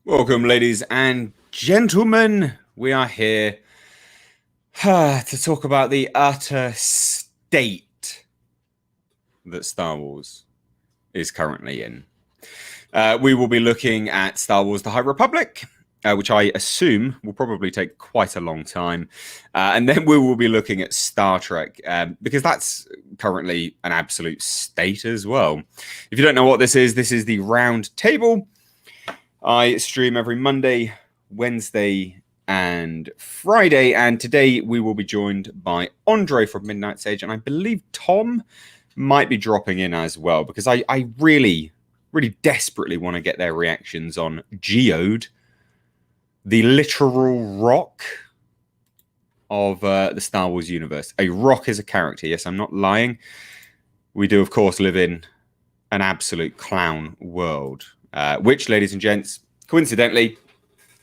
Welcome, ladies and gentlemen. We are here to talk about the utter state that Star Wars is currently in. We will be looking at Star Wars The High Republic, which I assume will probably take quite a long time. And then we will be looking at Star Trek, because that's currently an absolute state as well. If you don't know what this is the round table. I stream every Monday, Wednesday, and Friday. And today we will be joined by Andre from Midnight's Edge. And I believe Tom might be dropping in as well, because I really desperately want to get their reactions on Geode, the literal rock of the Star Wars universe. A rock is a character. Yes, I'm not lying. We do, of course, live in an absolute clown world. Which, ladies and gents, coincidentally,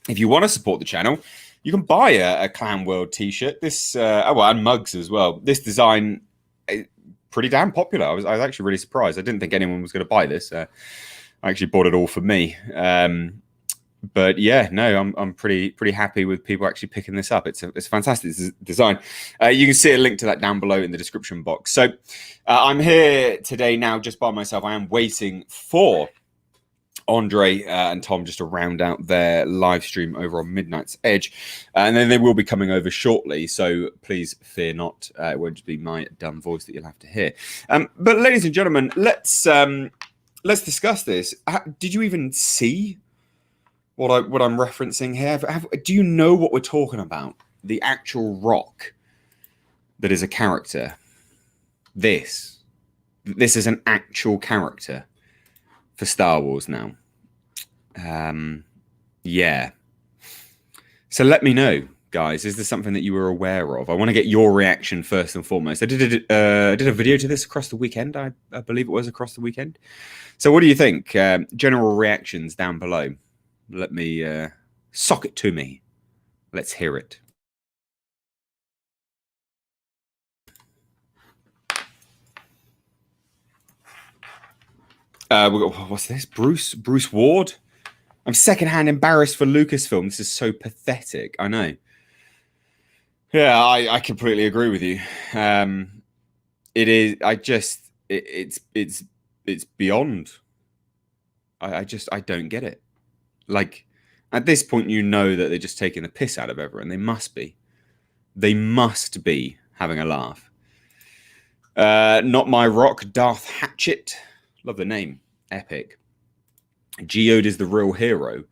if you want to support the channel, you can buy a Clown World t-shirt. This, and mugs as well. This design is pretty damn popular. I was actually really surprised. I didn't think anyone was going to buy this. I actually bought it all for me. But yeah, no, I'm pretty happy with people actually picking this up. It's a fantastic design. You can see a link to that down below in the description box. So I'm here today now just by myself. I am waiting for Andre and Tom just to round out their live stream over on Midnight's Edge, and then they will be coming over shortly, so please fear not. It won't just be my dumb voice that you'll have to hear. But ladies and gentlemen, let's discuss this. Did you even see what I'm referencing here? Do you know what we're talking about? The actual rock that is a character. This is an actual character for Star Wars now. Yeah. So let me know, guys. Is this something that you were aware of? I want to get your reaction first and foremost. I did a video to this across the weekend. I believe it was across the weekend. So what do you think? General reactions down below. Let me sock it to me. Let's hear it. What's this? Bruce Ward. I'm secondhand embarrassed for Lucasfilm. This is so pathetic. I know. Yeah, I completely agree with you. It is. It's beyond. I don't get it. Like, at this point, you know that they're just taking the piss out of everyone. They must be. They must be having a laugh. Not my rock, Darth Hatchet. Love the name. Epic. Geode is the real hero.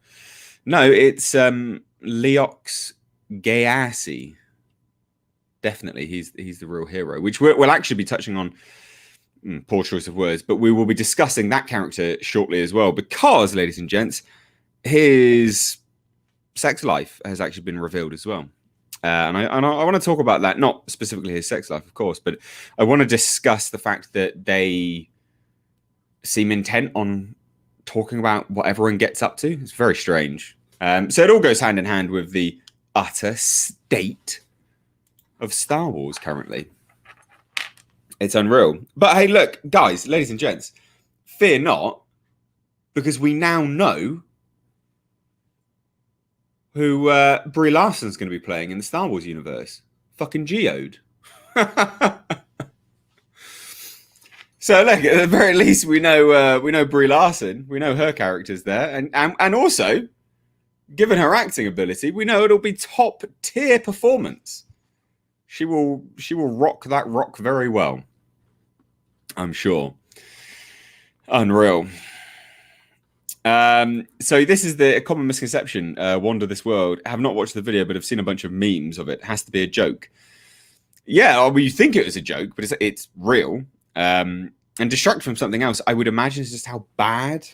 No, it's Leox Gyasi. Definitely, he's the real hero, which we'll actually be touching on. Poor choice of words, but we will be discussing that character shortly as well, because, ladies and gents, his sex life has actually been revealed as well. And I want to talk about that, not specifically his sex life, of course, but I want to discuss the fact that they seem intent on talking about what everyone gets up to. It's very strange. So it all goes hand in hand with the utter state of Star Wars currently. It's unreal. But hey, look, guys, ladies and gents, fear not, because we now know who Brie Larson's going to be playing in the Star Wars universe. Fucking Geode. So look, at the very least, we know Brie Larson. We know her character's there, and also, given her acting ability, we know it'll be top tier performance. She will rock that rock very well, I'm sure. Unreal. So this is the common misconception. Wander This World. I have not watched the video, but I've seen a bunch of memes of it. It has to be a joke. Yeah, well, you think it was a joke, but it's real. And distract from something else, I would imagine, is just how bad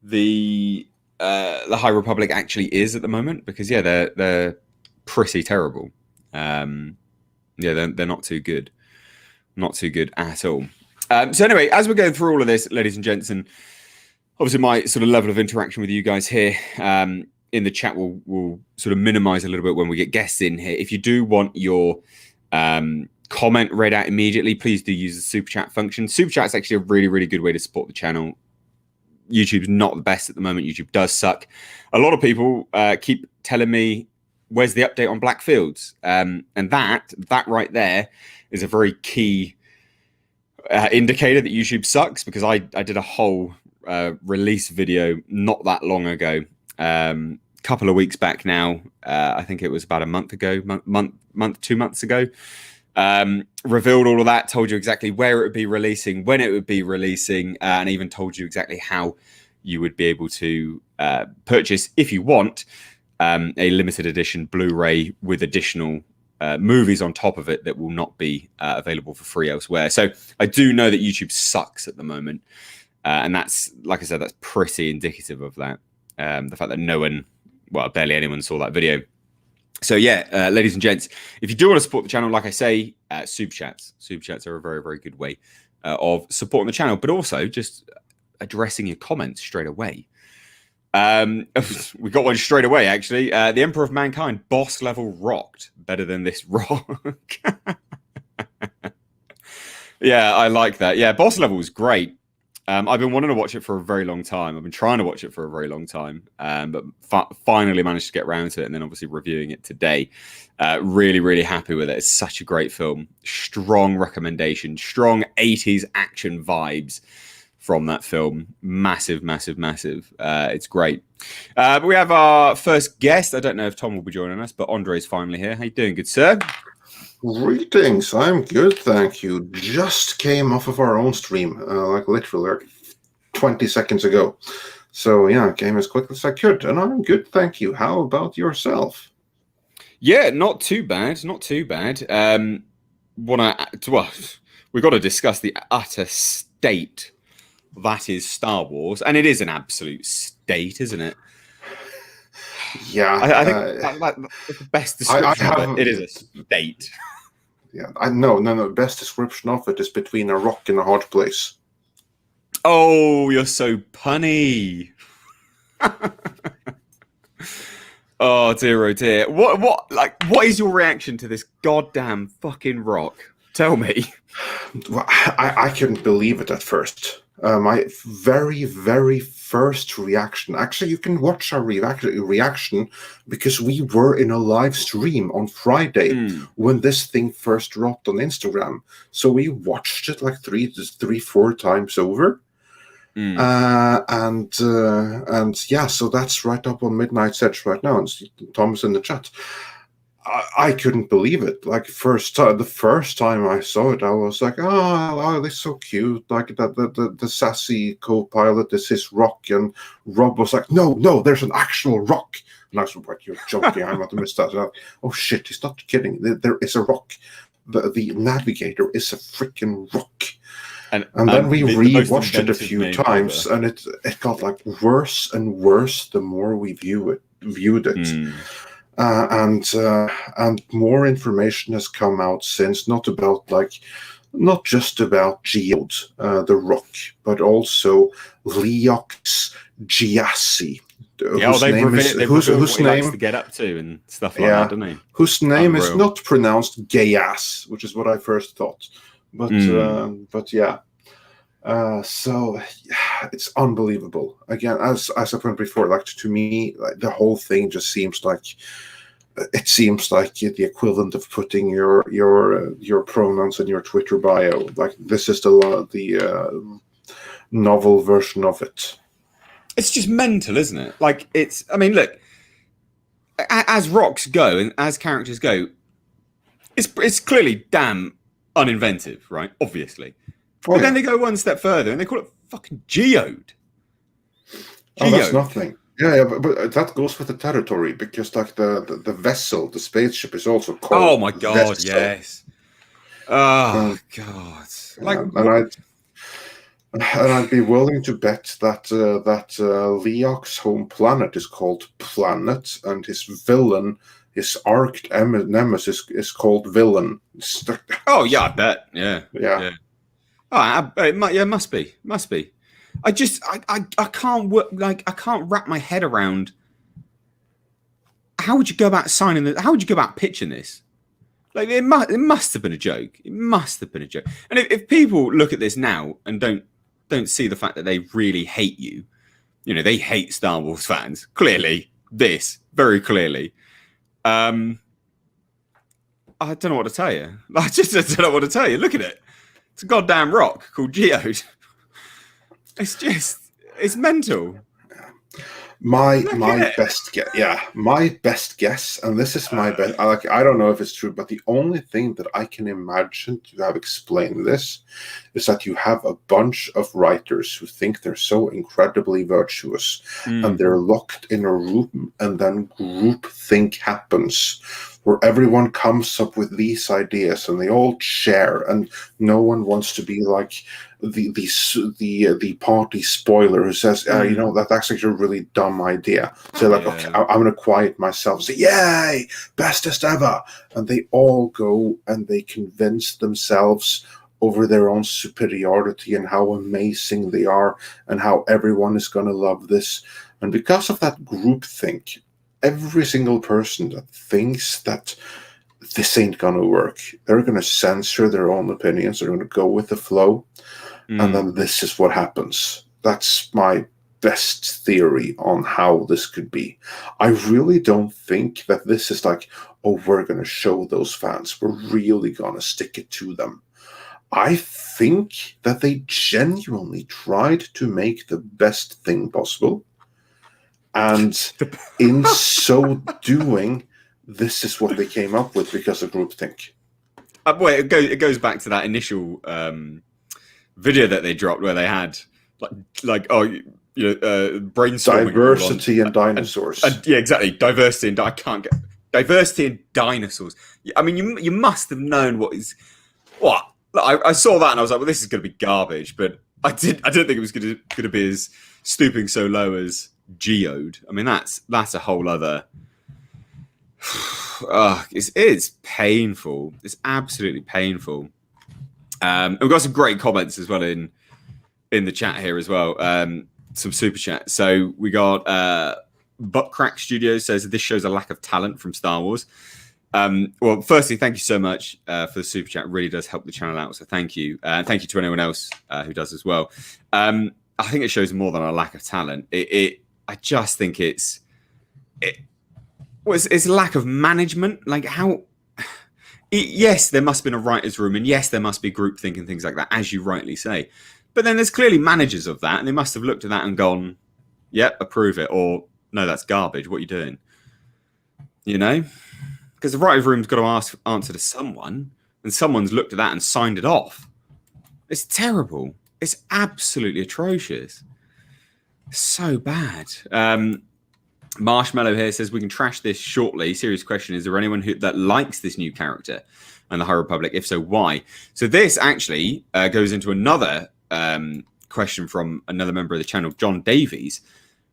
the High Republic actually is at the moment. Because yeah, they're pretty terrible. Yeah, they're not too good, not too good at all. So anyway, as we're going through all of this, ladies and gents, and obviously my sort of level of interaction with you guys here in the chat will sort of minimize a little bit when we get guests in here. If you do want your comment read out immediately, please do use the super chat function. Super chat is actually a really good way to support the channel. YouTube's not the best at the moment. YouTube does suck. A lot of people keep telling me, where's the update on Blackfields? And that right there is a very key indicator that YouTube sucks, because I did a whole release video not that long ago, couple of weeks back now. I think it was about a month ago, 2 months ago. Revealed all of that, told you exactly where it would be releasing, when it would be releasing, and even told you exactly how you would be able to purchase, if you want, a limited edition Blu-ray with additional movies on top of it that will not be available for free elsewhere. So I do know that YouTube sucks at the moment, and that's, like I said, that's pretty indicative of that. The fact that no one, well, barely anyone saw that video. So yeah, ladies and gents, if you do want to support the channel, like I say, super chats are a very, very good way of supporting the channel, but also just addressing your comments straight away. We got one straight away, actually. The Emperor of Mankind, boss level rocked. Better than this rock. Yeah, I like that. Yeah, boss level was great. I've been wanting to watch it for a very long time. I've been trying to watch it for a very long time, but finally managed to get around to it, and then obviously reviewing it today. Really, really happy with it. It's such a great film. Strong recommendation. Strong 80s action vibes from that film. Massive, massive, massive. It's great. But we have our first guest. I don't know if Tom will be joining us, but Andre's finally here. How you doing, good sir? Greetings, I'm good, thank you. Just came off of our own stream, like literally like 20 seconds ago. So yeah, came as quickly as I could, and I'm good, thank you. How about yourself? Yeah, not too bad, not too bad. Well, we've got to discuss the utter state that is Star Wars, and it is an absolute state, isn't it? Yeah, I think that's the best description of it. It is a state. Yeah, no. Best description of it is between a rock and a hard place. Oh, you're so punny. Oh dear, oh dear. What is your reaction to this goddamn fucking rock? Tell me. Well, I couldn't believe it at first. My very, very first reaction. Actually, you can watch our reaction because we were in a live stream on Friday when this thing first dropped on Instagram. So we watched it like three, 4 times over. And yeah, so that's right up on Midnight's Edge right now. And Thomas in the chat. I couldn't believe it. Like the first time I saw it, I was like, "Oh, this is so cute!" Like the sassy co-pilot is his rock, and Rob was like, "No, there's an actual rock." And I was like, "You're joking! I must have missed that." Like, oh shit, he's not kidding. There is a rock. The navigator is a freaking rock. And then we rewatched it a few times, and it got like worse and worse the more we viewed it. And more information has come out since, not just about Geode, the rock, but also Leox Gyasi. Yeah, whose name likes to get up to and stuff like that, don't they? Whose name is not pronounced Gayas, which is what I first thought. But yeah. So it's unbelievable. Again, as I put before, like to me, like, the whole thing just seems like the equivalent of putting your pronouns in your Twitter bio. Like this is the novel version of it. It's just mental, isn't it? Like I mean, look, as rocks go and as characters go, it's clearly damn uninventive, right? Obviously. But then they go one step further and they call it fucking Geode. Oh, that's nothing. Yeah, but that goes with the territory because, like, the vessel, the spaceship is also called. Oh my god! Vessel. Yes. Oh god! Like, I'd be willing to bet that Leox's home planet is called Planet, and his villain, his arch nemesis, is called Villain. Oh yeah, I bet. Yeah. Oh, it must be. I can't work, like, I can't wrap my head around how would you go about how would you go about pitching this? Like, it must have been a joke. It must have been a joke. And if people look at this now and don't see the fact that they really hate you, you know, they hate Star Wars fans. Clearly, very clearly. I don't know what to tell you. I don't know what to tell you. Look at it. It's a goddamn rock called Geode. It's mental. My best guess, and this is my best. I don't know if it's true, but the only thing that I can imagine to have explained this is that you have a bunch of writers who think they're so incredibly virtuous, and they're locked in a room, and then groupthink happens, where everyone comes up with these ideas, and they all share, and no one wants to be like the party spoiler who says, you know, that's actually a really dumb idea. So like, okay, I'm going to quiet myself and say, yay, bestest ever. And they all go and they convince themselves over their own superiority and how amazing they are and how everyone is going to love this. And because of that groupthink, every single person that thinks that this ain't going to work, they're going to censor their own opinions. They're going to go with the flow. And then this is what happens. That's my best theory on how this could be. I really don't think that this is like, oh, we're going to show those fans. We're really going to stick it to them. I think that they genuinely tried to make the best thing possible. And in so doing, this is what they came up with because of groupthink. Well, it goes back to that initial video that they dropped where they had brainstorming diversity and dinosaurs. Yeah, exactly. Diversity and diversity and dinosaurs. I mean, you must have known what. I saw that and I was like, well, this is going to be garbage. But I didn't think it was going to be as stooping so low as Geode. I mean, that's a whole other. It's painful. It's absolutely painful. We've got some great comments as well in the chat here as well. Some super chat. So we got Buttcrack Studios says this shows a lack of talent from Star Wars. Well, firstly, thank you so much for the super chat. It really does help the channel out. So thank you. And thank you to anyone else who does as well. I think it shows more than a lack of talent. I just think it's a lack of management. Like how. Yes, there must have been a writer's room, and yes, there must be groupthink and things like that, as you rightly say. But then there's clearly managers of that, and they must have looked at that and gone, yep, approve it, or no, that's garbage, what are you doing? You know? Because the writer's room's got to answer to someone, and someone's looked at that and signed it off. It's terrible. It's absolutely atrocious. So bad. Marshmallow here says we can trash this shortly. Serious question: is there anyone that likes this new character and the High Republic? If so, why? So this actually goes into another question from another member of the channel, John Davies,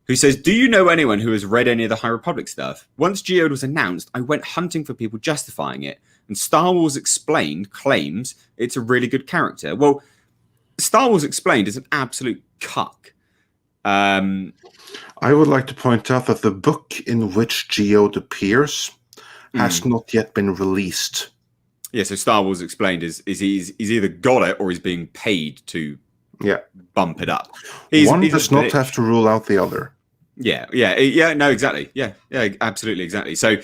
who says, "Do you know anyone who has read any of the High Republic stuff? Once Geode was announced, I went hunting for people justifying it, and Star Wars Explained claims it's a really good character." Well, Star Wars Explained is an absolute cuck. I would like to point out that the book in which Geode appears has not yet been released. Yeah, so Star Wars Explained is he's either got it or he's being paid to bump it up. One does not have to rule out the other. Yeah, no, exactly. Yeah, absolutely, exactly. So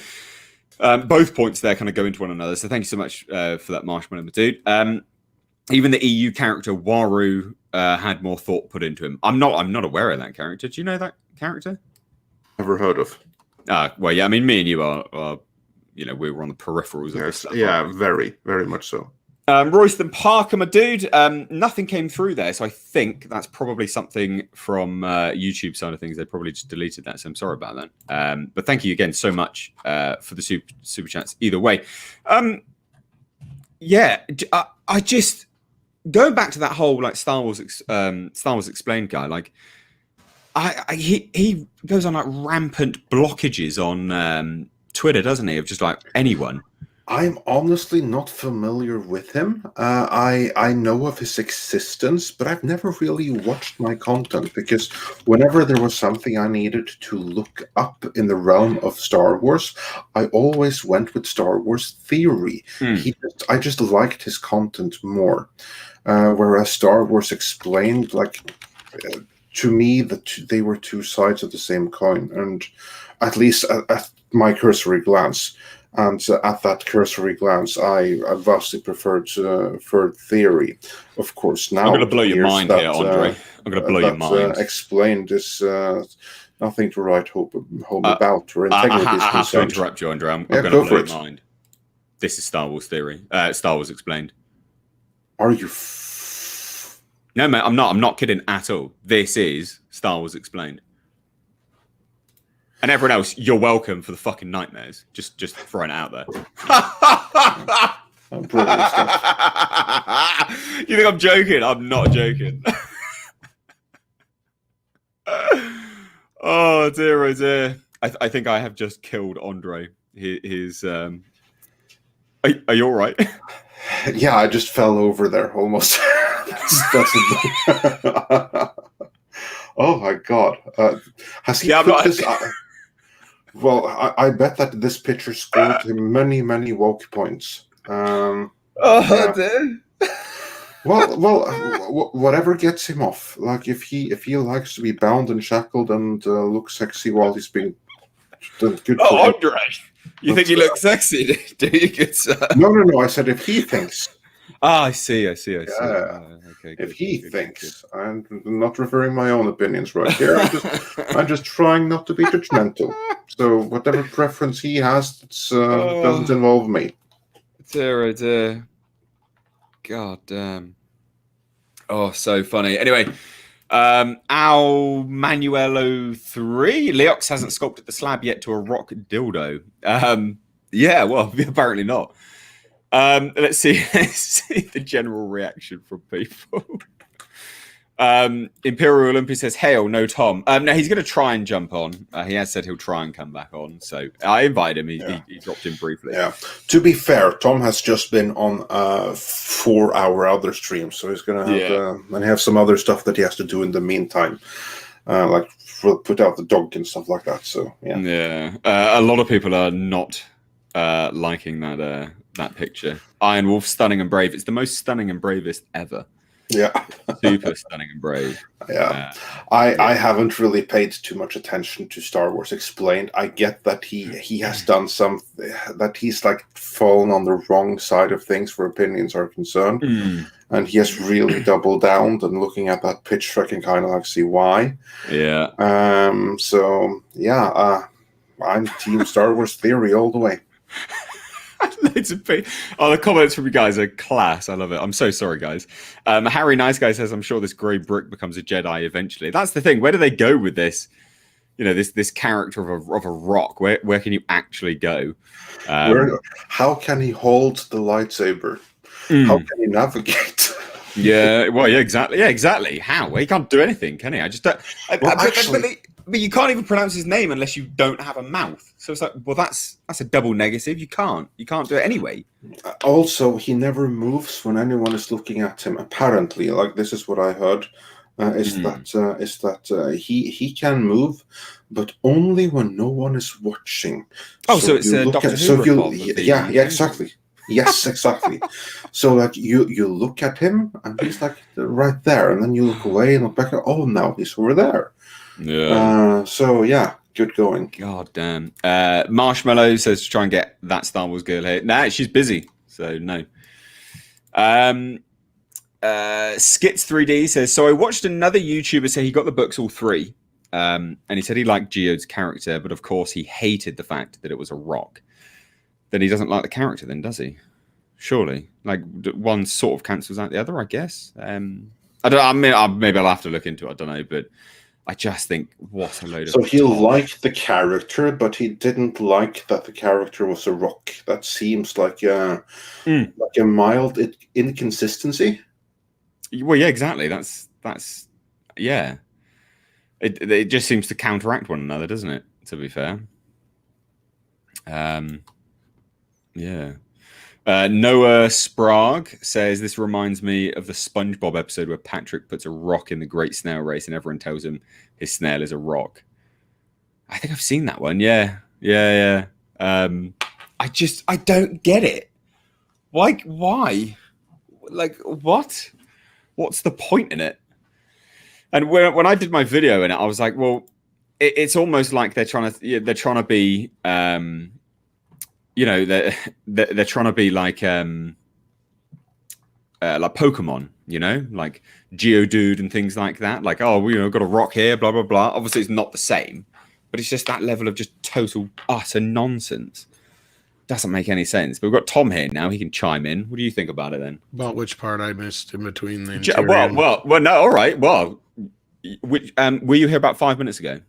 both points there kind of go into one another. So thank you so much for that, Marshmallow Dude. Even the EU character Waru had more thought put into him. I'm not aware of that character. Do you know that character? Never heard of. Well, yeah. I mean, me and you are we were on the peripherals of this stuff. Yeah, very, very much so. Royston Parker, my dude. Nothing came through there, so I think that's probably something from YouTube side of things. They probably just deleted that, so I'm sorry about that. But thank you again so much for the super chats. Either way, I just. Going back to that whole like Star Wars Explained guy, like he goes on like rampant blockages on Twitter, doesn't he? Of just like anyone. I'm honestly not familiar with him. I know of his existence, but I've never really watched my content because whenever there was something I needed to look up in the realm of Star Wars, I always went with Star Wars Theory. I just liked his content more. Whereas Star Wars Explained, like, to me, they were two sides of the same coin, and at least at my cursory glance, and at that cursory glance, I vastly preferred theory. Of course, now I'm going to blow your mind here, Andre. I'm going to blow your mind. Explained is nothing to write home about, or integrity I is have to concerned. interrupt you, Andre. I'm going to blow your mind. This is Star Wars theory. Star Wars explained. Are you? No, mate, I'm not. I'm not kidding at all. This is Star Wars explained. And everyone else, you're welcome for the fucking nightmares. Just throwing it out there. Brilliant stuff. You think I'm joking? I'm not joking. Oh dear, oh dear. I think I have just killed Andre. His Are you all right? Yeah, I just fell over there almost. that's Oh my god! Has he put this? Well, I bet that this picture scored him many woke points. Dear. Well, whatever gets him off. Like if he likes to be bound and shackled and look sexy while he's being good. Oh, Andre, you think he looks sexy? Do you, good sir? No. I said if he thinks. Ah, I see. Yeah. Okay, if he thinks, I'm not referring my own opinions right here. I'm just trying not to be judgmental. So whatever preference he has, doesn't involve me. Dear. God damn. Oh, so funny. Anyway, Al Manuelo 3. Leox hasn't sculpted the slab yet to a rock dildo. Yeah, well, apparently not. Let's see the general reaction from people. Imperial Olympus says, "Hail, no Tom." No, he's going to try and jump on. He has said he'll try and come back on. So I invited him. He dropped in briefly. Yeah. To be fair, Tom has just been on 4-hour other streams, so he's going to have and have some other stuff that he has to do in the meantime, like put out the dog and stuff like that. So yeah. A lot of people are not liking that picture. Iron Wolf, stunning and brave. It's the most stunning and bravest ever. Yeah. Super stunning and brave. Yeah. I haven't really paid too much attention to Star Wars Explained. I get that he has done that he's like fallen on the wrong side of things where opinions are concerned. And he has really doubled down, and looking at that picture I can kind of like see why. Yeah. So yeah, I'm team Star Wars theory all the way. Loads of people. Oh, the comments from you guys are class. I love it. I'm so sorry, guys. Harry Nice Guy says, "I'm sure this grey brick becomes a Jedi eventually." That's the thing. Where do they go with this? You know, this character of a rock. Where can you actually go? How can he hold the lightsaber? How can he navigate? Yeah. Well, yeah, exactly. Yeah, exactly. How? Well, he can't do anything, can he? I just don't. But you can't even pronounce his name unless you don't have a mouth. So it's like, well, that's a double negative. You can't do it anyway. Also, he never moves when anyone is looking at him. Apparently, like this is what I heard, is that he can move, but only when no one is watching. Oh, so it's a Doctor Who. Yeah, exactly. Yes, exactly. So like you look at him and he's like right there, and then you look away and look back. Oh, now he's over there. Yeah. So yeah, good going. God damn. Marshmallow says to try and get that Star Wars girl here. Nah, she's busy, so no. Skits 3D says, "So I watched another YouTuber say he got the books all three, and he said he liked Geode's character, but of course he hated the fact that it was a rock. Then he doesn't like the character, then does he? Surely, like one sort of cancels out the other, I guess. I don't. Maybe I'll have to look into it. I don't know, but." I just think, what a load of... So he liked the character, but he didn't like that the character was a rock. That seems like a mild inconsistency. Well, yeah, exactly. That's yeah. It just seems to counteract one another, doesn't it? To be fair. Yeah. Noah Sprague says, "This reminds me of the SpongeBob episode where Patrick puts a rock in the Great Snail Race and everyone tells him his snail is a rock." I think I've seen that one. Yeah. I don't get it. Why? Like, what? What's the point in it? And when I did my video in it, I was like, well, it's almost like they're trying to be, you know, they're trying to be like Pokemon, you know, like Geode and things like that. Like, oh, we've got a rock here, blah blah blah. Obviously, it's not the same, but it's just that level of just total utter nonsense. Doesn't make any sense. But we've got Tom here now. He can chime in. What do you think about it then? About which part I missed in between the well, no, all right. Well, were you here about 5 minutes ago?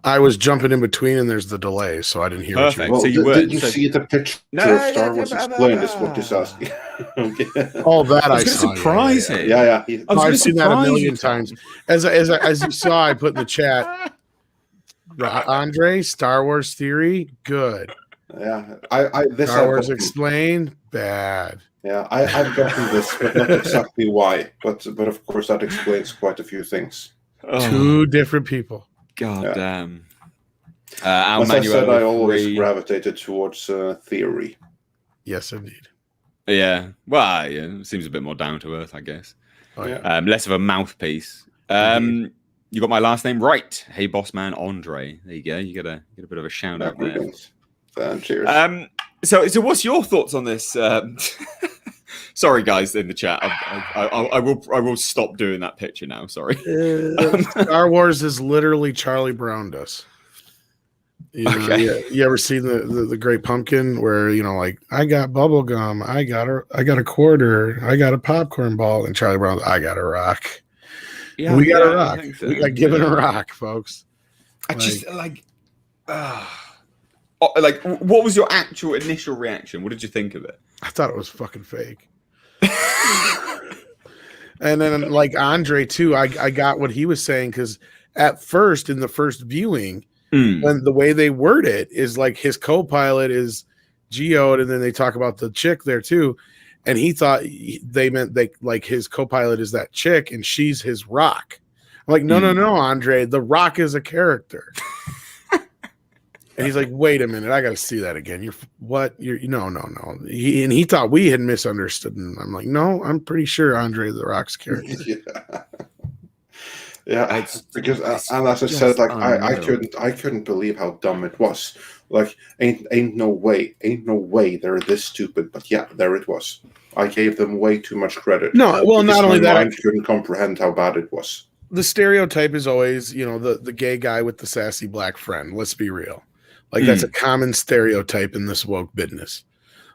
I was jumping in between, and there's the delay, so I didn't hear. Perfect. Well, so you were. Did you see the picture of Star Wars Explained? Is what he's asking. Okay. Oh, that I was going to surprise him. Yeah. I've seen that a million times. As you saw, I put in the chat. Andre, Star Wars theory, good. Yeah, Star Wars Explained, bad. Yeah, I've gotten this, but not exactly why. But of course, that explains quite a few things. Two different people. God damn. As I said, I always gravitated towards theory. Yes, indeed. Yeah. Well, yeah, it seems a bit more down to earth, I guess. Oh, yeah. Less of a mouthpiece. You got my last name right. Hey, boss man, Andre. There you go. You get a bit of a shout out there. Cheers. So what's your thoughts on this? Sorry, guys, in the chat. I will stop doing that picture now. Sorry. Star Wars is literally Charlie Browned us. You know, Okay. you ever seen the Great Pumpkin where, you know, like, I got bubble gum, I got a quarter, I got a popcorn ball, and Charlie Brown, I got a rock. Yeah, we got a rock. So. We got given a rock, folks. I just what was your actual initial reaction? What did you think of it? I thought it was fucking fake. And then, like Andre too, I got what he was saying, because at first, in the first viewing, when the way they word it is like his co-pilot is Geode, and then they talk about the chick there too, and he thought they meant like his co-pilot is that chick and she's his rock. I'm like, no, Andre, the rock is a character. And he's like, wait a minute, I got to see that again. No. He thought we had misunderstood. And I'm like, no, I'm pretty sure Andre the Rock's character. Yeah, because and as I said, like I couldn't believe how dumb it was. Like, ain't no way they're this stupid. But yeah, there it was. I gave them way too much credit. No, well, not only that, I couldn't comprehend how bad it was. The stereotype is always, you know, the gay guy with the sassy black friend. Let's be real. Like, that's a common stereotype in this woke business.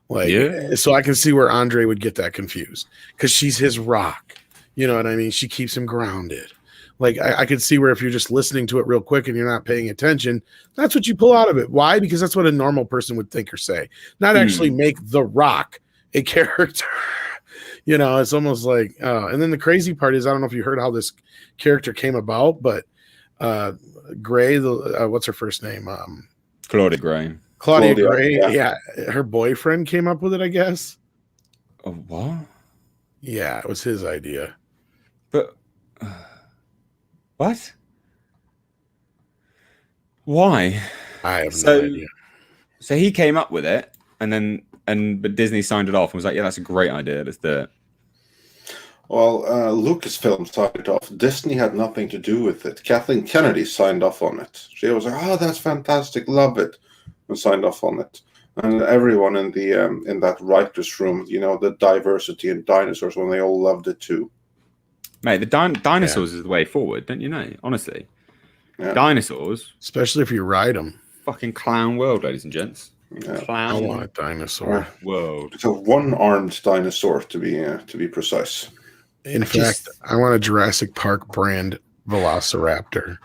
Like, so I can see where Andre would get that confused, because she's his rock. You know what I mean? She keeps him grounded. Like, I could see where if you're just listening to it real quick and you're not paying attention, that's what you pull out of it. Why? Because that's what a normal person would think or say. Not actually make the rock a character. You know, it's almost like, and then the crazy part is, I don't know if you heard how this character came about, but Gray, what's her first name? Claudia Gray. Claudia Gray, yeah. Her boyfriend came up with it, I guess. Oh, what? Yeah, it was his idea. But what? Why? I have no idea. So he came up with it, but Disney signed it off and was like, "Yeah, that's a great idea. Let's do it." Well, Lucasfilm signed it off. Disney had nothing to do with it. Kathleen Kennedy signed off on it. She was like, "Oh, that's fantastic, love it," and signed off on it. And everyone in the in that writers' room, you know, the diversity in dinosaurs, when they all loved it too. Mate, the dinosaurs is the way forward, don't you know? Honestly, dinosaurs, especially if you ride them. Fucking clown world, ladies and gents. Yeah. I want a dinosaur world. It's a one-armed dinosaur, to be precise. In fact, I want a Jurassic Park brand Velociraptor.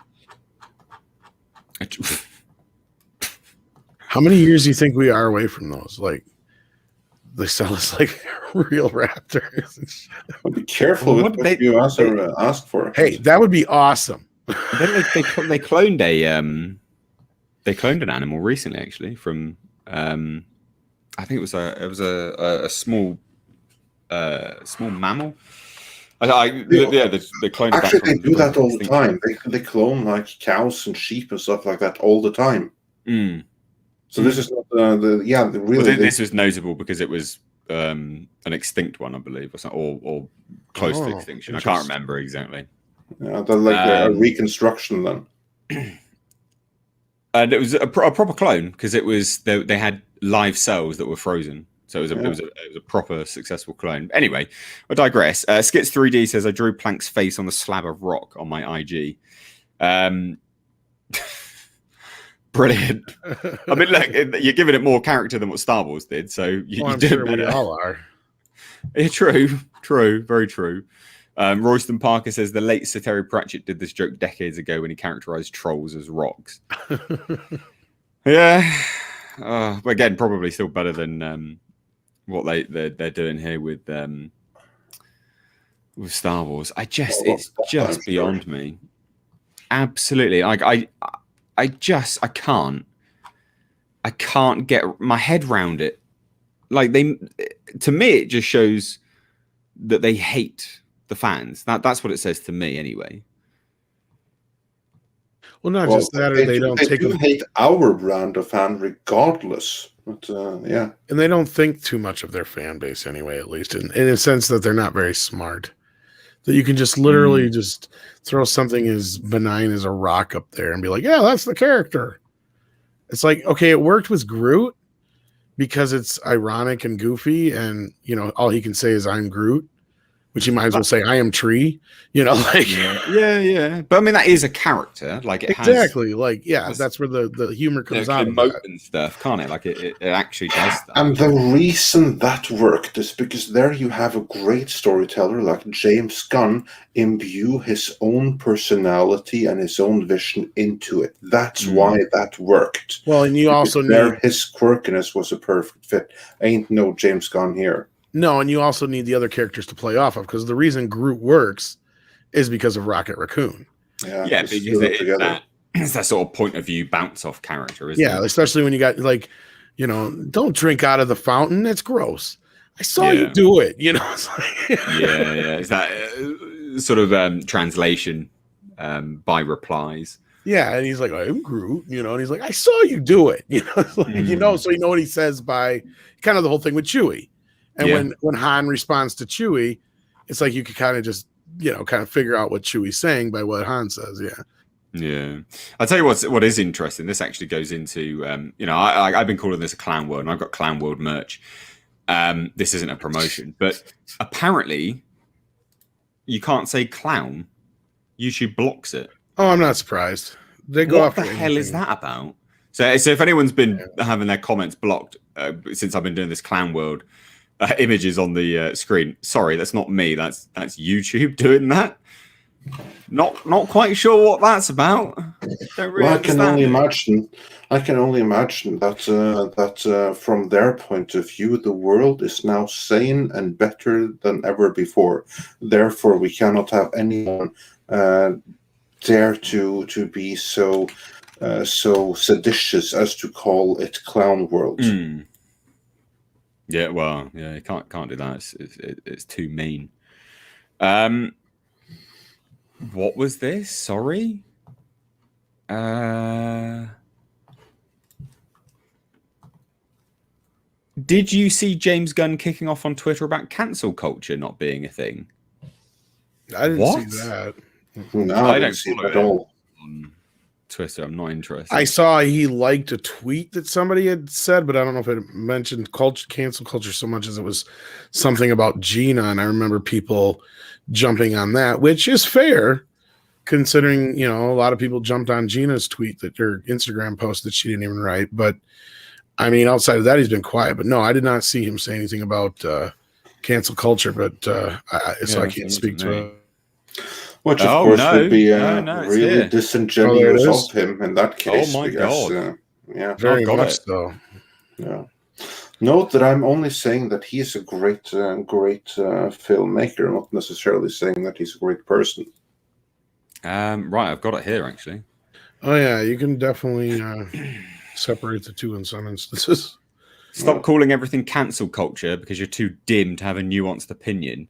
How many years do you think we are away from those? Like, they sell us like real raptors and shit. Well, be careful with what you ask for. Hey, that would be awesome. They cloned an animal recently, actually, from I think it was a small mammal. They cloned. Actually, they do that all the time. They clone like cows and sheep and stuff like that all the time. So this is not this was notable because it was an extinct one, I believe, or close to extinction. I can't remember exactly. A reconstruction then. And it was a proper clone because it was they had live cells that were frozen. So it was a proper successful clone. Anyway, I digress. Skits 3D says I drew Plank's face on the slab of rock on my IG. Brilliant. I mean, look, you're giving it more character than what Star Wars did, so you do sure better. We all are. Yeah, true, very true. Royston Parker says the late Sir Terry Pratchett did this joke decades ago when he characterized trolls as rocks. Yeah. But again, probably still better than what they're doing here with Star Wars. It's just beyond me. Absolutely. I can't get my head around it. Like to me, it just shows that they hate the fans. That's what it says to me, anyway. Well, not just that, or they don't hate our brand of fan regardless. But yeah, and they don't think too much of their fan base anyway. At least in a sense that they're not very smart. That you can just literally just throw something as benign as a rock up there and be like, yeah, that's the character. It's like, okay, it worked with Groot because it's ironic and goofy, and all he can say is I'm Groot, which you might as well say I am Tree, like yeah. But I mean, that is a character, like exactly, that's where the humor comes out of that. And stuff, can't it? Like it actually does that. And the reason that worked is because there you have a great storyteller like James Gunn imbue his own personality and his own vision into it. That's why that worked. Well, and you also need his quirkiness was a perfect fit. Ain't no James Gunn here. No, and you also need the other characters to play off of, because the reason Groot works is because of Rocket Raccoon. Yeah, because it's that sort of point of view bounce off character, isn't it? Yeah, especially when you got don't drink out of the fountain. It's gross. I saw you do it. It's like yeah. Is that sort of translation by replies? Yeah, and he's like, I'm Groot, and he's like, I saw you do it. It's like, so what he says by kind of the whole thing with Chewie. And when Han responds to Chewie, it's like you could kind of just, kind of figure out what Chewie's saying by what Han says. Yeah. I'll tell you what is interesting. This actually goes into, I've been calling this a Clown World, and I've got Clown World merch. This isn't a promotion, but apparently you can't say clown. YouTube blocks it. Oh, I'm not surprised. They go What the hell is that about? So if anyone's been having their comments blocked since I've been doing this Clown World, images on the screen. Sorry, that's not me. That's YouTube doing that. Not quite sure what that's about. Don't really I can only imagine that from their point of view, the world is now sane and better than ever before. Therefore, we cannot have anyone dare to be so seditious as to call it Clown World. Yeah, well, you can't do that. It's too mean. What was this? Sorry. Did you see James Gunn kicking off on Twitter about cancel culture not being a thing? I didn't see that. No, I don't see it at all. On Twitter, I'm not interested. I saw he liked a tweet that somebody had said, but I don't know if it mentioned cancel culture so much as it was something about Gina, and I remember people jumping on that, which is fair, considering a lot of people jumped on Gina's tweet her Instagram post that she didn't even write. But I mean, outside of that, he's been quiet. But no, I did not see him say anything about cancel culture. But so I can't speak to it. Which, of course, would be really disingenuous of him in that case. Oh, my God. Very much so. Yeah. Note that I'm only saying that he's a great filmmaker, not necessarily saying that he's a great person. Right, I've got it here, actually. Oh, yeah, you can definitely separate the two in some instances. Stop calling everything cancel culture because you're too dim to have a nuanced opinion.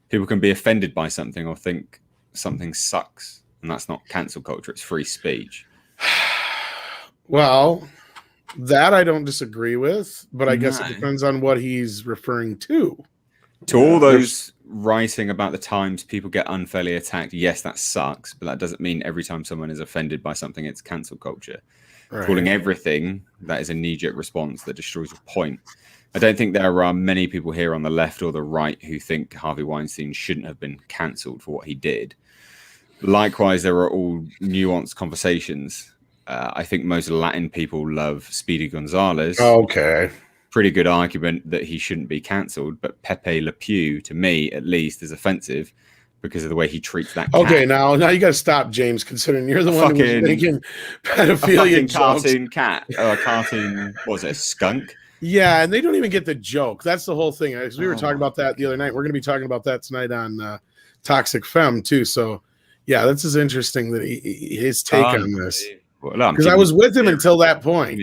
People can be offended by something or think something sucks, and that's not cancel culture. It's free speech. Well, that I don't disagree with, but I guess it depends on what he's referring to. To all those writing about the times people get unfairly attacked, yes, that sucks, but that doesn't mean every time someone is offended by something, it's cancel culture. Right. Calling everything that is a knee-jerk response that destroys your point. I don't think there are many people here on the left or the right who think Harvey Weinstein shouldn't have been cancelled for what he did. Likewise, there are all nuanced conversations. I think most Latin people love Speedy Gonzalez. Okay. Pretty good argument that he shouldn't be cancelled, but Pepe Le Pew, to me at least, is offensive because of the way he treats that cat. Okay, now you got to stop, James, considering you're the one who's making pedophilia jokes. Cartoon cat. Or a cartoon, what was it, a skunk? Yeah, and they don't even get the joke. That's the whole thing. We were talking about that the other night. We're going to be talking about that tonight on Toxic Femme, too. So, yeah, this is interesting that his take on this. Because I was with him until that point.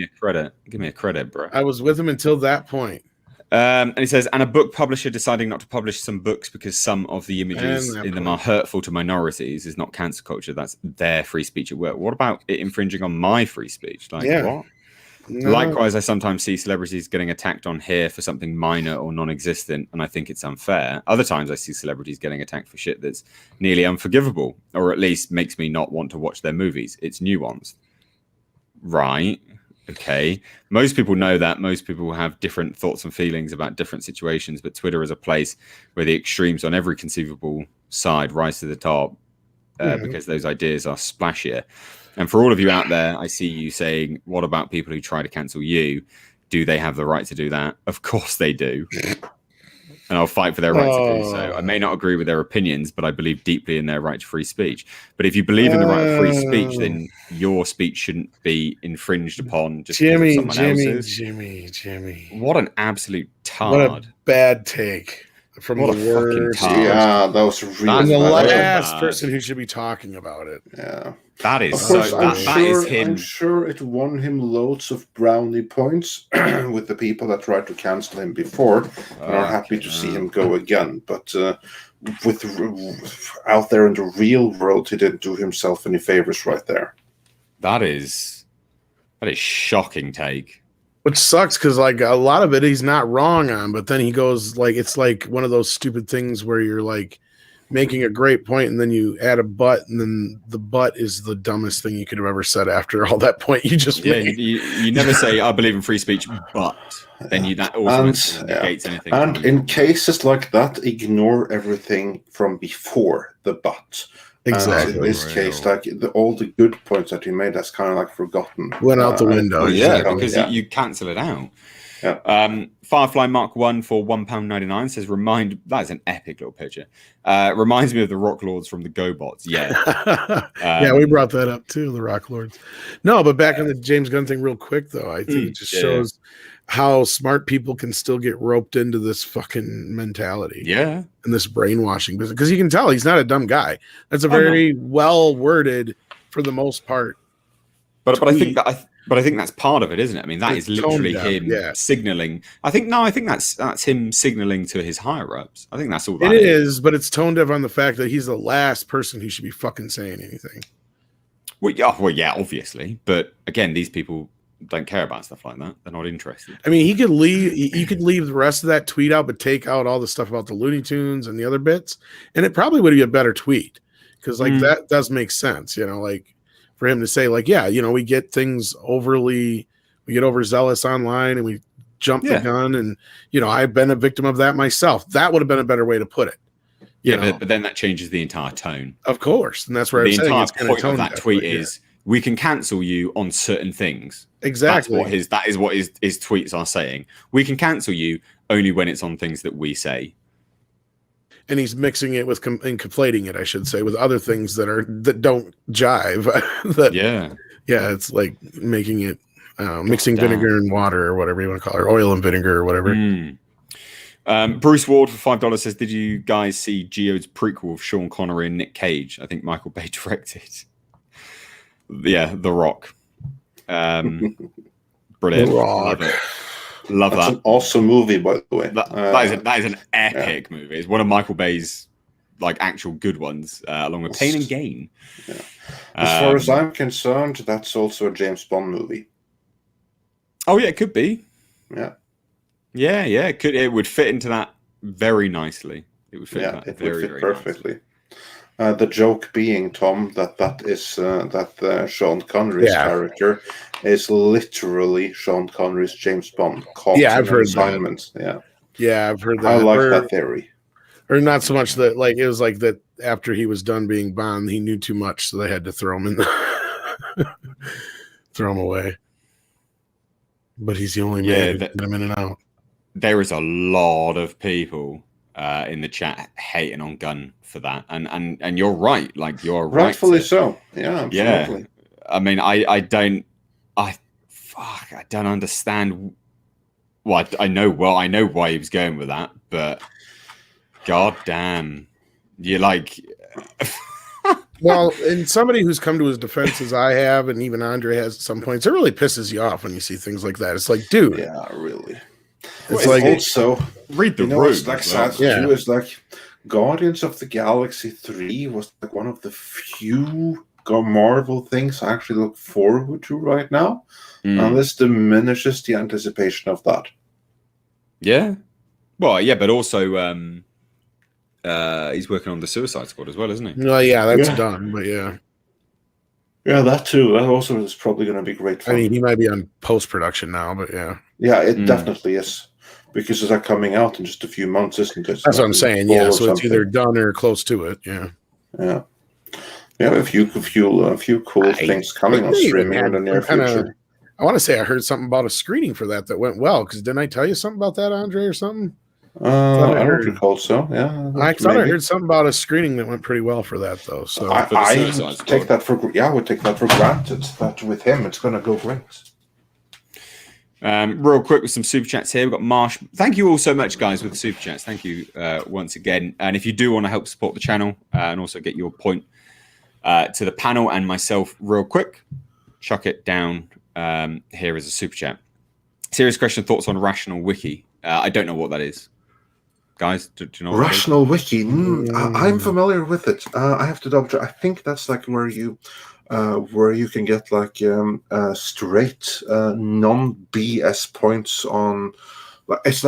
Give me a credit, bro. I was with him until that point. And he says, and a book publisher deciding not to publish some books because some of the images in them are hurtful to minorities is not cancel culture. That's their free speech at work. What about it infringing on my free speech? Like, what? No. Likewise, I sometimes see celebrities getting attacked on here for something minor or non-existent, and I think it's unfair. Other times I see celebrities getting attacked for shit that's nearly unforgivable, or at least makes me not want to watch their movies. It's nuanced. Right. Okay. Most people know that. Most people have different thoughts and feelings about different situations, but Twitter is a place where the extremes on every conceivable side rise to the top because those ideas are splashier. And for all of you out there, I see you saying, what about people who try to cancel you? Do they have the right to do that? Of course they do. And I'll fight for their right to do so. I may not agree with their opinions, but I believe deeply in their right to free speech. But if you believe in the right of free speech, then your speech shouldn't be infringed upon just because of someone else's. Jimmy. What an absolute tard. What a bad take. From what the worst. Yeah, that was really I'm the last person who should be talking about it. Yeah. That is of course, so. That is him. I'm sure it won him loads of brownie points with the people that tried to cancel him before and are happy to see him go again. But with out there in the real world, he didn't do himself any favors right there. That is shocking take. Which sucks because like a lot of it he's not wrong on, but then he goes like it's like one of those stupid things where you're like making a great point and then you add a but and then the but is the dumbest thing you could have ever said after all that point you just made. You never say I believe in free speech, but then that also negates anything. And in cases like that, ignore everything from before the but. Exactly. In this case, like all the good points that he made, that's kind of like forgotten. Went out the window. Because you cancel it out. Yeah. Firefly Mark 1 for £1.99 says, that is an epic little picture. Reminds me of the Rock Lords from the GoBots. Yeah. Yeah, we brought that up too, the Rock Lords. No, but back on the James Gunn thing real quick, though, I think it just shows how smart people can still get roped into this fucking mentality. Yeah. And this brainwashing business. Because you can tell he's not a dumb guy. That's a very well worded, for the most part. But I think that's part of it, isn't it? I mean, that is literally him signaling. I think that's him signaling to his higher ups. I think that's all that it is, but it's tone deaf on the fact that he's the last person who should be fucking saying anything. Well, yeah, obviously. But again, these people don't care about stuff like that. They're not interested. I mean, he could leave. You could leave the rest of that tweet out, but take out all the stuff about the Looney Tunes and the other bits, and it probably would be a better tweet because, like, that does make sense. You know, like for him to say, like, yeah, you know, we get overzealous online, and we jump the gun, and you know, I've been a victim of that myself. That would have been a better way to put it. But then that changes the entire tone. Of course, and that's where the entire point of that tweet is. We can cancel you on certain things. Exactly. That is what his tweets are saying. We can cancel you only when it's on things that we say. And he's mixing it with and conflating it, I should say, with other things that don't jive. It's like making it mixing vinegar and water or whatever you want to call it, or oil and vinegar or whatever. Bruce Ward for $5 says, "Did you guys see Geode's prequel of Sean Connery and Nick Cage? I think Michael Bay directed." Yeah, The Rock. Brilliant. The Rock. Love That's that. An awesome movie, by the way. That is an epic movie. It's one of Michael Bay's like actual good ones, along with Pain and Gain. Yeah. As far as I'm concerned, that's also a James Bond movie. Oh yeah, it could be. Yeah. Yeah. It would fit into that very nicely. It would fit Yeah, that it very, would fit very perfectly. The joke being, Tom, that is that Sean Connery's character is literally Sean Connery's James Bond caught Yeah, I've in an heard assignment. Yeah, I've heard that. I like that theory. Or not so much that, like, it was like that after he was done being Bond, he knew too much, so they had to throw him in throw him away. But he's the only man who can get him in and out. There is a lot of people in the chat hating on Gunn for that, and you're right. Like, you're rightfully right. So. Yeah, absolutely. Yeah. I mean, I don't understand. Well, I know why he was going with that, but god damn, you're like. Well, and somebody who's come to his defense, as I have, and even Andre has at some points, it really pisses you off when you see things like that. It's like, dude. Yeah, really. It's like, also read the room. It's like sad too. Is like Guardians of the Galaxy 3 was like one of the few Marvel things I actually look forward to right now. And this diminishes the anticipation of that. Yeah. Well, yeah, but also he's working on the Suicide Squad as well, isn't he? No, yeah, that's done, but yeah. Yeah, that too. That also is probably going to be great fun. I mean, he might be on post-production now, but yeah. Yeah, it definitely is. Because it's coming out in just a few months, isn't it? That's what I'm saying, yeah. So it's either done or close to it, yeah. Yeah. Yeah, a few cool things coming on streaming in the near future. I want to say I heard something about a screening for that went well, because didn't I tell you something about that, Andre, or something? I don't recall so. Yeah, I thought I heard something about a screening that went pretty well for that, though. So I would take that for granted that with him it's going to go great. Real quick with some super chats here. We've got Marsh. Thank you all so much, guys, with the super chats. Thank you once again. And if you do want to help support the channel and also get your point to the panel and myself real quick, chuck it down here as a super chat. Serious question, thoughts on Rational Wiki? I don't know what that is. Guys, do you know what Rational Wiki? I'm familiar with it. I have to double check. I think that's like where you can get like straight non-BS points on. It's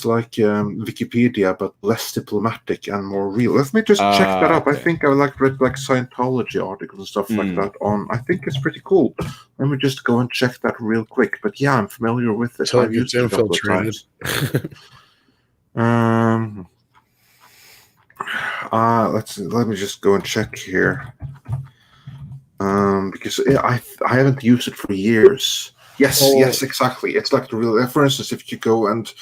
like Wikipedia, but less diplomatic and more real. Let me just check that up. Okay. I think I read like Scientology articles and stuff like that on. I think it's pretty cool. Let me just go and check that real quick. But yeah, I'm familiar with it. So I've used it a couple of times. Let me just go and check here. Because I haven't used it for years. Yes, exactly. It's like the real. For instance, if you go and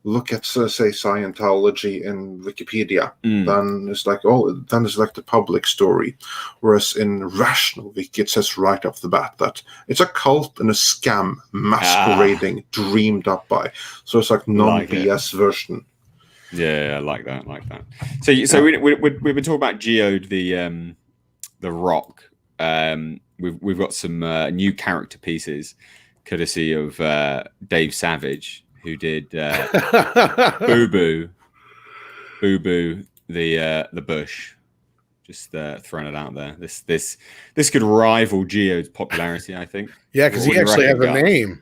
look at, say, Scientology in Wikipedia, then it's like the public story. Whereas in Rational Wiki, it says right off the bat that it's a cult and a scam masquerading, dreamed up by. So it's like non-BS version. Yeah, I like that. So we've been talking about Geode, the rock. We've got some new character pieces, courtesy of Dave Savage, who did Boo Boo, the Bush. Just throwing it out there. This could rival Geode's popularity, I think. Yeah, because he actually has a name.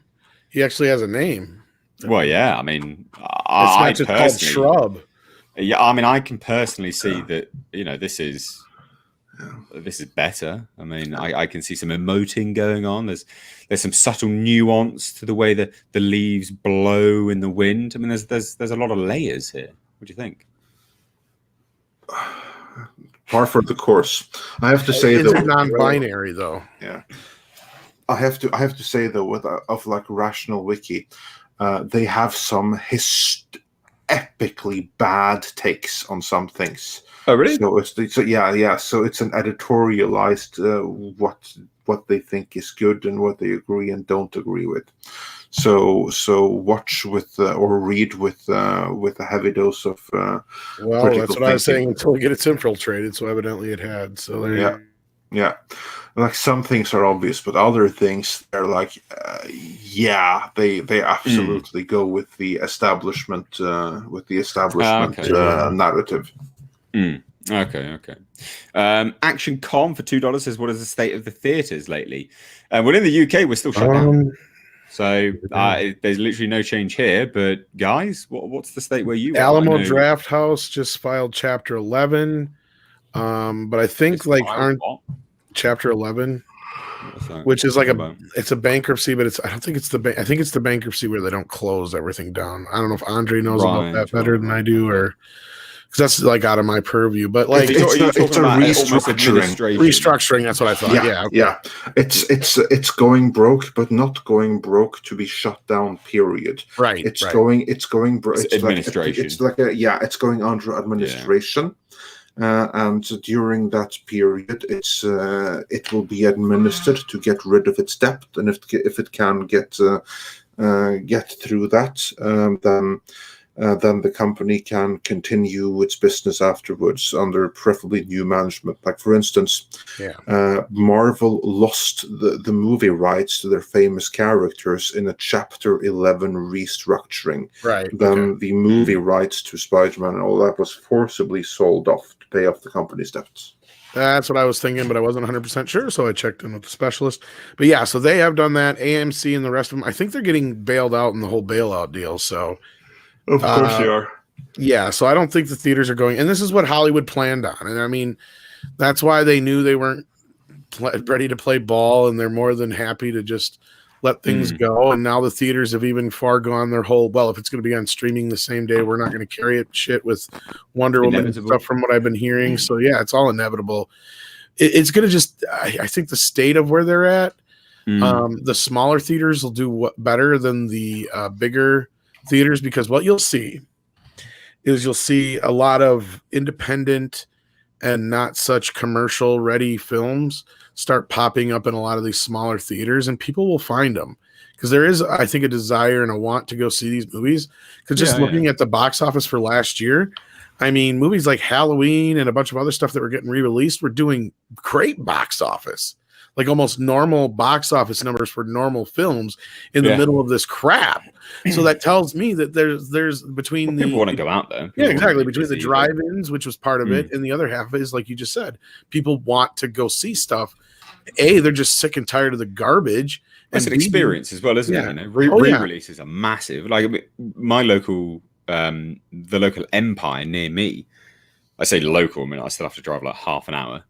He actually has a name. Well, yeah. I mean, it's not just called Shrub. Yeah, I mean, I can personally see that. This is better. I mean, I can see some emoting going on. There's some subtle nuance to the way that the leaves blow in the wind. I mean, there's a lot of layers here. What do you think? Par for the course. I have to say, it's non-binary though. Yeah, I have to say though, of like Rational Wiki, they have some epically bad takes on some things. Oh, really? So So it's an editorialized what they think is good and what they agree and don't agree with. So watch with or read with a heavy dose of. Well, that's what I was saying until we get it infiltrated. So evidently it had. So there. Yeah. Like some things are obvious, but other things they're like, they absolutely go with the establishment narrative. Okay. Action Com for $2 says, "What is the state of the theaters lately?" Well, in the UK, we're still shut down. So there's literally no change here. But guys, what's the state where you are? Alamo Draft House just filed Chapter 11, but I think aren't Chapter 11, which is like it's a bankruptcy, but I think it's the bankruptcy where they don't close everything down. I don't know if Andre knows about that better than I do, or because that's like out of my purview. But like it's a restructuring. That's what I thought. Yeah. It's going broke, but not going broke to be shut down. Period. Right. It's going broke. It's administration. It's going under administration. And during that period, it will be administered to get rid of its debt, and if it can get through that, then the company can continue its business afterwards under preferably new management. Like for instance, Marvel lost the movie rights to their famous characters in a Chapter 11 restructuring. Right. Then the movie rights to Spider-Man and all that was forcibly sold off to pay off the company's debts. That's what I was thinking, but I wasn't 100% sure, so I checked in with the specialist. But yeah, so they have done that. AMC and the rest of them, I think they're getting bailed out in the whole bailout deal, so... Of course you are. Yeah, so I don't think the theaters are going... And this is what Hollywood planned on. And I mean, that's why they knew they weren't ready to play ball, and they're more than happy to just let things go. And now the theaters have even far gone their whole, well, if it's going to be on streaming the same day, we're not going to carry it shit with Wonder Woman and stuff from what I've been hearing. So yeah, it's all inevitable. It's going to just... I think the state of where they're at, the smaller theaters will do better than the bigger theaters, because what you'll see a lot of independent and not such commercial ready films start popping up in a lot of these smaller theaters, and people will find them because there is, I think, a desire and a want to go see these movies. Because just looking at the box office for last year, I mean, movies like Halloween and a bunch of other stuff that were getting re-released were doing great box office, like almost normal box office numbers for normal films in the middle of this crap. So that tells me that there's between the people want to go out there. Yeah, exactly. Between the drive-ins, which was part of it, and the other half is, like you just said, people want to go see stuff. A, they're just sick and tired of the garbage. It's an experience as well, isn't it? You know, re-releases are massive. Like my local, the local Empire near me. I say local. I mean, I still have to drive like half an hour.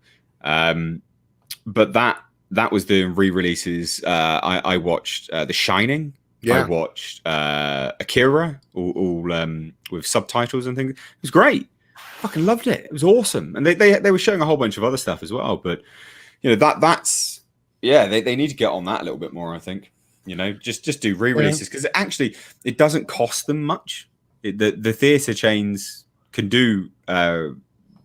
But that was the re-releases. I watched The Shining. I watched Akira, all with subtitles and things. It was great. Fucking loved it. It was awesome. And they were showing a whole bunch of other stuff as well. But you know, that's they need to get on that a little bit more, I think. You know, just do re-releases, because it doesn't cost them much. The theatre chains can do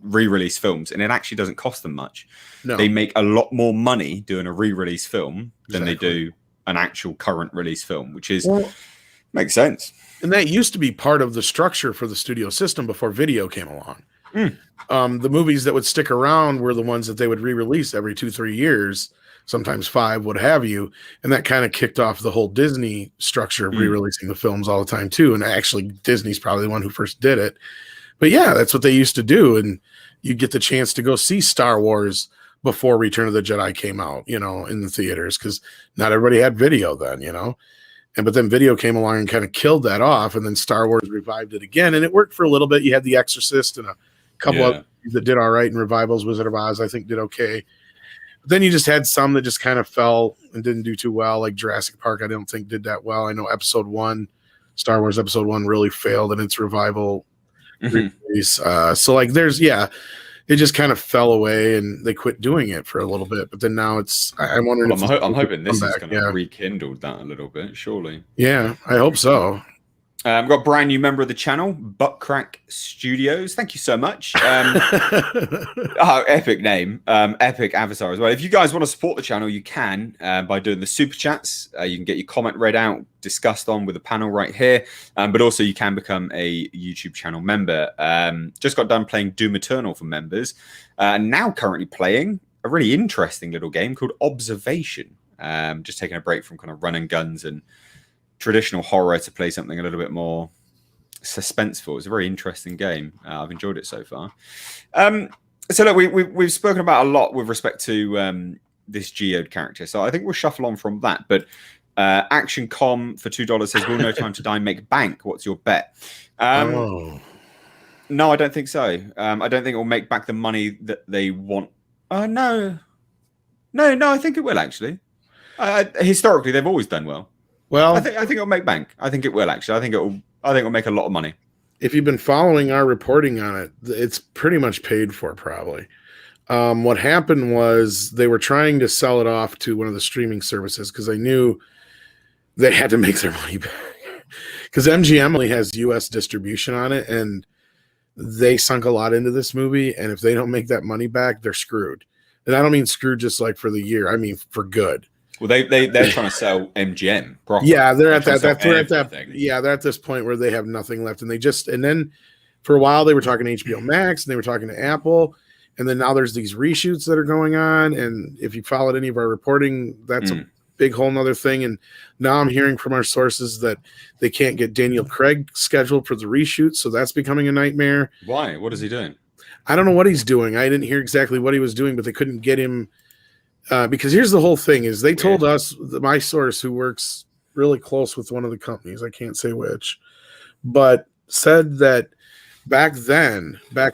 re-release films, and it actually doesn't cost them much. No. They make a lot more money doing a re-release film than they do an actual current release film, which is makes sense. And that used to be part of the structure for the studio system before video came along. The movies that would stick around were the ones that they would re-release every 2-3 years, sometimes 5, what have you. And that kind of kicked off the whole Disney structure of re-releasing the films all the time too. And actually Disney's probably the one who first did it. But yeah, that's what they used to do. And you get the chance to go see Star Wars before Return of the Jedi came out, you know, in the theaters, because not everybody had video then, you know. But then video came along and kind of killed that off, and then Star Wars revived it again, and it worked for a little bit. You had The Exorcist and a couple of that did all right in revivals. Wizard of Oz, I think, did okay. But then you just had some that just kind of fell and didn't do too well, like Jurassic Park. I don't think did that well. I know Star Wars Episode 1 really failed in its revival release. So like it just kind of fell away, and they quit doing it for a little bit. But then now I'm wondering. I'm hoping this is going to rekindle that a little bit, surely. Yeah, I hope so. We've got a brand new member of the channel, Buttcrack Studios. Thank you so much. Epic name, epic avatar as well. If you guys want to support the channel, you can by doing the super chats. You can get your comment read out, discussed on with a panel right here. But also you can become a YouTube channel member. Just got done playing Doom Eternal for members. And now currently playing a really interesting little game called Observation. Just taking a break from kind of run and guns and traditional horror to play something a little bit more suspenseful. It's a very interesting game. I've enjoyed it so far. So look, we've spoken about a lot with respect to this Geode character. So I think we'll shuffle on from that. But Action Com for $2 says, "Will No Time to Die make bank? What's your bet?" No, I don't think so. I don't think it will make back the money that they want. No, I think it will actually. Historically, they've always done well. Well, I think it'll make bank. I think it will actually. I think it'll make a lot of money. If you've been following our reporting on it, it's pretty much paid for probably. What happened was they were trying to sell it off to one of the streaming services because they knew they had to make their money back. Because MGM only has US distribution on it, and they sunk a lot into this movie. And if they don't make that money back, they're screwed. And I don't mean screwed just like for the year. I mean for good. Well, they're trying to sell MGM. Proper. Yeah, they're at that. Yeah, they're at this point where they have nothing left, and then for a while they were talking to HBO Max and they were talking to Apple, and then now there's these reshoots that are going on. And if you followed any of our reporting, that's a big whole nother thing. And now I'm hearing from our sources that they can't get Daniel Craig scheduled for the reshoot, so that's becoming a nightmare. Why? What is he doing? I don't know what he's doing. I didn't hear exactly what he was doing, but they couldn't get him. Because here's the whole thing is they told us, my source who works really close with one of the companies, I can't say which, but said that back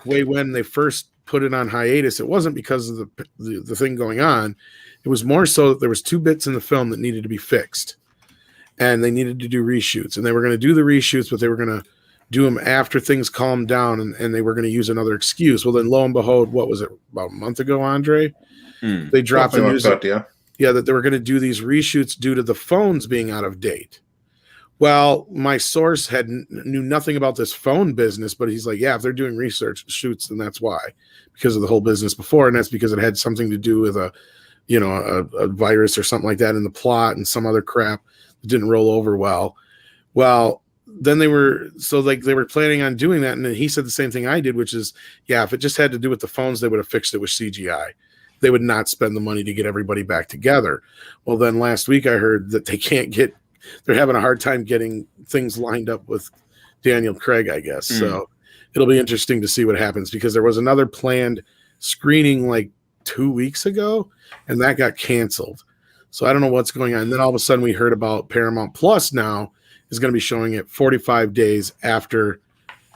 way when they first put it on hiatus, it wasn't because of the thing going on. It was more so that there was 2 bits in the film that needed to be fixed, and they needed to do reshoots, and they were going to do the reshoots, but they were going to do them after things calmed down, and they were going to use another excuse. Well, then lo and behold, what was it, about a month ago, Andre? They dropped the news that they were going to do these reshoots due to the phones being out of date. Well, my source knew nothing about this phone business, but he's like, yeah, if they're doing research shoots, then that's why, because of the whole business before, and that's because it had something to do with a virus or something like that in the plot and some other crap that didn't roll over well. Well, then they were planning on doing that, and then he said the same thing I did, which is, yeah, if it just had to do with the phones, they would have fixed it with CGI. They would not spend the money to get everybody back together. Well, then last week I heard that they're having a hard time getting things lined up with Daniel Craig, I guess. So it'll be interesting to see what happens, because there was another planned screening like 2 weeks ago, and that got canceled. So I don't know what's going on. And then all of a sudden we heard about Paramount Plus now is going to be showing it 45 days after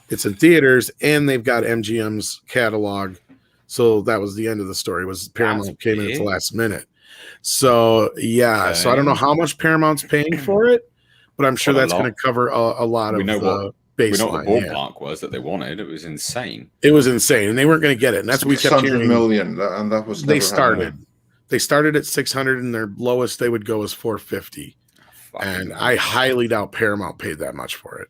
it's in theaters, and they've got MGM's catalog. So that was the end of the story, was Paramount came in at the last minute. So, yeah. Okay. So I don't know how much Paramount's paying for it, but I'm sure that's going to cover a lot of the baseline. We know what the ballpark was that they wanted. It was insane. It was insane, and they weren't going to get it. And that's what we kept hearing. Million, and that was they started at 600, and their lowest they would go is 450. And I highly doubt Paramount paid that much for it,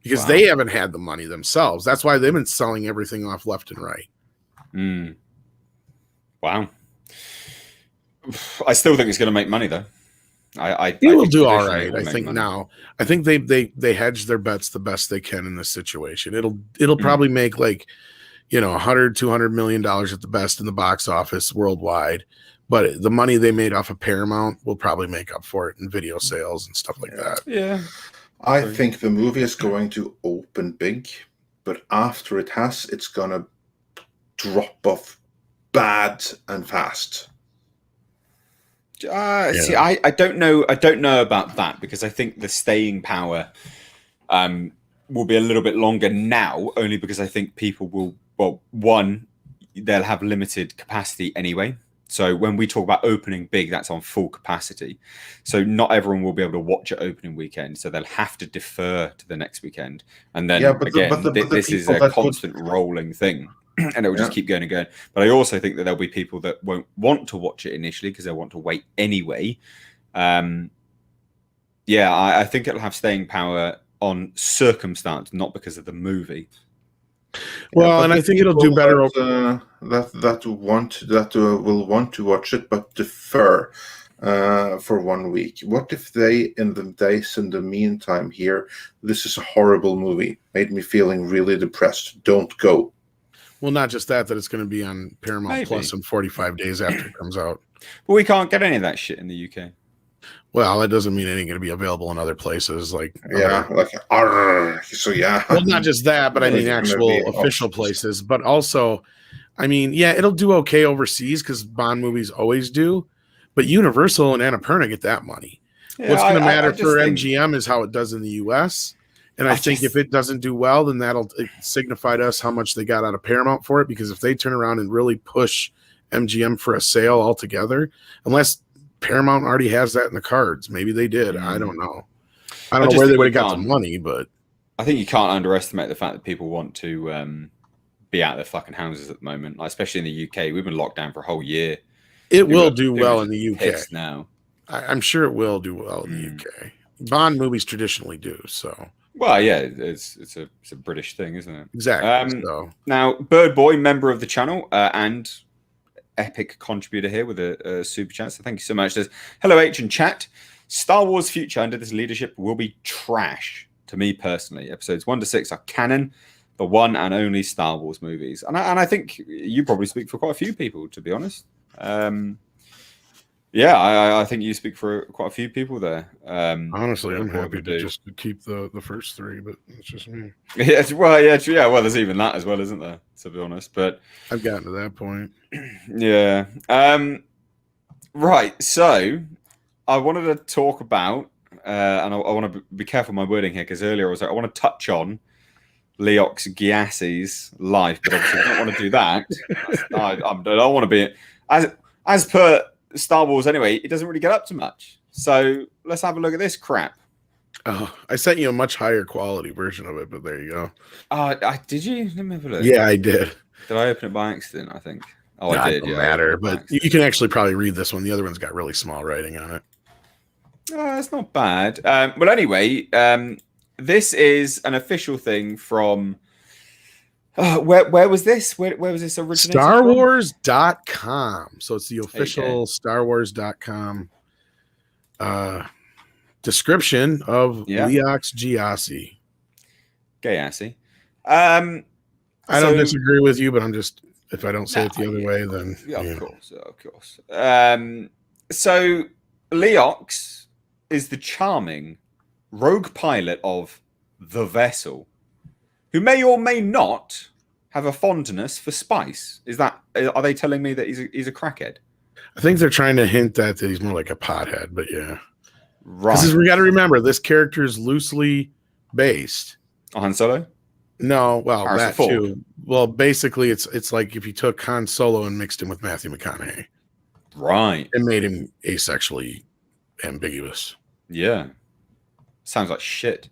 because they haven't had the money themselves. That's why they've been selling everything off left and right. Wow. I still think it's going to make money, though. It will do all right. I think money. Now. I think they hedge their bets the best they can in this situation. It'll probably make $100, $200 million at the best in the box office worldwide. But the money they made off of Paramount will probably make up for it in video sales and stuff like that. Yeah. I think the movie is going to open big, but after it has, it's going to drop off bad and fast. See, I don't know about that, because I think the staying power will be a little bit longer now, only because I think people will, they'll have limited capacity anyway. So when we talk about opening big, that's on full capacity. So not everyone will be able to watch it opening weekend. So they'll have to defer to the next weekend. And then this is a constant rolling thing. And it will just keep going and going. But I also think that there'll be people that won't want to watch it initially because they'll want to wait anyway. I think it'll have staying power on circumstance, not because of the movie. Well, and I think it'll do better. That will want to watch it, but defer for 1 week. What if they, in the days in the meantime, hear this is a horrible movie, made me feeling really depressed, don't go? Well, not just that it's going to be on Paramount Plus in 45 days after it comes out. But we can't get any of that shit in the UK. Well, that doesn't mean it ain't going to be available in other places. Well, not just that, but I mean actual official places. But also, I mean, it'll do okay overseas because Bond movies always do. But Universal and Annapurna get that money. Yeah, What's going to matter I just for think- MGM is how it does in the US. And I think just- if it doesn't do well, then that'll signify to us how much they got out of Paramount for it. Because if they turn around and really push MGM for a sale altogether, unless Paramount already has that in the cards, maybe they did. I don't know. I don't know where they would have got the money, but I think you can't underestimate the fact that people want to be out of their fucking houses at the moment, like, especially in the UK. We've been locked down for a whole year. it will do well in the UK. Pissed now. I'm sure it will do well in the UK. Bond movies traditionally do so. Well, yeah, it's a British thing, isn't it? Exactly. So now, Bird Boy, member of the channel and epic contributor here with a super chat. So thank you so much. There's hello H and chat. Star Wars future under this leadership will be trash to me personally. Episodes 1 to 6 are canon, the one and only Star Wars movies, and I think you probably speak for quite a few people, to be honest. Yeah, I think you speak for quite a few people there. Honestly, I'm happy to just keep the first three, but it's just me. Yeah, well, yeah, true. Yeah, well, there's even that as well, isn't there? To be honest, but I've gotten to that point. Yeah. Right. So I wanted to talk about, and I want to be careful my wording here because earlier I was like, I want to touch on Leox Gyasi's life, but obviously I don't want to do that. I don't want to be as per Star Wars anyway. It doesn't really get up to much. So let's have a look at this crap. Oh, I sent you a much higher quality version of it, but there you go. Did you? Let me have a look. Yeah, I did. Did I open it by accident? I think. Oh, I did. It Yeah. doesn't matter, but you can actually probably read this one. The other one's got really small writing on it. It's not bad. Well, anyway, this is an official thing from. Where was this? Where was this originated? StarWars.com. So it's the official StarWars.com description of Leox Gyasi. Gyasi. I don't disagree with you, but I'm just, if I don't say it the other way, then yeah, of course. So Leox is the charming rogue pilot of the vessel, who may or may not have a fondness for spice. Are they telling me that he's a crackhead? I think they're trying to hint that he's more like a pothead, but yeah. Right. Because we got to remember, this character is loosely based on Han Solo? No, well, Harrison that Ford. too. Well, basically, it's like if you took Han Solo and mixed him with Matthew McConaughey. Right. And made him asexually ambiguous. Yeah. Sounds like shit.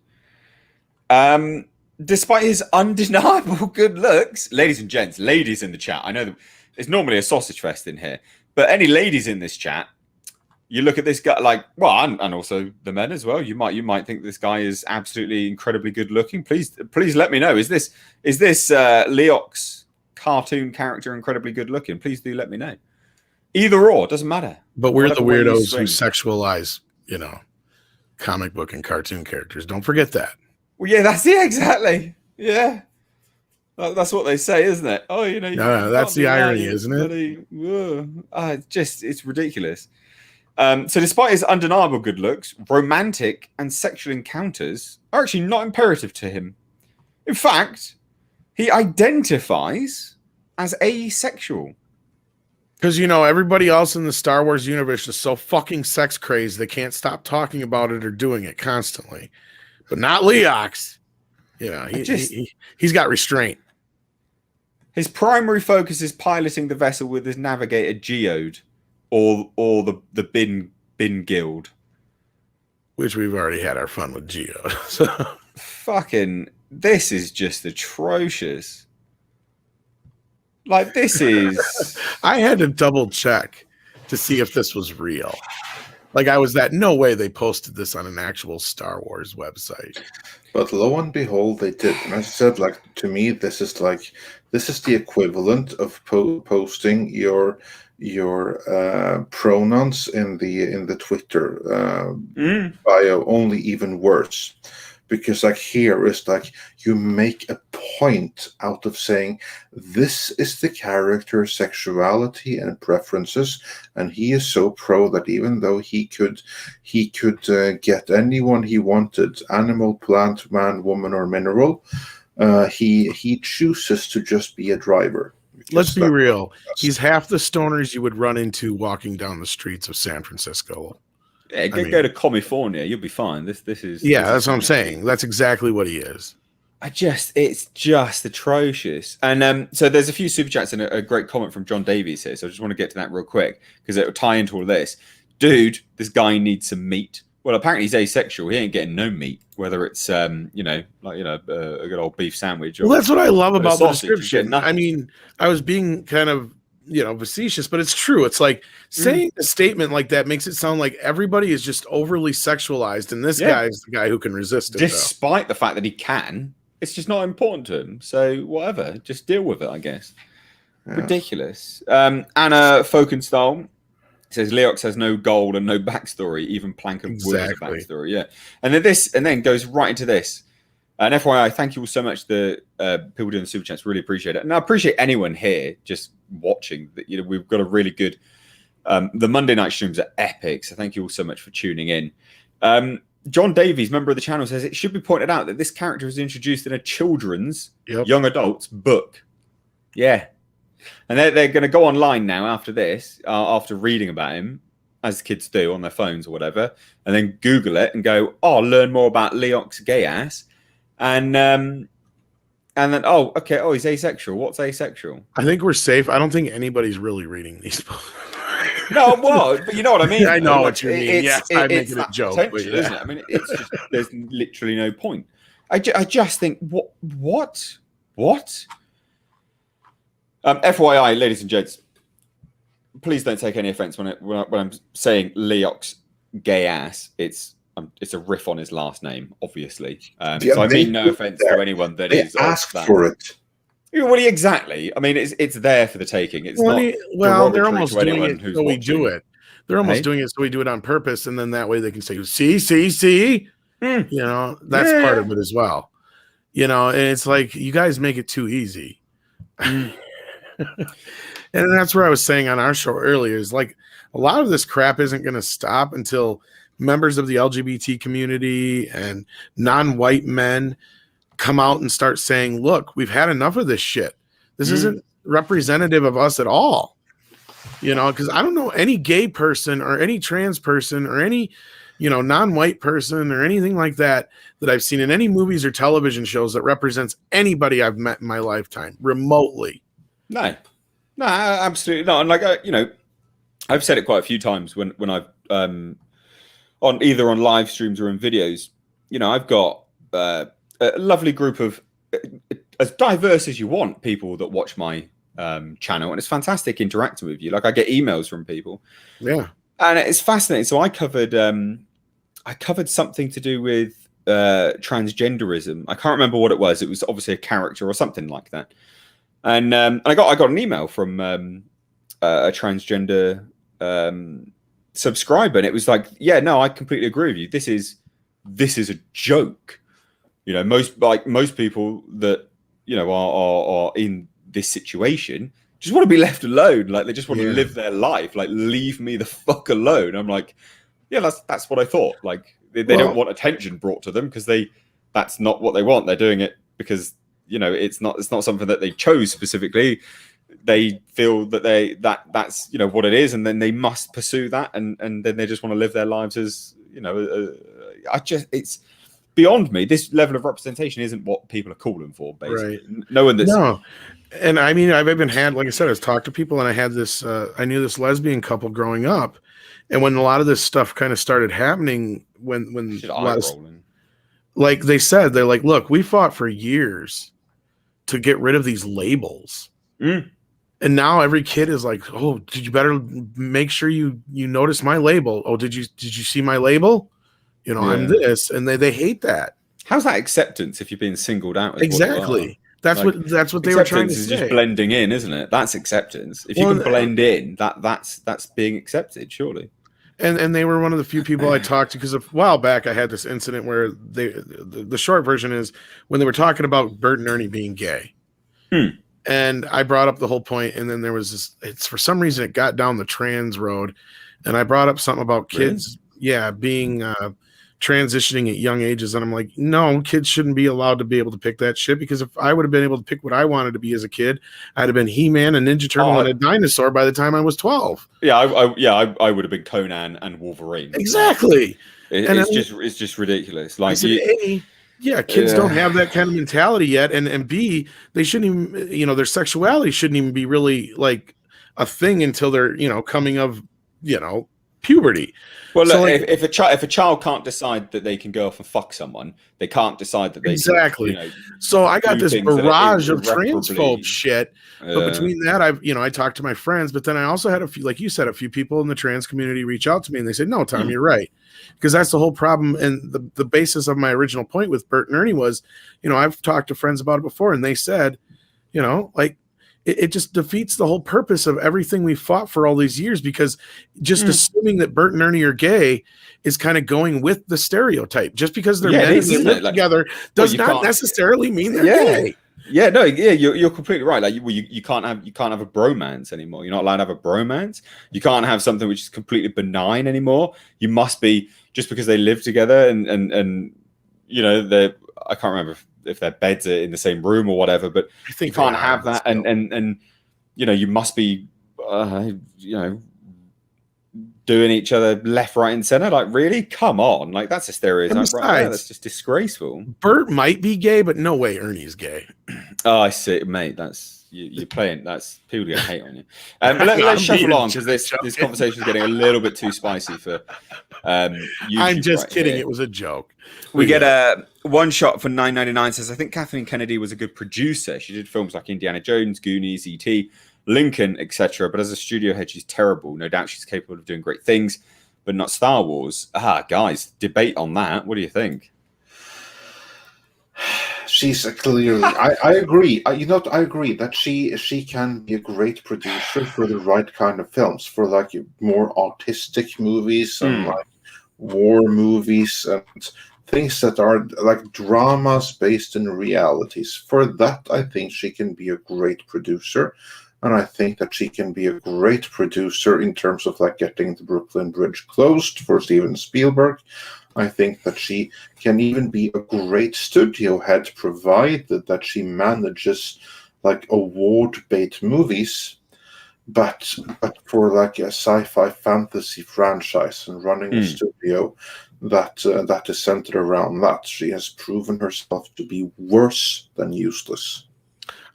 Despite his undeniable good looks, ladies and gents, ladies in the chat, I know that it's normally a sausage fest in here, but any ladies in this chat, you look at this guy like, well, and also the men as well. You might think this guy is absolutely incredibly good looking. Please let me know. Is this Leox cartoon character incredibly good looking? Please do let me know. Either or, doesn't matter. But we're the weirdos who sexualize, comic book and cartoon characters. Don't forget that. Well, yeah, exactly. Yeah. That's what they say, isn't it? Oh, no, that's the irony, isn't it? It's ridiculous. So despite his undeniable good looks, romantic and sexual encounters are actually not imperative to him. In fact, he identifies as asexual. Because, everybody else in the Star Wars universe is so fucking sex crazed, they can't stop talking about it or doing it constantly. But not Leox. He's got restraint. His primary focus is piloting the vessel with his navigator Geode, or the bin guild, which we've already had our fun with Geode. So. Fucking, this is just atrocious. Like, this is. I had to double check to see if this was real. Like, I was no way they posted this on an actual Star Wars website. But lo and behold, they did. And as I said, to me, this is the equivalent of posting your pronouns in the Twitter bio, only even worse. Because here is you make a point out of saying this is the character's sexuality and preferences, and he is so pro that even though he could get anyone he wanted, animal, plant, man, woman, or mineral, he chooses to just be a driver. Let's be real. He's half the stoners you would run into walking down the streets of San Francisco. Yeah, go to California. You'll be fine. This is. That's what I'm saying. That's exactly what he is. It's just atrocious. And so there's a few super chats and a great comment from John Davies here. So I just want to get to that real quick because it will tie into all this. Dude, this guy needs some meat. Well, apparently he's asexual. He ain't getting no meat, whether it's a good old beef sandwich. Or, that's what I love about the description. I mean, I was being kind of facetious, but it's true. It's like saying a statement like that makes it sound like everybody is just overly sexualized, and this guy is the guy who can resist it. Despite the fact that he can. It's just not important to him. So whatever, just deal with it, I guess. Yeah. Ridiculous. Anna Folkenstahl says Leox has no goal and no backstory, even Plank of Wood has a backstory. Yeah. And then goes right into this. And FYI, thank you all so much. The people doing the super chats, really appreciate it. And I appreciate anyone here just watching. We've got a really good the Monday night streams are epic. So thank you all so much for tuning in. John Davies, member of the channel, says it should be pointed out that this character was introduced in a children's young adults book. Yeah. And they're going to go online now after this, after reading about him, as kids do on their phones or whatever, and then Google it and go, learn more about Leox Gyasi. And then, he's asexual. What's asexual? I think we're safe. I don't think anybody's really reading these books. No, but you know what I mean. I know what you mean. Yeah, I'm making a joke, isn't it? I mean, it's just there's literally no point. I just think what? FYI, ladies and gents, please don't take any offense when I'm saying Leox Gyasi. It's a riff on his last name, obviously. So I mean no offense to anyone that is asked for it. Well, exactly. I mean, it's there for the taking. It's they're almost doing it so we do it. They're almost doing it so we do it on purpose, and then that way they can say, "See." That's part of it as well. And it's like you guys make it too easy. And that's where I was saying on our show earlier is like a lot of this crap isn't going to stop until members of the LGBT community and non-white men come out and start saying, look, we've had enough of this shit. This isn't representative of us at all. Because I don't know any gay person or any trans person or any, non-white person or anything like that I've seen in any movies or television shows that represents anybody I've met in my lifetime remotely. No, absolutely not. And like, I've said it quite a few times when I've on live streams or in videos, I've got a lovely group of as diverse as you want people that watch my channel, and it's fantastic interacting with you. Like I get emails from people, and it's fascinating. So I covered something to do with transgenderism. I can't remember what it was. It was obviously a character or something like that. And I got an email from a transgender subscriber, and it was like, I completely agree with you. This is a joke. Most people that are in this situation just want to be left alone. Like they just want to live their life. Like leave me the fuck alone. I'm like, that's what I thought. Like they don't want attention brought to them because that's not what they want. They're doing it because it's not something that they chose specifically. They feel that that's what it is, and then they must pursue that, and then they just want to live their lives as it's beyond me. This level of representation isn't what people are calling for, basically. Right. No. And I mean, I've even had, like I said, I've talked to people, and I had this, I knew this lesbian couple growing up, and when a lot of this stuff kind of started happening, like they said, they're like, look, we fought for years to get rid of these labels. And now every kid is like, oh, did you better make sure you notice my label? Oh, did you see my label? I'm this, and they hate that. How's that acceptance if you're being singled out? Exactly. That's what they were trying to say. Acceptance is just blending in, isn't it? That's acceptance. If you can blend in, that's being accepted, surely. And they were one of the few people I talked to, because a while back I had this incident where the short version is when they were talking about Bert and Ernie being gay. And I brought up the whole point, and then there was this, it's for some reason it got down the trans road, and I brought up something about kids, being transitioning at young ages, and I'm like, no, kids shouldn't be allowed to be able to pick that shit, because if I would have been able to pick what I wanted to be as a kid, I'd have been He-Man, a Ninja Turtle, and a dinosaur by the time I was 12. Yeah, I would have been Conan and Wolverine. Exactly. It's just ridiculous. Like, kids don't have that kind of mentality yet, and B, they shouldn't even, their sexuality shouldn't even be really like a thing until they're, coming of, puberty. Well, look, if a child can't decide that they can go off and fuck someone, they can't decide that they can, So I got this barrage of transphobe shit. But between that, I talked to my friends, but then I also had a few, like you said, a few people in the trans community reach out to me, and they said, "No, Tom, you're right," because that's the whole problem. And the basis of my original point with Bert and Ernie was, I've talked to friends about it before, and they said, like, it just defeats the whole purpose of everything we fought for all these years, because just assuming that Bert and Ernie are gay is kind of going with the stereotype. Just because they're men and they live together does not necessarily mean they're gay. Yeah, no, you're completely right. Like, you can't have a bromance anymore. You're not allowed to have a bromance. You can't have something which is completely benign anymore. You must be, just because they live together and they're, I can't remember if their beds are in the same room or whatever, but I think you can't have that. And you must be, doing each other left, right, and center. Like, really? Come on. Like, that's a stereotype. Besides, right there. That's just disgraceful. Bert might be gay, but no way Ernie's gay. Oh, I see, mate. That's you're playing. That's people are gonna hate on you. Let's shuffle on, because this conversation is getting a little bit too spicy for. I'm just kidding. Here. It was a joke. We get a one shot for $9.99. Says, I think Kathleen Kennedy was a good producer. She did films like Indiana Jones, Goonies, E.T., Lincoln, etc. But as a studio head, she's terrible. No doubt she's capable of doing great things, but not Star Wars. Guys, debate on that. What do you think? She's clearly. I agree. I agree that she can be a great producer for the right kind of films, for like more autistic movies and like war movies and things that are like dramas based in realities. For that, I think she can be a great producer. And I think that she can be a great producer in terms of like getting the Brooklyn Bridge closed for Steven Spielberg. I think that she can even be a great studio head, provided that she manages like award-bait movies, but for like a sci-fi fantasy franchise and running a studio that is centered around that, she has proven herself to be worse than useless.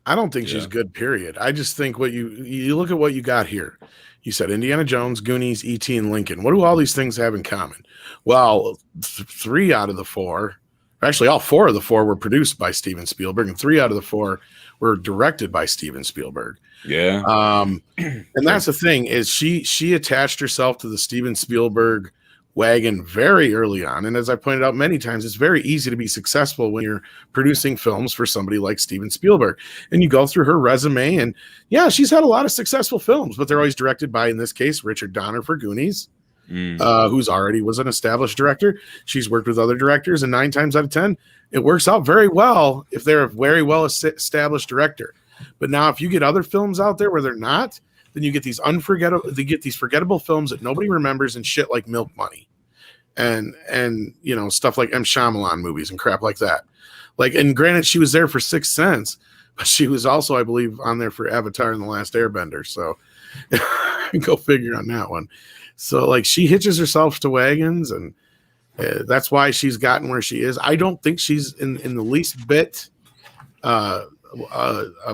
I don't think she's good, period. I just think what you look at what you got here. You said Indiana Jones, Goonies, E.T., and Lincoln. What do all these things have in common? Well, 3 out of the 4, actually all 4 of the 4 were produced by Steven Spielberg, and 3 out of the 4 were directed by Steven Spielberg. Yeah. And that's the thing, is she attached herself to the Steven Spielberg wagon very early on. And as I pointed out many times, it's very easy to be successful when you're producing films for somebody like Steven Spielberg. And you go through her resume, and she's had a lot of successful films, but they're always directed by, in this case, Richard Donner for Goonies, who's already was an established director. She's worked with other directors, and 9 times out of 10, it works out very well if they're a very well established director. But now if you get other films out there where they're not, then you get these forgettable films that nobody remembers, and shit like Milk Money and stuff like M. Shyamalan movies and crap like that. Like, and granted, she was there for Sixth Sense, but she was also, I believe, on there for Avatar and The Last Airbender. So go figure on that one. So like, she hitches herself to wagons, and that's why she's gotten where she is. I don't think she's in the least bit a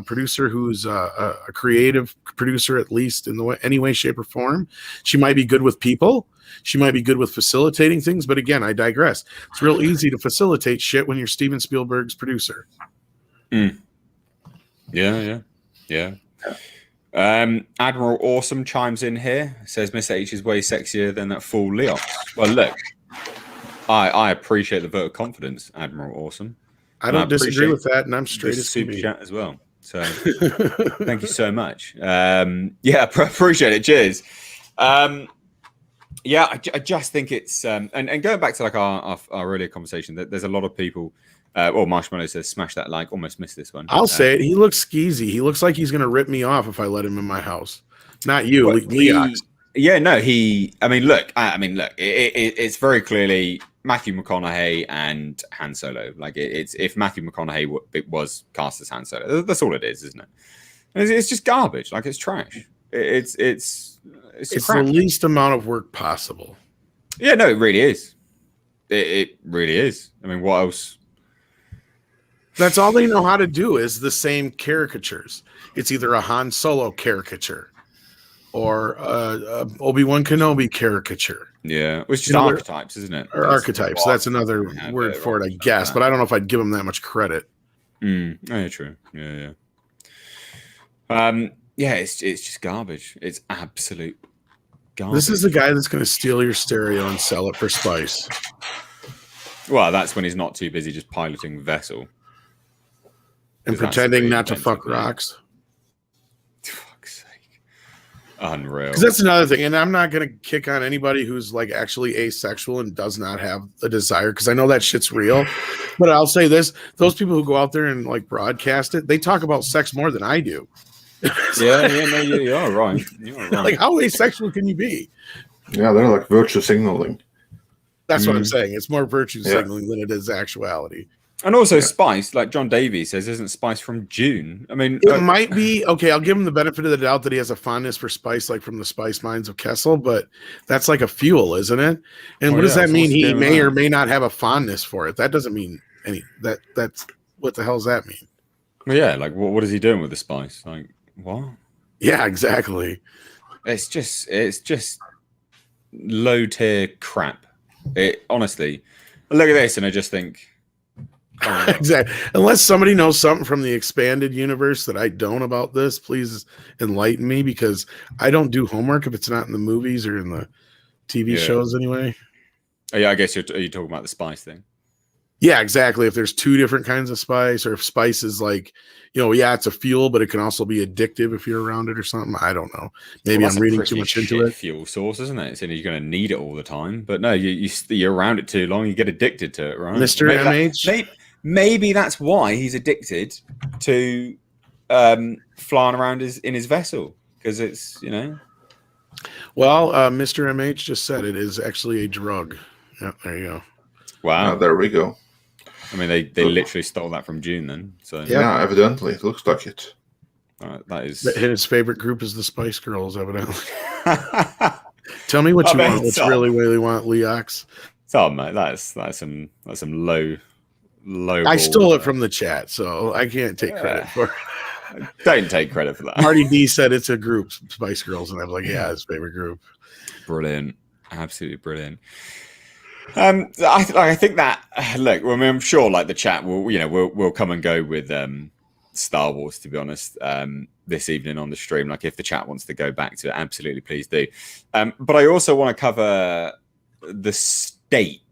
producer who's a creative producer, at least in any way, shape, or form. She might be good with people. She might be good with facilitating things. But again, I digress. It's real easy to facilitate shit when you're Steven Spielberg's producer. Yeah. Admiral Awesome chimes in here. Says Mr. H is way sexier than that fool Leox. Well, look, I appreciate the vote of confidence, Admiral Awesome. I don't disagree with that, and I'm straight as super chat as well. So thank you so much. Appreciate it. Cheers. I just think it's and going back to like our earlier conversation, that there's a lot of people. Marshmallow says, "Smash that like." Almost missed this one. I'll say it. He looks skeezy. He looks like he's going to rip me off if I let him in my house. Not you, Leox. Yeah, no. I mean, look. It's very clearly Matthew McConaughey and Han Solo. Like it's if Matthew McConaughey was cast as Han Solo, that's all it is, isn't it? And it's just garbage. Like it's trash. It's crap. The least amount of work possible. Yeah, no, it really is. It really is. I mean, what else? That's all they know how to do is the same caricatures. It's either a Han Solo caricature or Obi-Wan Kenobi caricature. Yeah, it's just archetypes, isn't it? Or archetypes. That's another word for it, I guess. But I don't know if I'd give them that much credit. Yeah, true. Yeah. Yeah, it's just garbage. It's absolute garbage. This is the guy that's going to steal your stereo and sell it for spice. Well, that's when he's not too busy just piloting the vessel. And pretending not to fuck rocks. Fuck's sake. Unreal. Because that's another thing. And I'm not going to kick on anybody who's like actually asexual and does not have a desire. Because I know that shit's real. But I'll say this. Those people who go out there and like broadcast it, they talk about sex more than I do. No, you're right. You're right. Like, how asexual can you be? Yeah, they're like virtue signaling. That's what I'm saying. It's more virtue signaling than it is actuality. And also Spice, like John Davies says, isn't Spice from June? I mean, it might be okay. I'll give him the benefit of the doubt that he has a fondness for spice, like from the spice mines of Kessel, but that's like a fuel, isn't it? And what does that mean? He may or may not have a fondness for it. That doesn't mean any. That's what the hell does that mean? Well, yeah, like what is he doing with the spice? Like what? Yeah, exactly. It's just low tier crap. It honestly, I look at this and I just think. Exactly. Unless somebody knows something from the expanded universe that I don't about this, please enlighten me, because I don't do homework if it's not in the movies or in the TV shows anyway. Oh, yeah, I guess are you talking about the spice thing? Yeah, exactly. If there's two different kinds of spice, or if spice is like, it's a fuel, but it can also be addictive if you're around it or something. I don't know. Maybe I'm reading too much into it. Fuel source, isn't it? So you're going to need it all the time. But no, you're around it too long, you get addicted to it, right? Mr. MH? Maybe that's why he's addicted to flying around in his vessel, because it's, Well, Mr. MH just said it is actually a drug. Yeah, there you go. Wow. There we go. I mean, they literally stole that from June then. So yeah, evidently. It looks like it. That is... His favorite group is the Spice Girls, evidently. Tell me what you want. What's really want, Leox? Oh, mate, that's some low. I stole it from the chat, so I can't take credit for it. Don't take credit for that. Marty D said it's a group, Spice Girls, and I was like, yeah, his favorite group. Brilliant. Absolutely brilliant. I think that, look, I mean, I'm sure like the chat we'll come and go with Star Wars, to be honest, this evening on the stream. Like if the chat wants to go back to it, absolutely please do. But I also want to cover the state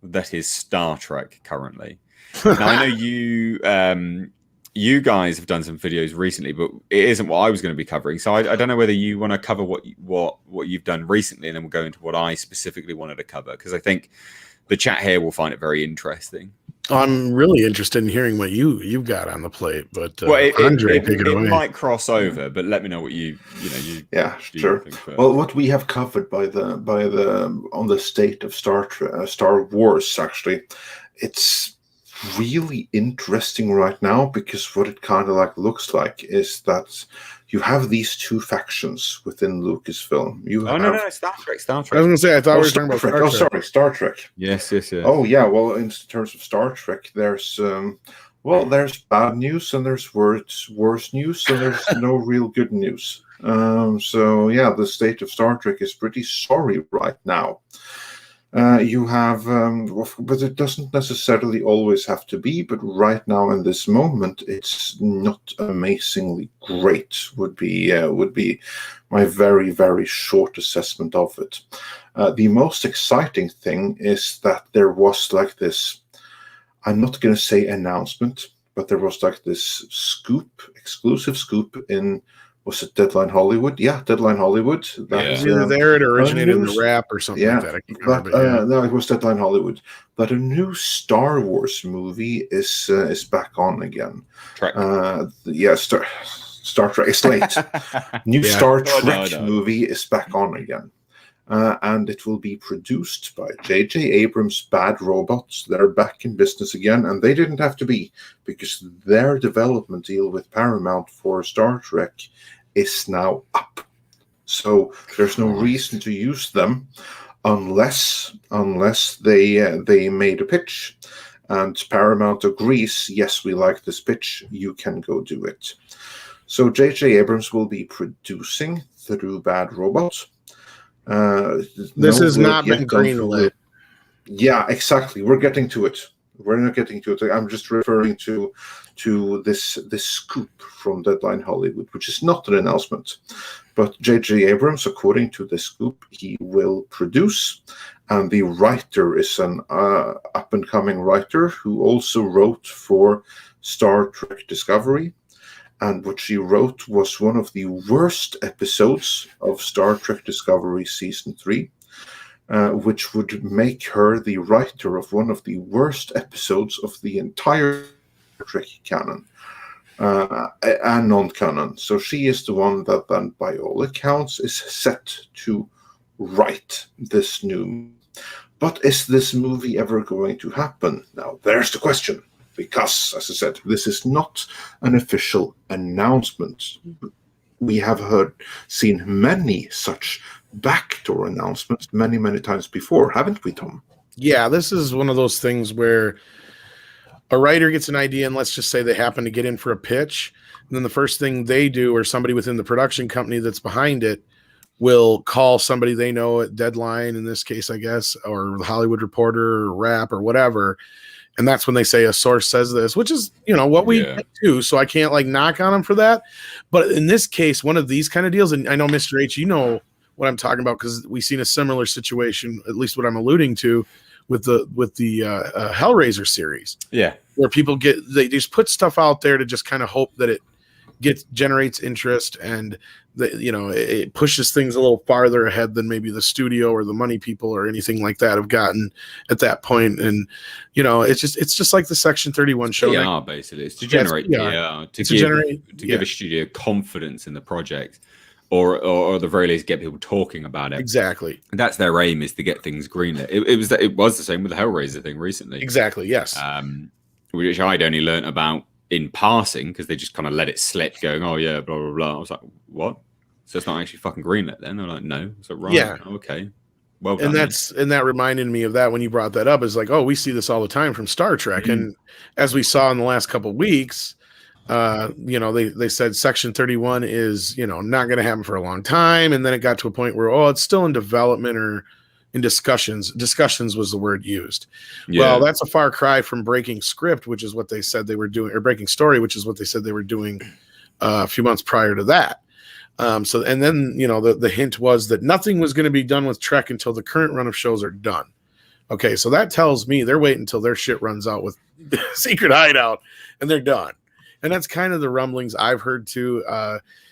that is Star Trek currently. Now I know you guys have done some videos recently, but it isn't what I was going to be covering. So I don't know whether you want to cover what you've done recently, and then we'll go into what I specifically wanted to cover, because I think the chat here will find it very interesting. I'm really interested in hearing what you've got on the plate, but Andre, take it away. It might cross over, but let me know what you sure. Well, what we have covered on the state of Star Wars, actually, it's really interesting right now, because what it kind of like looks like is that you have these two factions within Lucasfilm. No, Star Trek. I was going to say, I thought we were talking about Star Trek. Oh, sorry, Star Trek. Yes. Oh, yeah. Well, in terms of Star Trek, there's bad news and there's worse news, and there's no real good news. So yeah, the state of Star Trek is pretty sorry right now. You have, but it doesn't necessarily always have to be. But right now, in this moment, it's not amazingly great. Would be my very, very short assessment of it. The most exciting thing is that there was like this. I'm not going to say announcement, but there was like this exclusive scoop in. Was it Deadline Hollywood? Yeah, Deadline Hollywood. Either there it originated in the rap or something like that. I can't remember, no, it was Deadline Hollywood. But a new Star Wars movie is back on again. Trek. Star Trek. It's late. New Star Trek movie is back on again. and it will be produced by J.J. Abrams' Bad Robots. They're back in business again, and they didn't have to be, because their development deal with Paramount for Star Trek is now up. So there's no reason to use them unless they made a pitch, and Paramount agrees, yes, we like this pitch, you can go do it. So J.J. Abrams will be producing through Bad Robots. This has not been greenlit. Yeah, exactly. We're getting to it. We're not getting to it. I'm just referring to this scoop from Deadline Hollywood, which is not an announcement. But J.J. Abrams, according to this scoop, he will produce, and the writer is an up-and-coming writer who also wrote for Star Trek Discovery. And what she wrote was one of the worst episodes of Star Trek Discovery Season 3, which would make her the writer of one of the worst episodes of the entire Trek canon, and non-canon. So she is the one that then, by all accounts, is set to write this new. But is this movie ever going to happen? Now, there's the question. Because, as I said, this is not an official announcement. We have seen many such backdoor announcements many times before, haven't we, Tom? Yeah, this is one of those things where a writer gets an idea, and let's just say they happen to get in for a pitch, and then the first thing they do, or somebody within the production company that's behind it, will call somebody they know at Deadline, in this case, I guess, or the Hollywood Reporter, or Rap, or whatever. And that's when they say a source says this, which is, what we do. So I can't knock on them for that. But in this case, one of these kind of deals, and I know Mr. H, you know what I'm talking about, because we've seen a similar situation, at least what I'm alluding to, with the Hellraiser series. Yeah. Where people they just put stuff out there to just kind of hope that it generates interest, and it pushes things a little farther ahead than maybe the studio or the money people or anything like that have gotten at that point. And it's just like the Section 31 show. PR, basically, it's to generate PR, to give a studio confidence in the project, or at the very least get people talking about it. Exactly. And that's their aim, is to get things greenlit. It was the same with the Hellraiser thing recently. Exactly. Yes. Which I'd only learnt about in passing, because they just kind of let it slip, going, oh yeah, blah blah blah. I was like, what? So it's not actually fucking greenlit then? They're like, no. So right, yeah, okay, well done. And that reminded me of that when you brought that up. Is like, oh, we see this all the time from Star Trek, and as we saw in the last couple of weeks, they said Section 31 is not going to happen for a long time, and then it got to a point where it's still in development or in discussions. Discussions was the word used. Yeah. Well, that's a far cry from breaking script, which is what they said they were doing, or breaking story, which is what they said they were doing a few months prior to that. So, and then, the hint was that nothing was going to be done with Trek until the current run of shows are done. Okay. So that tells me they're waiting until their shit runs out with Secret Hideout, and they're done. And that's kind of the rumblings I've heard too.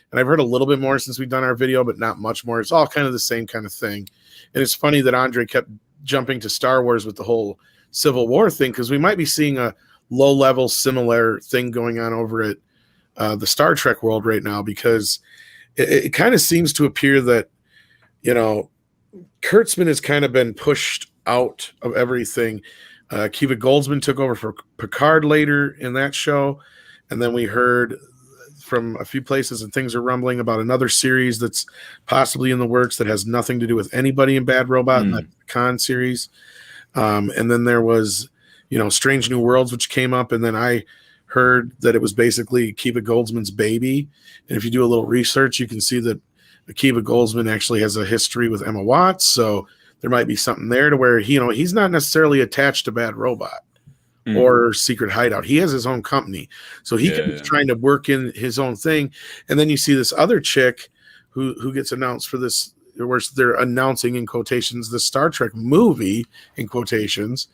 And I've heard a little bit more since we've done our video, but not much more. It's all kind of the same kind of thing. And it's funny that Andre kept jumping to Star Wars with the whole Civil War thing, because we might be seeing a low-level similar thing going on over at the Star Trek world right now, because it kind of seems to appear that, Kurtzman has kind of been pushed out of everything. Kiva Goldsman took over for Picard later in that show, and then we heard from a few places, and things are rumbling about another series that's possibly in the works that has nothing to do with anybody in Bad Robot, in that Khan series. And then there was, Strange New Worlds, which came up, and then I heard that it was basically Akiva Goldsman's baby. And if you do a little research, you can see that Akiva Goldsman actually has a history with Emma Watts, so there might be something there to where he's not necessarily attached to Bad Robot or Secret Hideout. He has his own company, so he could be trying to work in his own thing. And then you see this other chick who gets announced for this, where they're announcing in quotations the Star Trek movie in quotations.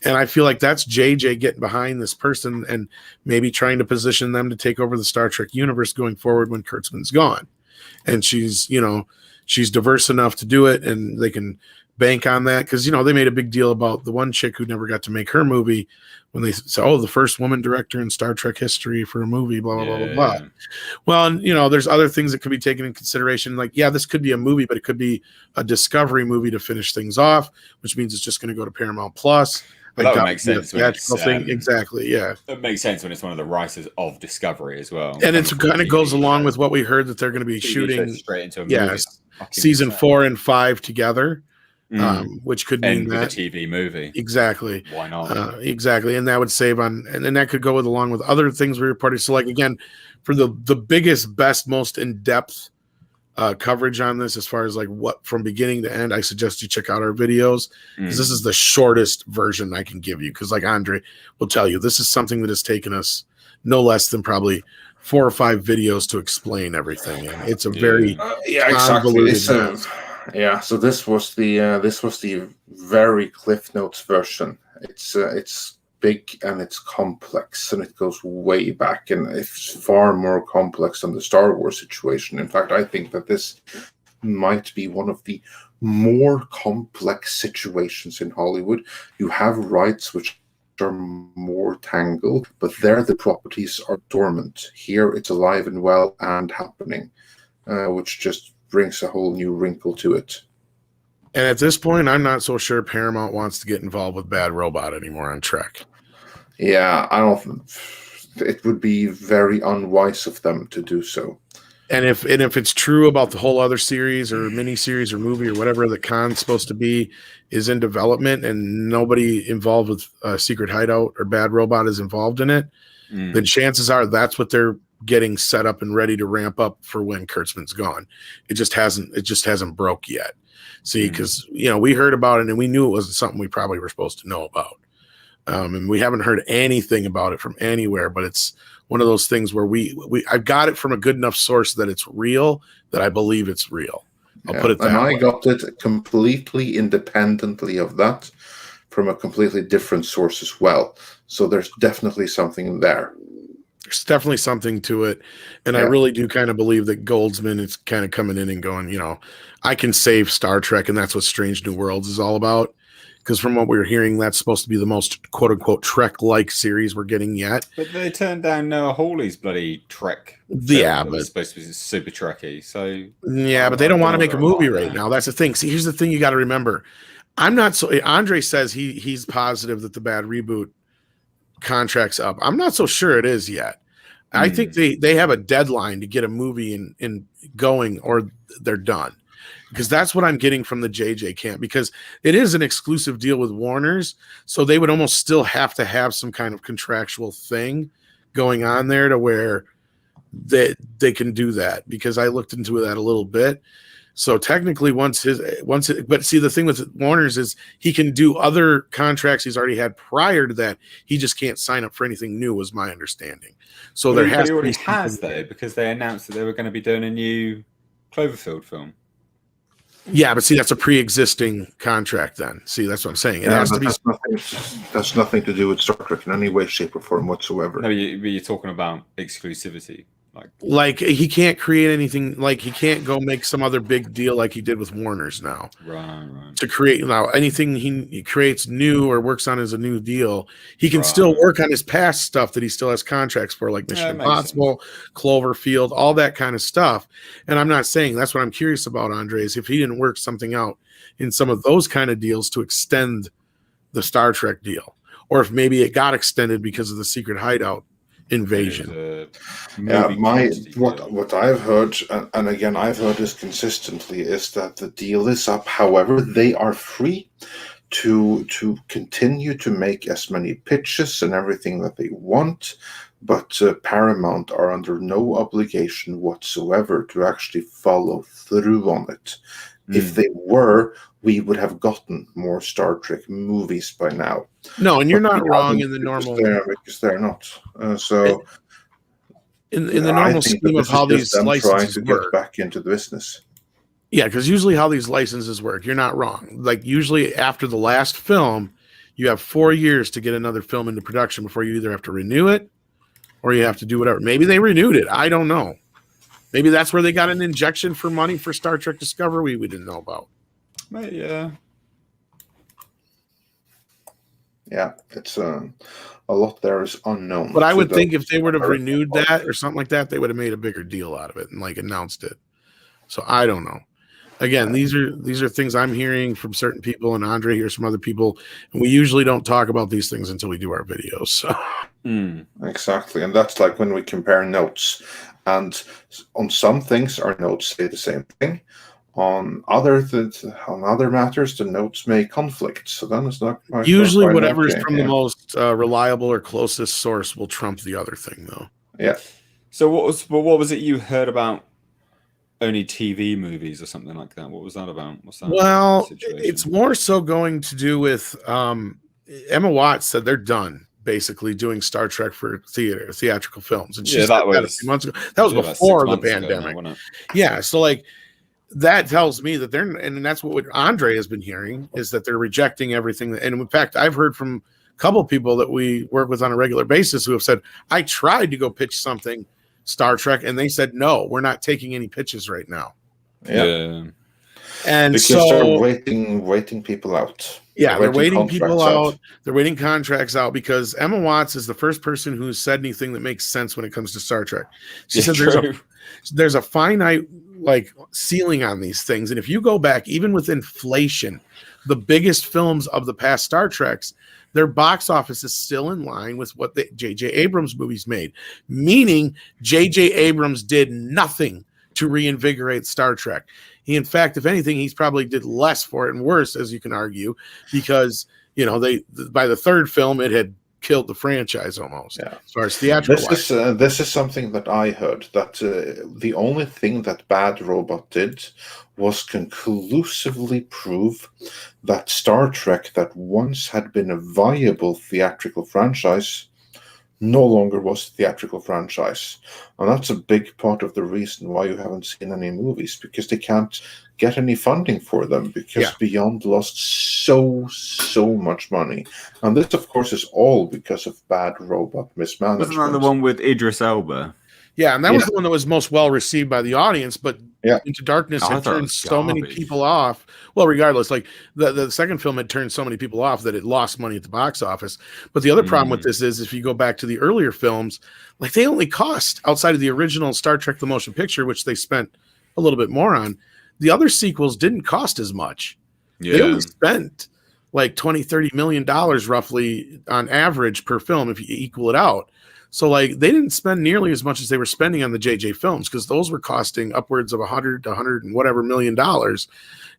And I feel like that's JJ getting behind this person and maybe trying to position them to take over the Star Trek universe going forward when Kurtzman's gone. And she's diverse enough to do it, and they can bank on that, because they made a big deal about the one chick who never got to make her movie when they said, "Oh, the first woman director in Star Trek history for a movie." Blah blah blah blah blah. Well, and there's other things that could be taken in consideration. Like, yeah, this could be a movie, but it could be a Discovery movie to finish things off, which means it's just going to go to Paramount Plus. But that would make sense. Exactly. Yeah, it makes sense when it's one of the writers of Discovery as well, and it kind of goes along with what we heard that they're going to be shooting straight into a movie. Season 4 and 5 together. Which could mean that a TV movie. Exactly. Why not? Exactly. And that would save on, and then that could go along with other things we reported. So, like, again, for the biggest, best, most in-depth coverage on this, as far as like what from beginning to end, I suggest you check out our videos, because this is the shortest version I can give you. Because, like Andre will tell you, this is something that has taken us no less than probably 4 or 5 videos to explain everything. And it's a very exactly. Yeah, so this was the very Cliff Notes version. It's big and it's complex and it goes way back, and it's far more complex than the Star Wars situation. In fact, I think that this might be one of the more complex situations in Hollywood. You have rights which are more tangled, but there the properties are dormant. Here it's alive and well and happening, which just brings a whole new wrinkle to it. And at this point, I'm not so sure Paramount wants to get involved with Bad Robot anymore on Trek. Yeah, I don't. It would be very unwise of them to do so. And if it's true about the whole other series or mini series or movie or whatever the con's supposed to be is in development, and nobody involved with Secret Hideout or Bad Robot is involved in it, then chances are that's what they're getting set up and ready to ramp up for when Kurtzman's gone. It just hasn't broke yet. See, because we heard about it and we knew it wasn't something we probably were supposed to know about. And we haven't heard anything about it from anywhere, but it's one of those things where I've got it from a good enough source that it's real, that I believe it's real. I'll put it that way. I got it completely independently of that from a completely different source as well. So there's definitely something there. There's definitely something to it. And I really do kind of believe that Goldsman is kind of coming in and going, I can save Star Trek, and that's what Strange New Worlds is all about. Because from what we're hearing, that's supposed to be the most quote-unquote Trek-like series we're getting yet. But they turned down Noah Hawley's bloody Trek. Yeah, but it's supposed to be super Trekky. So yeah, but they don't want to make a movie right now. That's the thing. See, here's the thing you got to remember. I'm not so. Andre says he's positive that the Bad Reboot contract's up. I'm not so sure it is yet. I think they have a deadline to get a movie in going, or they're done. Because that's what I'm getting from the JJ camp, because it is an exclusive deal with Warner's, so they would almost still have to have some kind of contractual thing going on there to where they can do that. Because I looked into that a little bit. So technically, but see, the thing with Warner's is he can do other contracts he's already had prior to that. He just can't sign up for anything new, was my understanding. So he already has though, because they announced that they were going to be doing a new Cloverfield film. Yeah, but see, that's a pre-existing contract then. See, that's what I'm saying. It has to be. That's nothing to do with Star Trek in any way, shape, or form whatsoever. No, you're talking about exclusivity. Like he can't create anything. Like he can't go make some other big deal like he did with Warner's now. Right. To create now anything he creates new or works on as a new deal, he can still work on his past stuff that he still has contracts for, like Mission Impossible, Cloverfield, all that kind of stuff. And I'm not saying that's what I'm curious about, Andre, is if he didn't work something out in some of those kind of deals to extend the Star Trek deal, or if maybe it got extended because of the Secret Hideout invasion. What I've heard, and again I've heard this consistently, is that the deal is up. However, they are free to continue to make as many pitches and everything that they want, but Paramount are under no obligation whatsoever to actually follow through on it. If they were, we would have gotten more Star Trek movies by now. No, and you're not wrong in the normal. Because they're not. So in the normal scheme of how these licenses work, get back into the business. Yeah, because usually how these licenses work, you're not wrong. Like usually after the last film, you have 4 years to get another film into production before you either have to renew it or you have to do whatever. Maybe they renewed it. I don't know. Maybe that's where they got an injection for money for Star Trek Discovery we didn't know about. Yeah. Yeah, it's a lot there is unknown. But I would to think the if they would have renewed that original. or something like that, they would have made a bigger deal out of it and like announced it. So I don't know. Again, these are things I'm hearing from certain people, and Andre hears from other people, and we usually don't talk about these things until we do our videos. So Exactly, and that's like when we compare notes, and on some things our notes say the same thing. On other matters, the notes may conflict. So then it's not usually quite whatever is okay. from the most reliable or closest source will trump the other thing, though. Yeah. So what was it you heard about only TV movies or something like that? What was that about? What's that? Well, situation? it's more so going to do with Emma Watts said they're done basically doing Star Trek for theatrical films, and she said that a few months ago. That was before the pandemic. Yeah, so like that tells me that they're, and that's what Andre has been hearing, is that they're rejecting everything. And in fact, I've heard from a couple of people that we work with on a regular basis who have said, I tried to go pitch something Star Trek, and they said, no, we're not taking any pitches right now. Yeah. And because so they're waiting people out. Yeah, they're waiting people out. They're waiting contracts out because Emma Watts is the first person who's said anything that makes sense when it comes to Star Trek. She said there's a finite like ceiling on these things. And if you go back, even with inflation, the biggest films of the past Star Treks, their box office is still in line with what the J.J. Abrams movies made, meaning J.J. Abrams did nothing to reinvigorate Star Trek. He, in fact, if anything, he's probably did less for it and worse, as you can argue, because, you know, by the third film, it had killed the franchise almost. Yeah. As far as theatrical. This is something that I heard, that the only thing that Bad Robot did was conclusively prove that Star Trek, that once had been a viable theatrical franchise, no longer was a theatrical franchise. And that's a big part of the reason why you haven't seen any movies, because they can't get any funding for them, because Beyond lost so much money. And this, of course, is all because of Bad Robot mismanagement. Wasn't that the one with Idris Elba? Yeah, and that was the one that was most well received by the audience, but Into Darkness had turned so many people off. Well, regardless, like the second film had turned so many people off that it lost money at the box office. But the other problem with this is, if you go back to the earlier films, like they only cost, outside of the original Star Trek the Motion Picture, which they spent a little bit more on, the other sequels didn't cost as much. Yeah. They only spent like $20-30 million roughly on average per film if you equal it out. So like they didn't spend nearly as much as they were spending on the JJ films, because those were costing upwards of $100 and whatever million.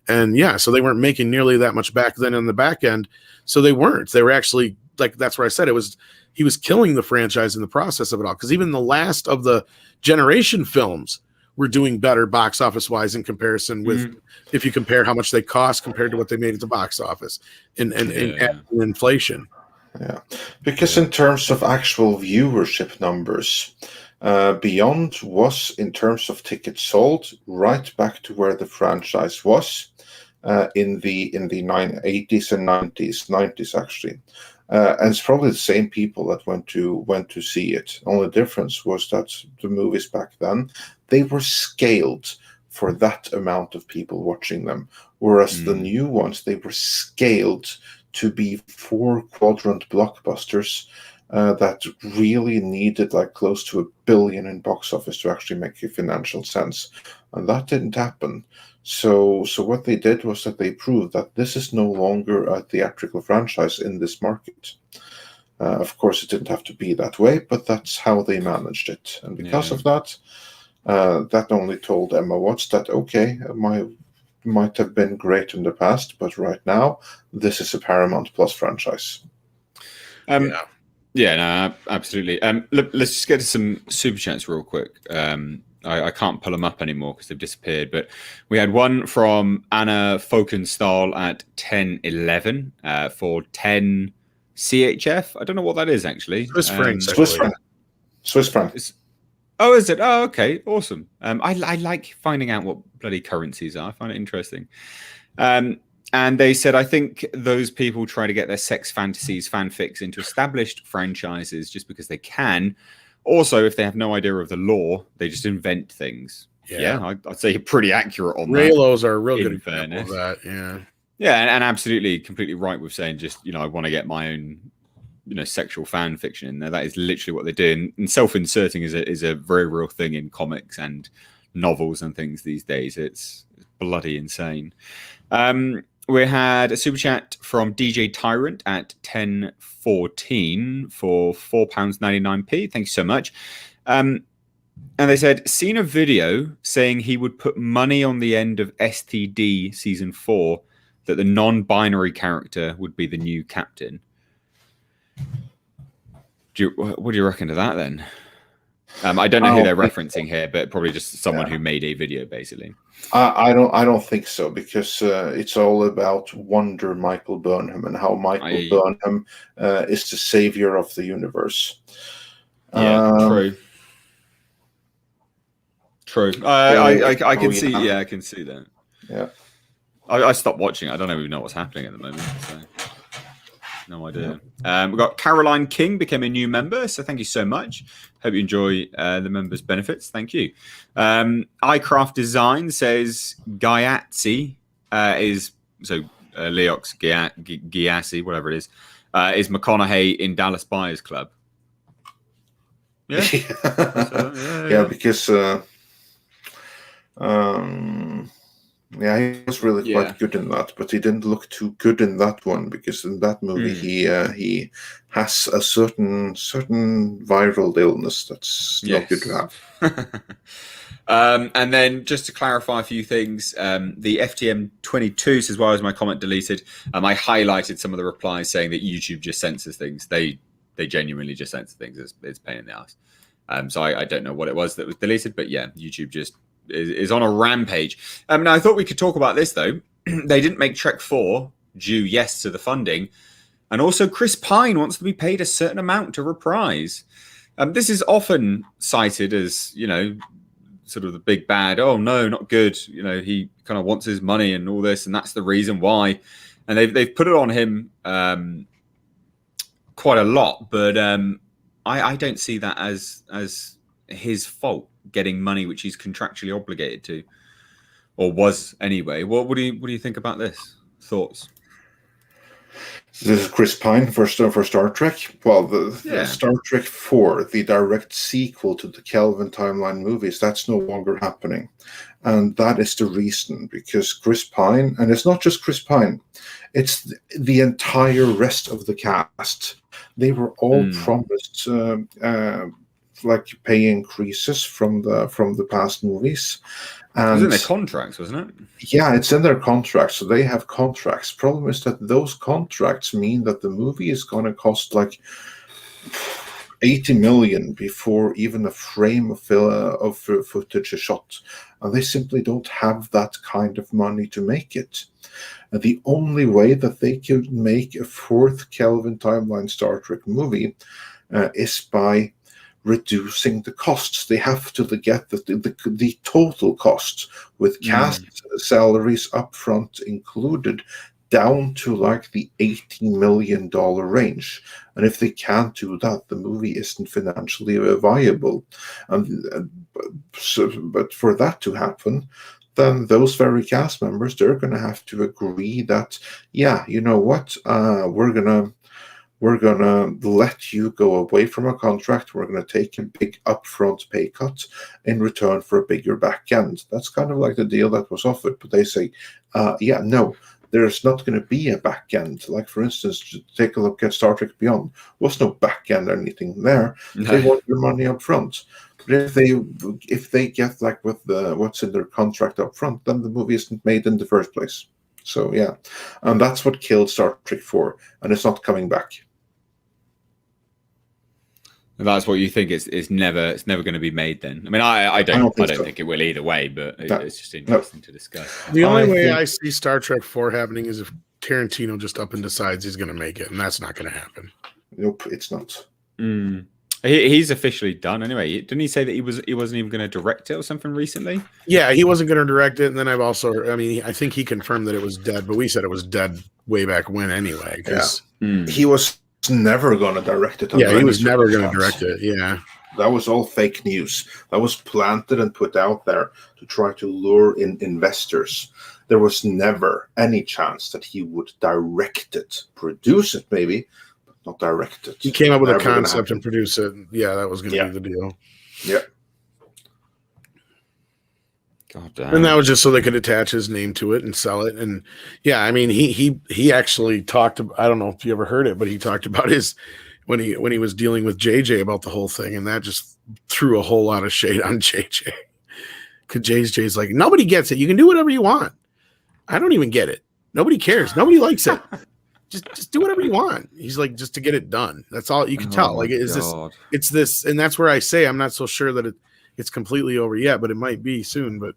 And yeah, so they weren't making nearly that much back then on the back end. So they weren't. They were actually, like, that's where I said he was killing the franchise in the process of it all. Because even the last of the generation films were doing better box office wise in comparison with, if you compare how much they cost compared to what they made at the box office in inflation. Yeah, because in terms of actual viewership numbers, Beyond was, in terms of tickets sold, right back to where the franchise was in the 80s and 90s actually. And it's probably the same people that went to see it. Only difference was that the movies back then, they were scaled for that amount of people watching them, whereas the new ones, they were scaled to be 4-quadrant blockbusters that really needed like close to $1 billion in box office to actually make a financial sense, and that didn't happen. So what they did was that they proved that this is no longer a theatrical franchise in this market. Of course, it didn't have to be that way, but that's how they managed it, and because of that, that only told Emma Watts that okay, might have been great in the past, but right now this is a Paramount Plus franchise. No, absolutely. Let's just get to some super chats real quick. I can't pull them up anymore because they've disappeared, but we had one from Anna Folkenstahl at 1011 for 10 CHF. I don't know what that is actually. Swiss francs. Swiss franc. Oh, is it? Oh, okay, awesome. I like finding out what bloody currencies are. I find it interesting. And they said, I think those people try to get their sex fantasies, fanfics into established franchises just because they can. Also, if they have no idea of the law, they just invent things. Yeah, I'd say you're pretty accurate on that. Raylos are a real good example of that. Yeah, and absolutely, completely right with saying just, I want to get my own, sexual fan fiction in there. That is literally what they do. And self-inserting is a very real thing in comics and novels and things these days. It's bloody insane. We had a super chat from DJ Tyrant at 1014 for £4.99p. Thank you so much. And they said, seen a video saying he would put money on the end of STD season 4 that the non-binary character would be the new captain. What do you reckon to that then? I don't know who they're referencing here, but probably just someone who made a video, basically. I don't think so, because it's all about Wonder Michael Burnham and how Michael Burnham is the savior of the universe. Yeah, true. I can see. Yeah, I can see that. Yeah. I stopped watching. I don't even know what's happening at the moment. So. No idea. We've got Caroline King became a new member, so thank you so much. Hope you enjoy the members' benefits. Thank you. iCraft Design says Gyasi is Leox Gyasi, whatever it is McConaughey in Dallas Buyers Club. Yeah, yeah, because he was really quite good in that, but he didn't look too good in that one, because in that movie he has a certain viral illness that's not good to have. And then just to clarify a few things, the FTM22 says, why was my comment deleted? I highlighted some of the replies saying that YouTube just censors things. They genuinely just censor things. It's pain in the ass. So I don't know what it was that was deleted, but yeah, YouTube just is on a rampage. Now I thought we could talk about this though. They didn't make Trek 4 due to the funding, and also Chris Pine wants to be paid a certain amount to reprise. This is often cited as sort of the big bad. Oh no, not good. He kind of wants his money and all this, and that's the reason why. And they've put it on him quite a lot, but I don't see that as his fault, getting money which he's contractually obligated to, or was anyway. What do you think about this? Thoughts? This is Chris Pine for Star Trek. Well, the Star Trek 4, the direct sequel to the Kelvin timeline movies, that's no longer happening, and that is the reason, because Chris Pine, and it's not just Chris Pine, it's the entire rest of the cast. They were all promised pay increases from the past movies. And it was in their contracts, wasn't it? Yeah, it's in their contracts. So they have contracts. Problem is that those contracts mean that the movie is going to cost like $80 million before even a frame of footage is shot, and they simply don't have that kind of money to make it. And the only way that they could make a fourth Kelvin timeline Star Trek movie is by reducing the costs. They have to get the total costs with cast salaries up front included down to like the $80 million range. And if they can't do that, the movie isn't financially viable. But for that to happen, then those very cast members, they're going to have to agree that, yeah, you know what, we're gonna let you go away from a contract. We're gonna take a big upfront pay cut in return for a bigger back end. That's kind of like the deal that was offered. But they say, no, there's not going to be a back end. Like, for instance, take a look at Star Trek Beyond. Was no back end or anything there. No. They want your money up front. But if they get like with what's in their contract up front, then the movie isn't made in the first place. So yeah, and that's what killed Star Trek 4, and it's not coming back. And that's what you think it's never going to be made then. I mean, I don't think it will either way, but it's just interesting to discuss. The only way I see Star Trek 4 happening is if Tarantino just up and decides he's going to make it, and that's not going to happen. Nope, it's not. He's officially done anyway. Didn't he say that he wasn't even going to direct it or something recently? Yeah, he wasn't going to direct it, and then I think he confirmed that it was dead, but we said it was dead way back when anyway. He was never going to direct it. Yeah, he was never going to direct it. Yeah, that was all fake news. That was planted and put out there to try to lure in investors. There was never any chance that he would direct it, produce it maybe, but not direct it. He came up with a Never gonna concept happen. and produced it. Yeah, that was going to be the deal. Yeah. God damn. And that was just so they could attach his name to it and sell it. And yeah, I mean, he actually talked about, I don't know if you ever heard it, but he talked about his when he was dealing with JJ about the whole thing, and that just threw a whole lot of shade on JJ. Because JJ's like, nobody gets it. You can do whatever you want. I don't even get it. Nobody cares. Nobody likes it. Just do whatever you want. He's like, just to get it done. That's all you can tell. Like, it's this, and that's where I say I'm not so sure that it's completely over yet, but it might be soon. But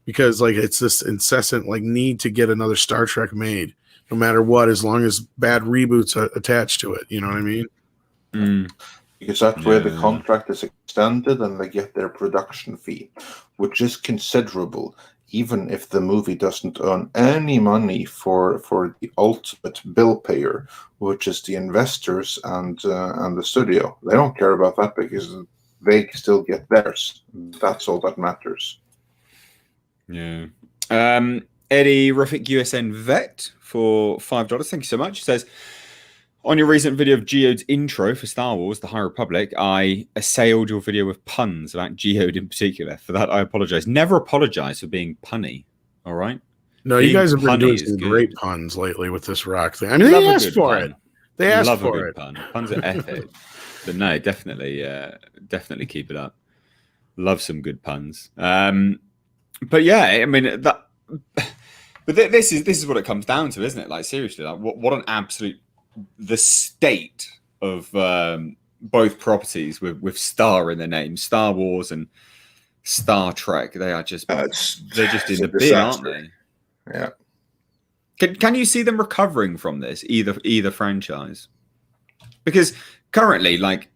because like it's this incessant like need to get another Star Trek made, no matter what, as long as bad reboots are attached to it. You know what I mean? Mm. Because that's where the contract is extended and they get their production fee, which is considerable, even if the movie doesn't earn any money for the ultimate bill payer, which is the investors and the studio. They don't care about that because they still get theirs. That's all that matters. Yeah. Eddie Ruffic USN Vet for $5. Thank you so much. He says, on your recent video of Geode's intro for Star Wars, The High Republic, I assailed your video with puns about Geode in particular. For that, I apologize. Never apologize for being punny. All right? No, you guys have been doing some great puns lately with this rock thing. I mean, they asked for it. They asked for it. Puns are epic. But no, definitely keep it up. Love some good puns. But yeah, I mean that. But this is what it comes down to, isn't it? Like seriously, like what an absolute the state of both properties with Star in their name, Star Wars and Star Trek. They are just they're just in the bin, aren't they? Yeah. Can you see them recovering from this either franchise? Because currently, like,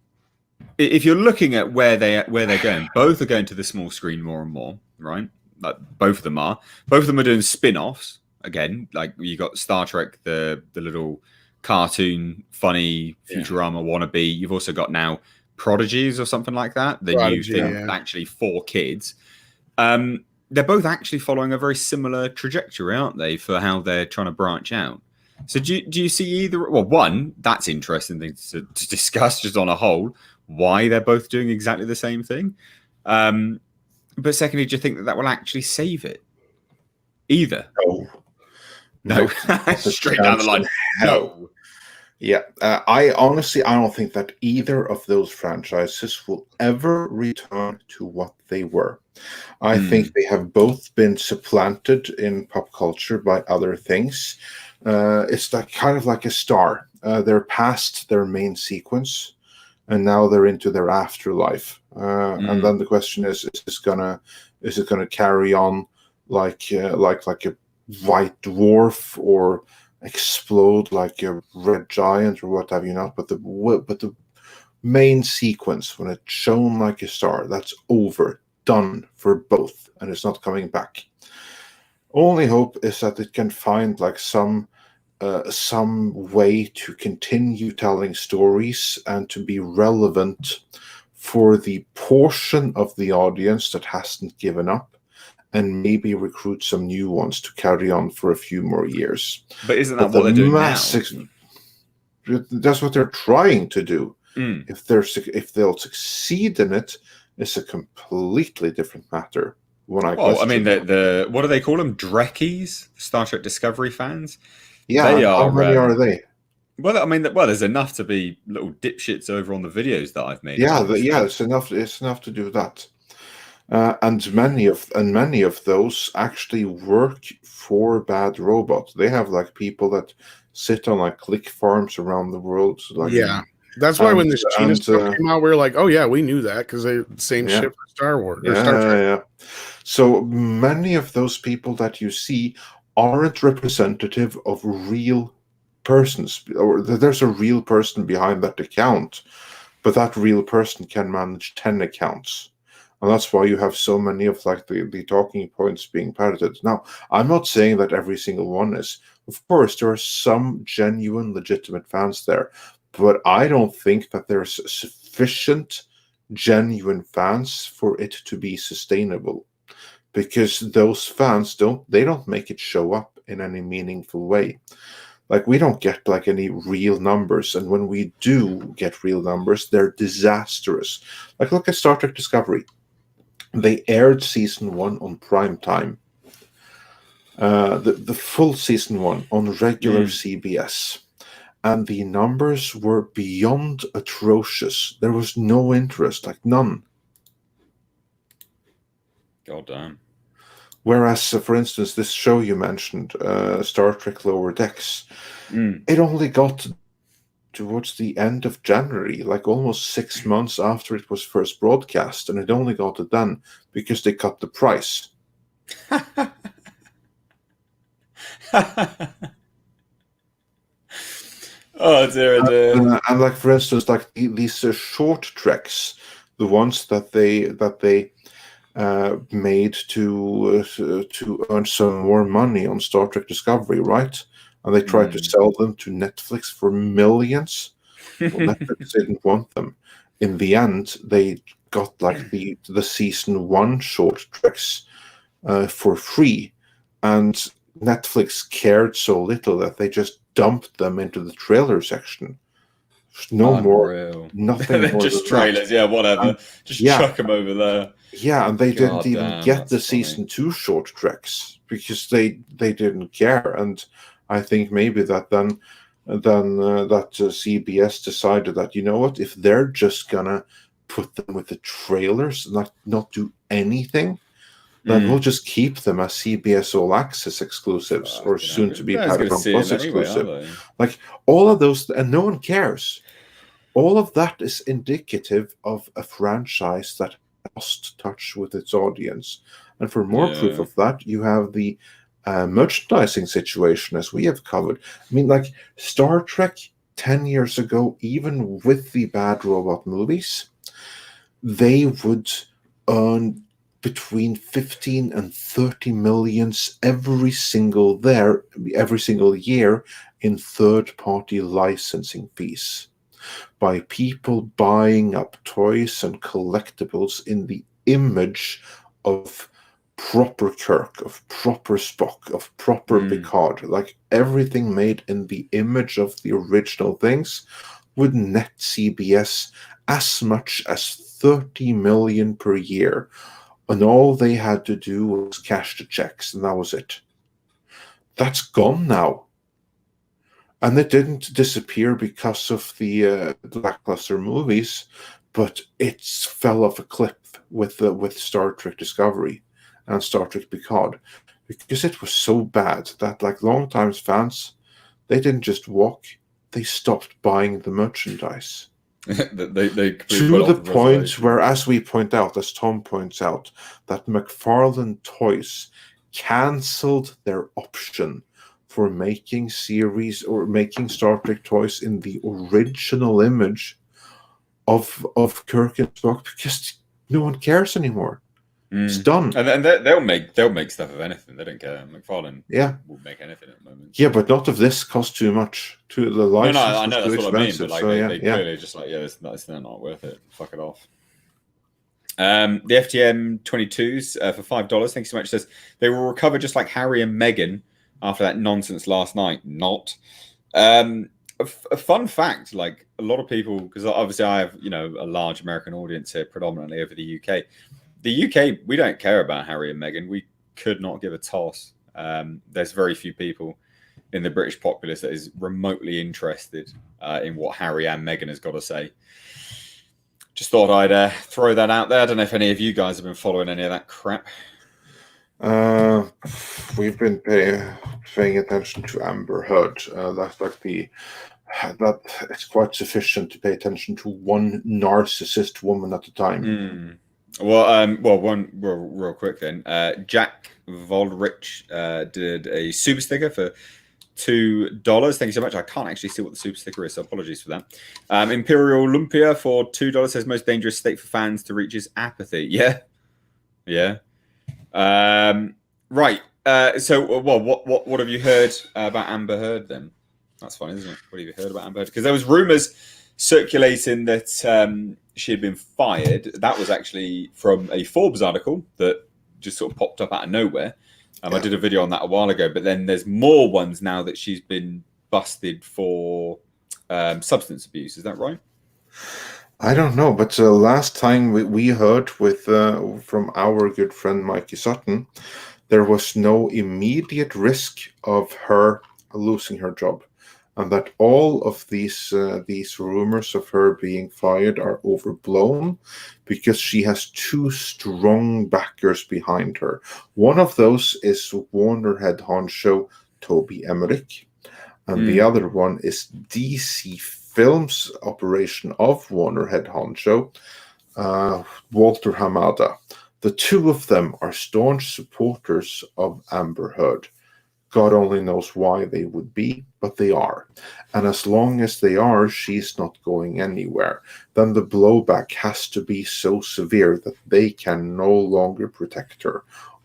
if you're looking at where they're going, both are going to the small screen more and more, right? Like both of them are. Both of them are doing spin-offs again. Like you got Star Trek, the little cartoon, funny Futurama wannabe. You've also got now Prodigies or something like that. The new thing, actually for kids. They're both actually following a very similar trajectory, aren't they, for how they're trying to branch out? So do you see either? Well, one, that's interesting thing to discuss just on a whole, why they're both doing exactly the same thing. But secondly, do you think that will actually save it? Either? No. Straight down the line. No. Yeah, I don't think that either of those franchises will ever return to what they were. I think they have both been supplanted in pop culture by other things. It's like kind of like a star. They're past their main sequence, and now they're into their afterlife. And then the question is it gonna carry on like a white dwarf or explode like a red giant or what have you not? But the main sequence, when it's shown like a star, that's over, done for both, and it's not coming back. Only hope is that it can find like some way to continue telling stories and to be relevant for the portion of the audience that hasn't given up, and maybe recruit some new ones to carry on for a few more years. But isn't that what they're doing now? That's what they're trying to do. If they'll succeed in it, it's a completely different matter. I mean, the what do they call them? Drekkies, Star Trek Discovery fans. Yeah, they are, how many are they? Well, I mean, there's enough to be little dipshits over on the videos that I've made. Yeah, it's enough. It's enough to do that. And many of those actually work for Bad Robot. They have like people that sit on like click farms around the world. Like, that's why when this China stuff came out, we were like, "Oh yeah, we knew that," because they same shit for Star Wars. Or Star Trek. Yeah. So many of those people that you see aren't representative of real persons, or there's a real person behind that account, but that real person can manage 10 accounts. And that's why you have so many of like the talking points being parroted. Now, I'm not saying that every single one is. Of course, there are some genuine, legitimate fans there, but I don't think that there's sufficient genuine fans for it to be sustainable. because those fans don't make it show up in any meaningful way. Like, we don't get like any real numbers, and when we do get real numbers, they're disastrous. Like, look at Star Trek Discovery. They aired season 1 on prime time. The full season 1 on regular CBS. And the numbers were beyond atrocious. There was no interest, like none. God damn. Whereas, for instance, this show you mentioned, Star Trek Lower Decks, it only got towards the end of January, like almost 6 months after it was first broadcast, and it only got it then because they cut the price. Oh dear, dear. And like, for instance, like these short treks, the ones that they made to earn some more money on Star Trek Discovery, right? And they tried to sell them to Netflix for millions. Well, Netflix didn't want them. In the end, they got like the season 1 short treks for free, and Netflix cared so little that they just dumped them into the trailer section. No more, nothing more. Just trailers, yeah, whatever. And, just chuck them over there. Yeah, and they didn't even get the season 2 short treks because they didn't care. And I think maybe that then that CBS decided that, you know what, if they're just gonna put them with the trailers and not do anything, then we'll just keep them as CBS All Access exclusives, or soon to be Paramount Plus exclusive. Like, all of those, and no one cares. All of that is indicative of a franchise that lost touch with its audience. And for more proof of that, you have the merchandising situation, as we have covered. I mean, like, Star Trek 10 years ago, even with the bad robot movies, they would earn between 15 and 30 millions every single year in third-party licensing fees by people buying up toys and collectibles in the image of proper Kirk, of proper Spock, of proper Picard. Like, everything made in the image of the original things would net CBS as much as 30 million per year. And all they had to do was cash the checks, and that was it. That's gone now. And it didn't disappear because of the lackluster movies, but it fell off a cliff with Star Trek Discovery and Star Trek Picard, because it was so bad that, like, long-time fans, they didn't just walk, they stopped buying the merchandise. they to the point where, as we point out, as Tom points out, that McFarlane Toys cancelled their option for making series or making Star Trek toys in the original image of Kirk and Spock, because no one cares anymore. It's done. And they'll make stuff of anything. They don't care. McFarlane will make anything at the moment. Yeah, but not if this costs too much. To the license, no, I know that's what I mean. But like, so, they clearly just like, it's not worth it. Fuck it off. The FTM 22s for $5. Thank you so much. Says they will recover just like Harry and Meghan after that nonsense last night. Not. A fun fact, like, a lot of people, because obviously I have a large American audience here, predominantly over the UK. The UK, we don't care about Harry and Meghan. We could not give a toss. There's very few people in the British populace that is remotely interested in what Harry and Meghan has got to say. Just thought I'd throw that out there. I don't know if any of you guys have been following any of that crap. We've been paying attention to Amber Heard. That's like that it's quite sufficient to pay attention to one narcissist woman at a time. Real quick then. Jack Voldrich did a super sticker for $2. Thank you so much. I can't actually see what the super sticker is, so apologies for that. Imperial Lumpia for $2 says most dangerous state for fans to reach is apathy. Yeah. Right. So, what have you heard about Amber Heard then? That's fun, isn't it? What have you heard about Amber Heard? Because there was rumors circulating that she had been fired. That was actually from a Forbes article that just sort of popped up out of nowhere. I did a video on that a while ago, but then there's more ones now that she's been busted for substance abuse. Is that right? I don't know, but last time we heard with from our good friend Mikey Sutton, there was no immediate risk of her losing her job, and that all of these rumors of her being fired are overblown because she has two strong backers behind her. One of those is Warner head honcho Toby Emmerich, and the other one is DC Films operation of Warner head honcho Walter Hamada. The two of them are staunch supporters of Amber Heard. God only knows why they would be, but they are. And as long as they are, she's not going anywhere. Then the blowback has to be so severe that they can no longer protect her.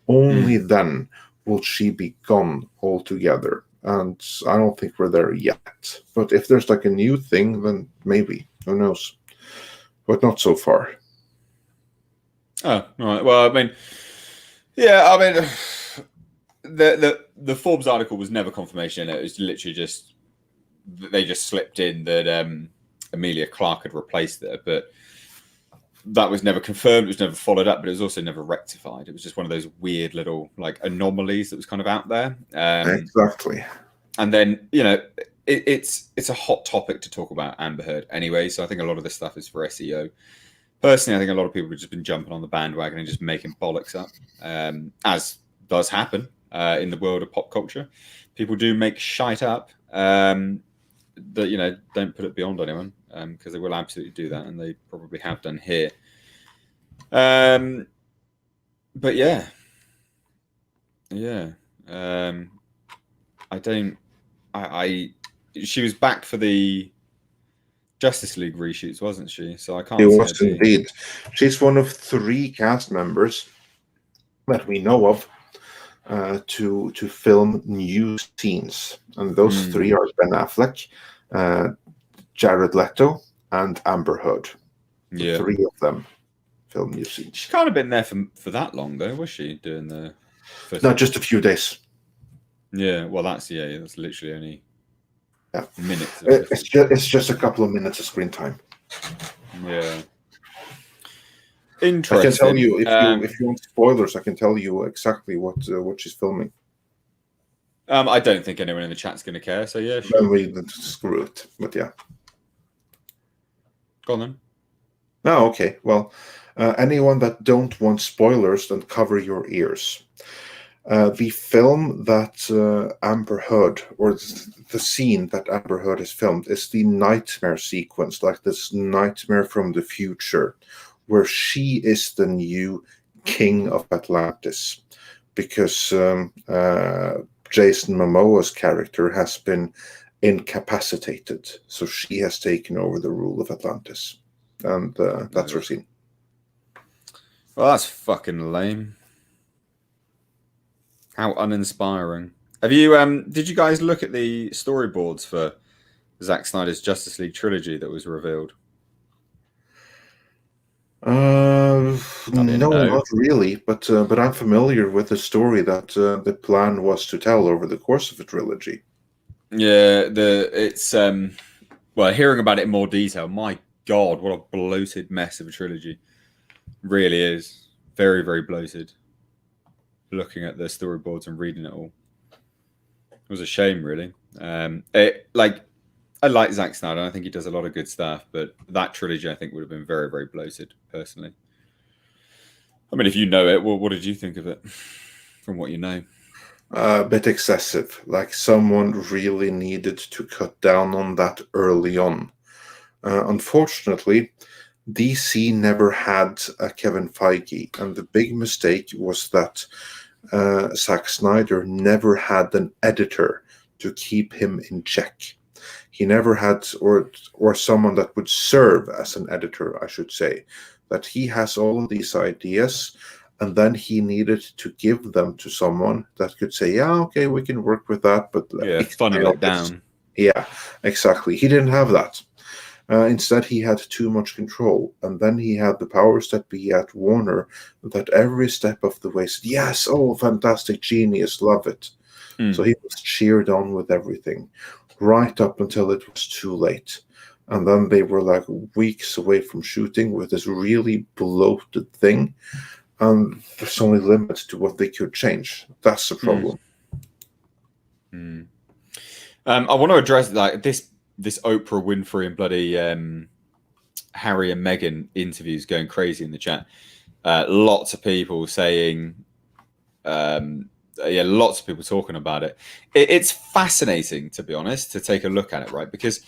Only then will she be gone altogether. And I don't think we're there yet. But if there's like a new thing, then maybe. Who knows? But not so far. Oh, all right. Well, I mean, yeah, I mean, the Forbes article was never confirmation. It was literally just they just slipped in that Emilia Clarke had replaced her, but that was never confirmed. It was never followed up, but it was also never rectified. It was just one of those weird little like anomalies that was kind of out there. Exactly. And then it's a hot topic to talk about Amber Heard anyway. So I think a lot of this stuff is for SEO. Personally, I think a lot of people have just been jumping on the bandwagon and just making bollocks up, as does happen in the world of pop culture. People do make shite up that don't put it beyond anyone, because they will absolutely do that, and they probably have done here. But yeah. She was back for the Justice League reshoots, wasn't she? So I can't. It was indeed. She's one of 3 cast members that we know of to film new scenes, and those 3 are Ben Affleck, Jared Leto, and Amber Heard. Yeah, 3 of them film new scenes. She can't have been there for that long, though, was she? Doing the not just a few days. Yeah, well, that's literally only minutes. It's just a couple of minutes of screen time. Yeah. Interesting. I can tell you if you want spoilers. I can tell you exactly what she's filming. I don't think anyone in the chat's going to care. So yeah, sure. Then we screw it. But yeah. Go on then. Oh, okay. Well, anyone that don't want spoilers, then cover your ears. The film that Amber Heard, or the scene that Amber Heard has filmed, is the nightmare sequence, like this nightmare from the future, where she is the new king of Atlantis, because Jason Momoa's character has been incapacitated, so she has taken over the rule of Atlantis, and that's her scene. Well, that's fucking lame. How uninspiring. Have you did you guys look at the storyboards for Zack Snyder's Justice League trilogy that was revealed? No, not really, but I'm familiar with the story that the plan was to tell over the course of a trilogy. Yeah, it's well, hearing about it in more detail, my God, what a bloated mess of a trilogy. Really is. Very, very bloated. Looking at the storyboards and reading it all. It was a shame, really. I like Zack Snyder. I think he does a lot of good stuff, but that trilogy I think would have been very, very bloated, personally. I mean, if you know it, what did you think of it from what you know? A bit excessive. Like someone really needed to cut down on that early on. Unfortunately, DC never had a Kevin Feige, and the big mistake was that Zack Snyder never had an editor to keep him in check. He never had, or someone that would serve as an editor, I should say, that he has all of these ideas, and then he needed to give them to someone that could say, yeah, okay, we can work with that, but funnel it down. Yeah, exactly. He didn't have that. Instead, he had too much control, and then he had the powers that be at Warner that every step of the way said, yes, oh, fantastic, genius, love it. So he was cheered on with everything, right up until it was too late. And then they were like weeks away from shooting with this really bloated thing, and there's only limits to what they could change. That's the problem. I want to address like this Oprah Winfrey and bloody Harry and Meghan interviews going crazy in the chat. Lots of people saying, lots of people talking about it. It's fascinating, to be honest, to take a look at it, right? Because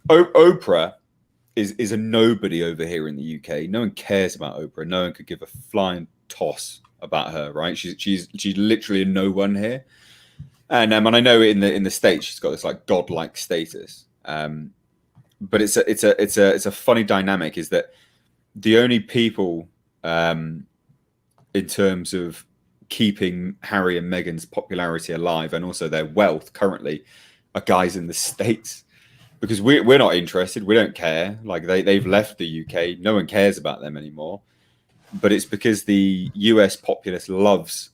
Oprah is a nobody over here in the UK. No one cares about Oprah. No one could give a flying toss about her, right? She's literally a no one here. And I know in the States she's got this like godlike status. But it's a funny dynamic, is that the only people in terms of keeping Harry and Meghan's popularity alive and also their wealth currently are guys in the States, because we're not interested. We don't care. Like they've left the UK. No one cares about them anymore. But it's because the US populace loves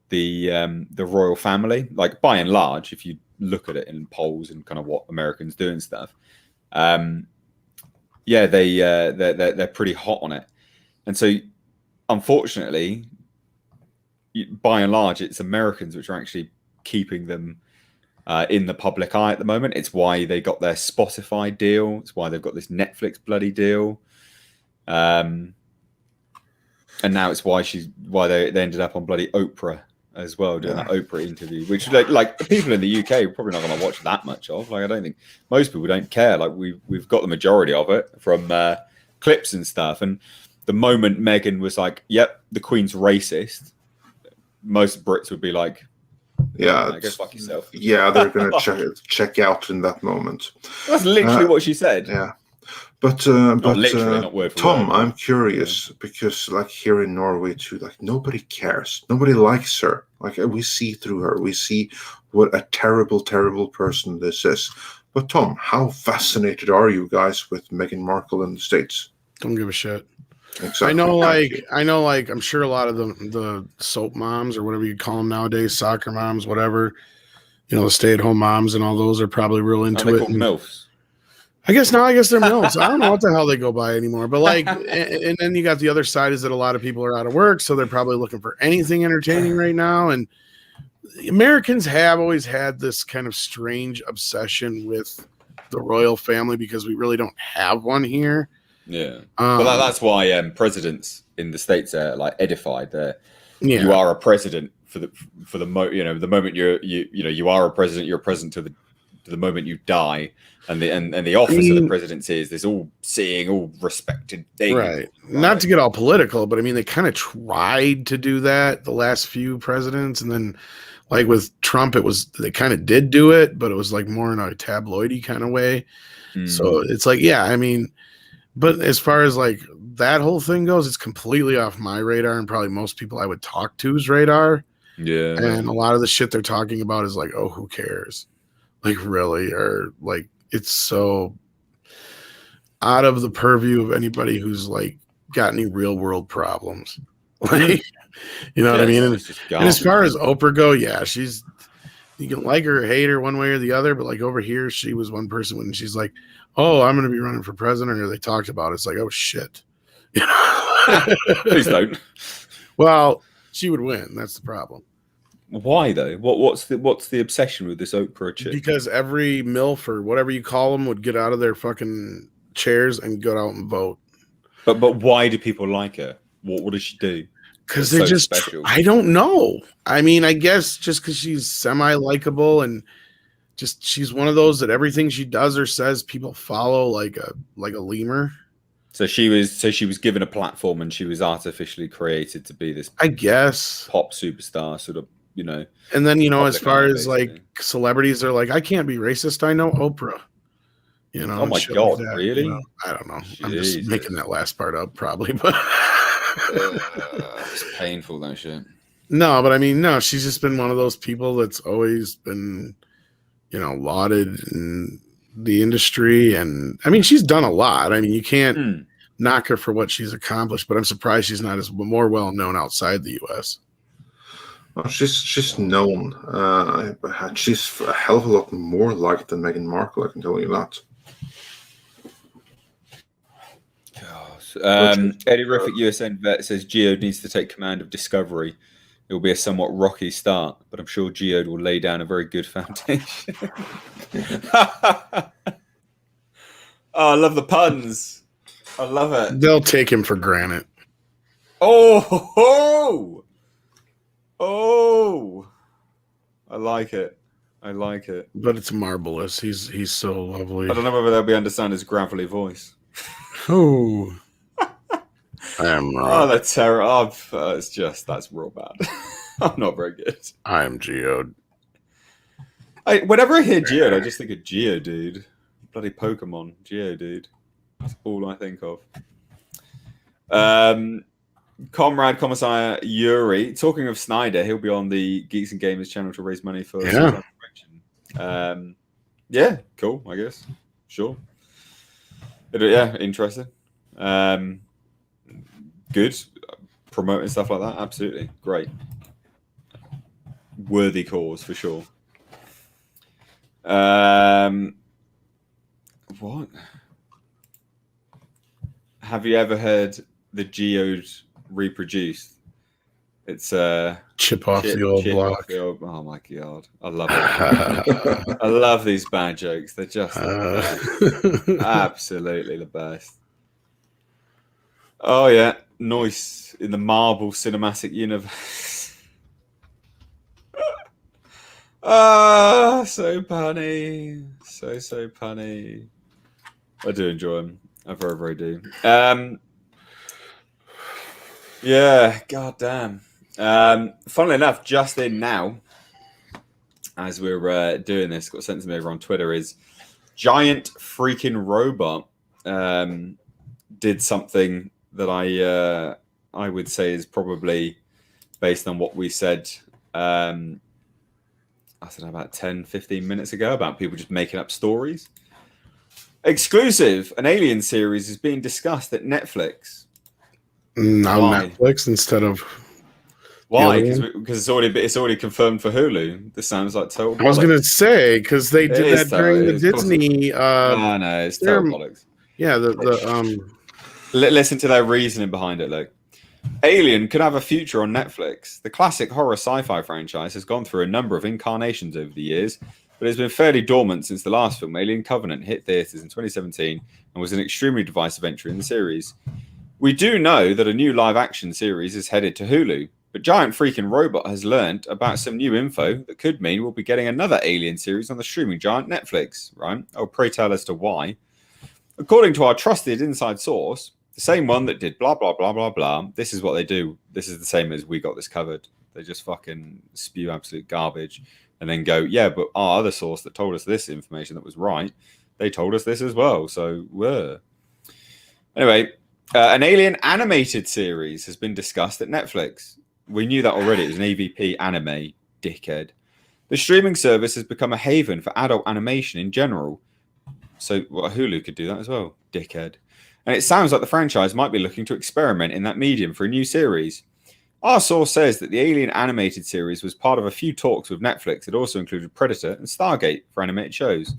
the royal family. Like by and large, if you look at it in polls and kind of what Americans do and stuff, they're pretty hot on it. And so unfortunately, by and large, it's Americans which are actually keeping them in the public eye at the moment. It's why they got their Spotify deal. It's why they've got this Netflix bloody deal. And now it's why they ended up on bloody Oprah as well, doing that Oprah interview, which like people in the UK are probably not going to watch that much of. Like I don't think most people don't care. Like we've got the majority of it from clips and stuff. And the moment Meghan was like, "Yep, the Queen's racist," most Brits would be like, "Yeah, go fuck yourself." Yeah, they're going to check out in that moment. That's literally what she said. Yeah. But literally, not word for Tom, word. I'm curious because, like here in Norway too, like nobody cares, nobody likes her. Like we see through her, we see what a terrible, terrible person this is. But Tom, how fascinated are you guys with Meghan Markle in the States? Don't give a shit. Exactly. I know, like I'm sure a lot of the soap moms or whatever you call them nowadays, soccer moms, whatever, the stay-at-home moms and all those are probably real into it. MILFs. I guess they're milfs. I don't know what the hell they go by anymore. But like, and then you got the other side is that a lot of people are out of work, so they're probably looking for anything entertaining right now. And Americans have always had this kind of strange obsession with the royal family because we really don't have one here. Yeah, well, that's why presidents in the States are like edified. You are a president for the moment you are a president. You're a president to the moment you die. And the office of the presidency is this all-seeing, all-respected thing. Right. Not to get all political, but I mean, they kind of tried to do that the last few presidents. And then, like with Trump, they kind of did do it, but it was like more in a tabloidy kind of way. So it's like, but as far as like that whole thing goes, it's completely off my radar and probably most people I would talk to's radar. Yeah. And a lot of the shit they're talking about is like, oh, who cares? Like, really? Or like, it's so out of the purview of anybody who's like got any real world problems. Like, you know what I mean? And as far as Oprah go, you can like her or hate her one way or the other, but like over here, she was one person when she's like, "Oh, I'm going to be running for president," or they talked about it. It's like, oh shit, Please don't. Well, she would win. That's the problem. Why though? What's the obsession with this Oprah chick? Because every MILF or whatever you call them would get out of their fucking chairs and go out and vote. But why do people like her? What does she do? Because they're just special. I don't know. I mean, I guess just because she's semi-likable and just she's one of those that everything she does or says people follow like a lemur. So she was given a platform and she was artificially created to be this, I guess, pop superstar sort of. And then, as far as like celebrities are like, I can't be racist. I know Oprah, Oh my God, like really? I don't know. Jesus. I'm just making that last part up probably, but it's painful, that shit. No, but I mean, no, she's just been one of those people that's always been, lauded and the industry, and I mean, she's done a lot. I mean, you can't knock her for what she's accomplished, but I'm surprised she's not as more well known outside the U.S. Well, she's known. She's a hell of a lot more liked than Meghan Markle, I can tell you that. Eddie Riffic USN Vet says Geode needs to take command of Discovery. It will be a somewhat rocky start, but I'm sure Geode will lay down a very good foundation. Oh, I love the puns. I love it. They'll take him for granted. Oh, I like it. I like it. But it's marvelous. He's so lovely. I don't know whether they'll be understand his gravelly voice. Oh. I am wrong. Oh, that's terrible. That's real bad. I'm not very good. I am Geode. Whenever I hear Geode, I just think of Geodude. Bloody Pokemon. Geodude. That's all I think of. Comrade Commissar Yuri. Talking of Snyder, he'll be on the Geeks and Gamers channel to raise money for yeah, cool, I guess. Sure. Interesting. Good. Promoting stuff like that, absolutely. Great. Worthy cause for sure. What? Have you ever heard the Geode reproduced? It's chip off the old block. Oh my god, I love it. I love these bad jokes. They're just absolutely the best. Oh yeah, nice in the Marvel Cinematic Universe. So punny, so punny. I do enjoy them. I very, very do. Yeah, goddamn. Funnily enough, just in now, as we're doing this, got sent to me over on Twitter, is Giant Freaking Robot did something that I would say is probably based on what we said, I don't know, about 10, 15 minutes ago about people just making up stories. Exclusive, an Alien series is being discussed at Netflix. Now Netflix instead of why? Because it's already confirmed for Hulu. This sounds like total bollocks. I was gonna say because they did that during the Disney. No, it's total bollocks. Yeah, Listen to their reasoning behind it. Look, Alien could have a future on Netflix. The classic horror sci-fi franchise has gone through a number of incarnations over the years, but it's been fairly dormant since the last film, Alien Covenant, hit theaters in 2017 and was an extremely divisive entry in the series. We do know that a new live-action series is headed to Hulu, but Giant Freaking Robot has learned about some new info that could mean we'll be getting another Alien series on the streaming giant Netflix, right? Oh, pray tell as to why. According to our trusted inside source, the same one that did blah, blah, blah, blah, blah, this is what they do. This is the same as We Got This Covered. They just fucking spew absolute garbage and then go, yeah, but our other source that told us this information that was right, they told us this as well. So, anyway, an Alien animated series has been discussed at Netflix. We knew that already. It was an AVP anime, dickhead. The streaming service has become a haven for adult animation in general. So Hulu could do that as well, dickhead. And it sounds like the franchise might be looking to experiment in that medium for a new series. Our source says that the Alien animated series was part of a few talks with Netflix that also included Predator and Stargate for animated shows.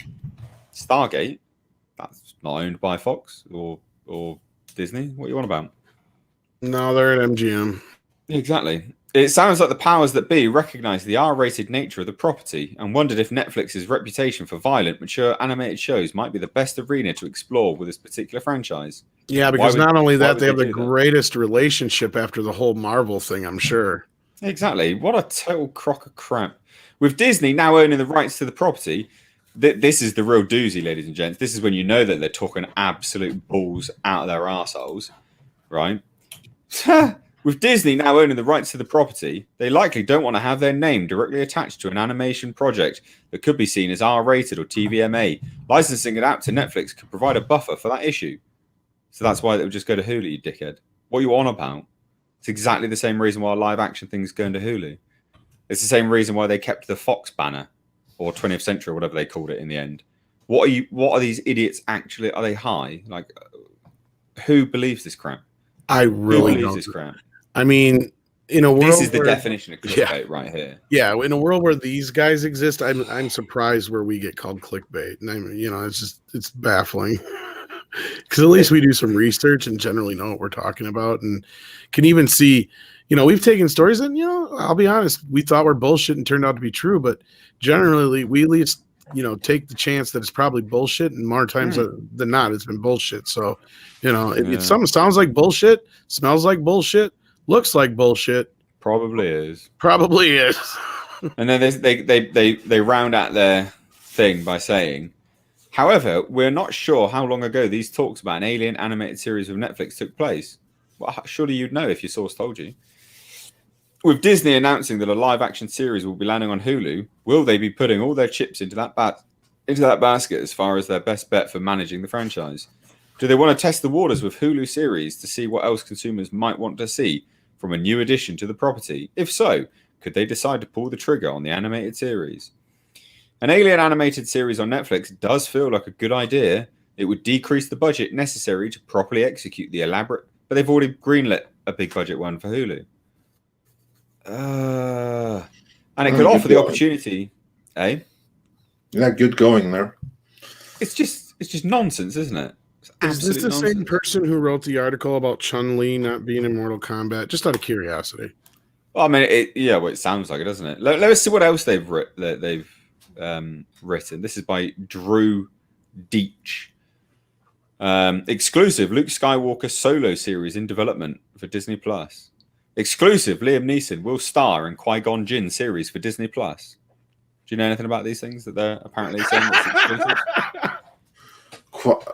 Stargate? That's not owned by Fox or Disney. What are you on about? No, they're at MGM. Exactly. It sounds like the powers that be recognized the R-rated nature of the property and wondered if Netflix's reputation for violent, mature animated shows might be the best arena to explore with this particular franchise. Yeah, because not only that, they have the greatest relationship after the whole Marvel thing, I'm sure. Exactly. What a total crock of crap. With Disney now owning the rights to the property, this is the real doozy, ladies and gents. This is when you know that they're talking absolute balls out of their arseholes, right? With Disney now owning the rights to the property, they likely don't want to have their name directly attached to an animation project that could be seen as R-rated or TVMA. Licensing it out to Netflix could provide a buffer for that issue. So that's why they would just go to Hulu, you dickhead. What are you on about? It's exactly the same reason why live action things going to Hulu. It's the same reason why they kept the Fox banner, or 20th Century, or whatever they called it in the end, What are these idiots actually? Are they high? Like, who believes this crap? I really who believes don't. this crap? I mean, in a world This is the where, definition of clickbait right here. Yeah, in a world where these guys exist, I'm surprised where we get called clickbait, and it's baffling. Because at least we do some research and generally know what we're talking about, and can even see. We've taken stories and I'll be honest, we thought were bullshit and turned out to be true, but generally we at least take the chance that it's probably bullshit, and more times than not it's been bullshit. So if something sounds like bullshit, smells like bullshit, looks like bullshit, probably is. And then they round out their thing by saying, however, we're not sure how long ago these talks about an alien animated series with Netflix took place. Well, surely you'd know if your source told you. With Disney announcing that a live-action series will be landing on Hulu, will they be putting all their chips into that basket as far as their best bet for managing the franchise? Do they want to test the waters with Hulu series to see what else consumers might want to see from a new addition to the property? If so, could they decide to pull the trigger on the animated series? An alien animated series on Netflix does feel like a good idea. It would decrease the budget necessary to properly execute the elaborate, but they've already greenlit a big budget one for Hulu. And it could offer the opportunity, eh? Yeah, good going there. It's just nonsense, isn't it? Is this the same person who wrote the article about Chun-Li not being in Mortal Kombat? Just out of curiosity. Well, I mean, it sounds like it, doesn't it? Let's see what else they've written. This is by Drew Deitch. Exclusive Luke Skywalker solo series in development for Disney Plus. Exclusive Liam Neeson will star in Qui-Gon Jinn series for Disney Plus. Do you know anything about these things that they're apparently saying that's exclusive?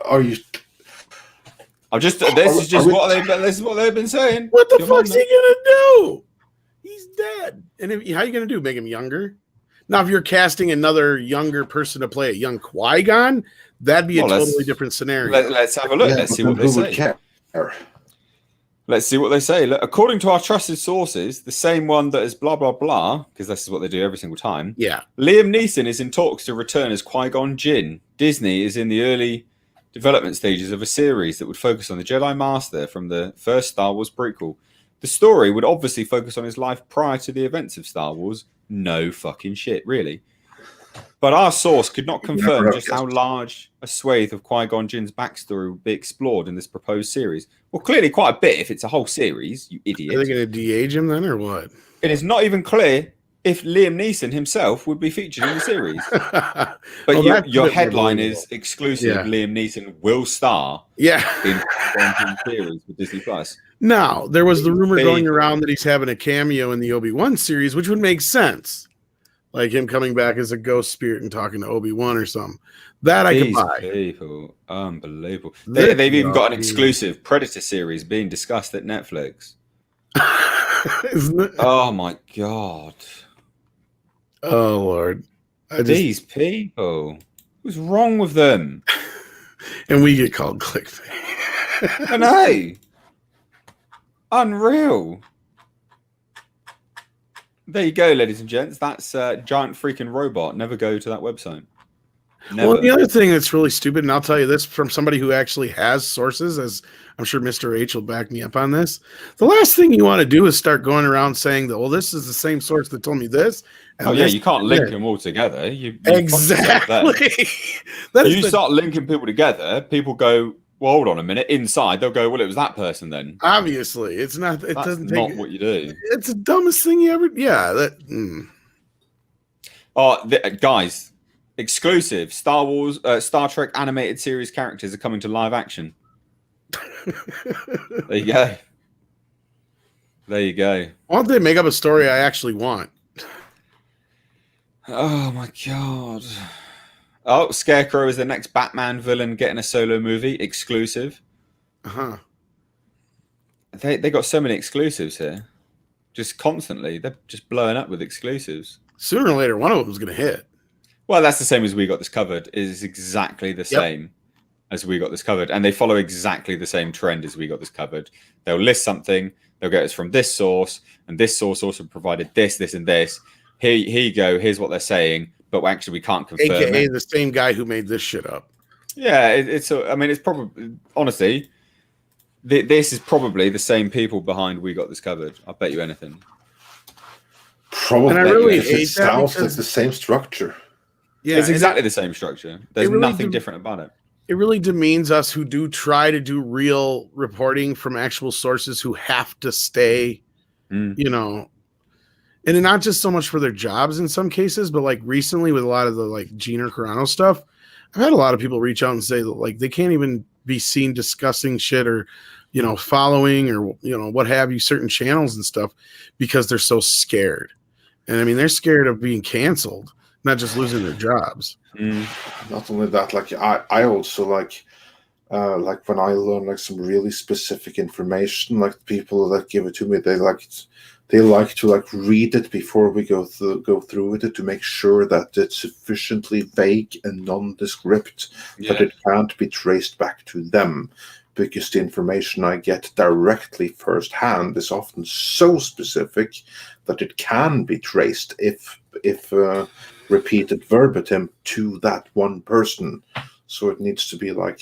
Are you? This is what they've been saying. What the fuck's he gonna do? He's dead. And how are you gonna do? Make him younger? Now, if you're casting another younger person to play a young Qui-Gon, that'd be a totally different scenario. Let's have a look. Let's see what they say. Let's see what they say. Look, according to our trusted sources, the same one that is blah, blah, blah, because this is what they do every single time. Yeah. Liam Neeson is in talks to return as Qui-Gon Jinn. Disney is in the early development stages of a series that would focus on the Jedi Master from the first Star Wars prequel. The story would obviously focus on his life prior to the events of Star Wars. No fucking shit, really. But our source could not confirm just how large a swathe of Qui-Gon Jinn's backstory would be explored in this proposed series. Well, clearly quite a bit if it's a whole series, you idiot. Are they going to de-age him then, or what? It is not even clear if Liam Neeson himself would be featured in the series. But your headline is exclusive. Yeah. Liam Neeson will star in the series with Disney Plus. Now, there was the rumor going around that he's having a cameo in the Obi-Wan series, which would make sense. Like him coming back as a ghost spirit and talking to Obi-Wan or something. That I could buy. People, unbelievable. They've even got an exclusive Predator series being discussed at Netflix. Isn't it? Oh my god. Oh Lord. These people. What's wrong with them? And we get called clickbait. I know. Unreal. There you go, ladies and gents. That's a giant freaking robot. Never go to that website. Never. Well, the other thing that's really stupid, and I'll tell you this from somebody who actually has sources, as I'm sure Mr. H will back me up on this. The last thing you want to do is start going around saying that, well, this is the same source that told me this. And you can't link them all together. You exactly. You start linking people together, people go, well, hold on a minute. Inside, they'll go, well, it was that person then. Obviously, it's not. It That's doesn't not take, what you do. It's the dumbest thing you ever. Yeah. Guys, exclusive Star Wars, Star Trek animated series characters are coming to live action. There you go. There you go. Why don't they make up a story I actually want? Oh my god. Oh, Scarecrow is the next Batman villain getting a solo movie. Exclusive. Uh-huh. They got so many exclusives here. Just constantly. They're just blowing up with exclusives. Sooner or later, one of them is going to hit. Well, that's the same as We Got This Covered. It is exactly the same as We Got This Covered. And they follow exactly the same trend as We Got This Covered. They'll list something. They'll get us from this source. And this source also provided this, this, and this. Here you go. Here's what they're saying. but actually we can't confirm AKA it. the same guy who made this shit up. Yeah, it's probably, honestly, this is probably the same people behind We Got This Covered. I'll bet you anything. Probably. And I really it hate that sounds like because- the same structure. Yeah, It's exactly the same structure. There's really nothing different about it. It really demeans us who do try to do real reporting from actual sources who have to stay, you know, and not just so much for their jobs in some cases, but like recently with a lot of the like Gina Carano stuff, I've had a lot of people reach out and say that like they can't even be seen discussing shit or, you know, following or, you know, what have you, certain channels and stuff because they're so scared. And I mean, they're scared of being canceled, not just losing their jobs. Not only that, like I also like when I learn like some really specific information, like people that give it to me, they like to like read it before we go through with it to make sure that it's sufficiently vague and nondescript that it can't be traced back to them, because the information I get directly firsthand is often so specific that it can be traced if repeated verbatim to that one person. So it needs to be like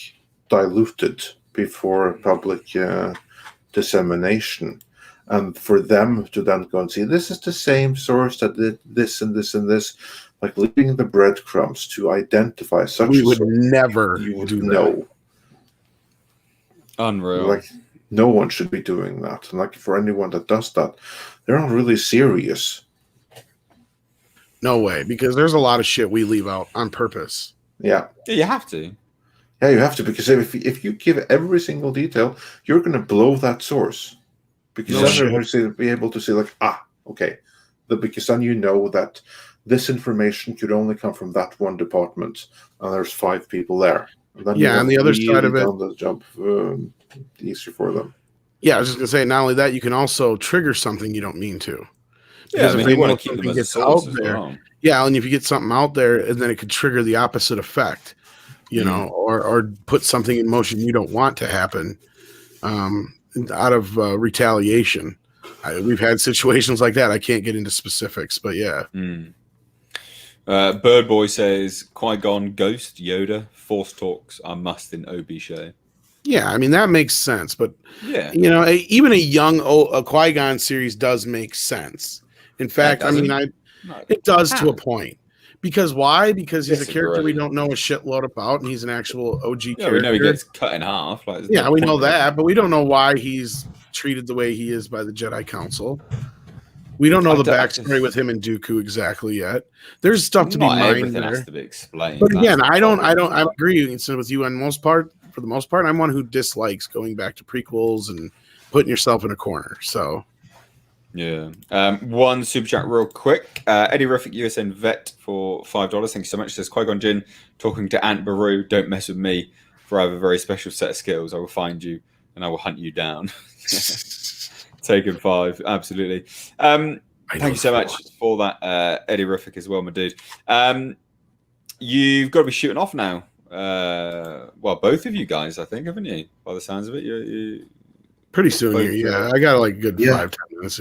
diluted before public dissemination. And for them to then go and see, this is the same source that did this and this and this, like leaving the breadcrumbs to identify such We a would source, never you would do that. know. Unreal. Like no one should be doing that. And like for anyone that does that, they're not really serious. No way, because there's a lot of shit we leave out on purpose. Yeah. Yeah, you have to. Yeah, you have to, because if you give every single detail, you're going to blow that source. Because No then shit. you're going to be able to say like, okay. Because then you know that this information could only come from that one department, and there's 5 people there. And then Yeah, and the other side of it, done the job easier for them. yeah, I was just gonna say, not only that, you can also trigger something you don't mean to. Yeah, I Because mean, if they you want know to keep them something as a gets source out as there, well. yeah, and if you get something out there, and then it could trigger the opposite effect, you know, or put something in motion you don't want to happen, out of retaliation. We've had situations like that. I can't get into specifics, but yeah. Bird Boy says Qui-Gon, Ghost, Yoda, Force talks are must in OB show. Yeah, I mean that makes sense, but Yeah, you know, even a young a Qui-Gon series does make sense. In fact, I mean, it does to a point. Because why? Because he's a character we don't know a shitload about, and he's an actual OG character. We know he gets cut in half. Like, yeah, we know that, but we don't know why he's treated the way he is by the Jedi Council. We don't know the backstory with him and Dooku exactly yet. There's stuff to be mined everything there. has to be explained. But again, I agree with you for the most part. I'm one who dislikes going back to prequels and putting yourself in a corner. So yeah. One super chat real quick. Eddie Ruffick USN Vet for $5. Thank you so much. Says Qui-Gon Jinn talking to Aunt Beru. Don't mess with me, for I have a very special set of skills. I will find you and I will hunt you down. Taken 5, absolutely. Thank you so much for that, Eddie Ruffick, as well, my dude. You've got to be shooting off now. Well, both of you guys, I think, haven't you? By the sounds of it, you pretty soon here. Yeah, I got like a good 5-10 minutes.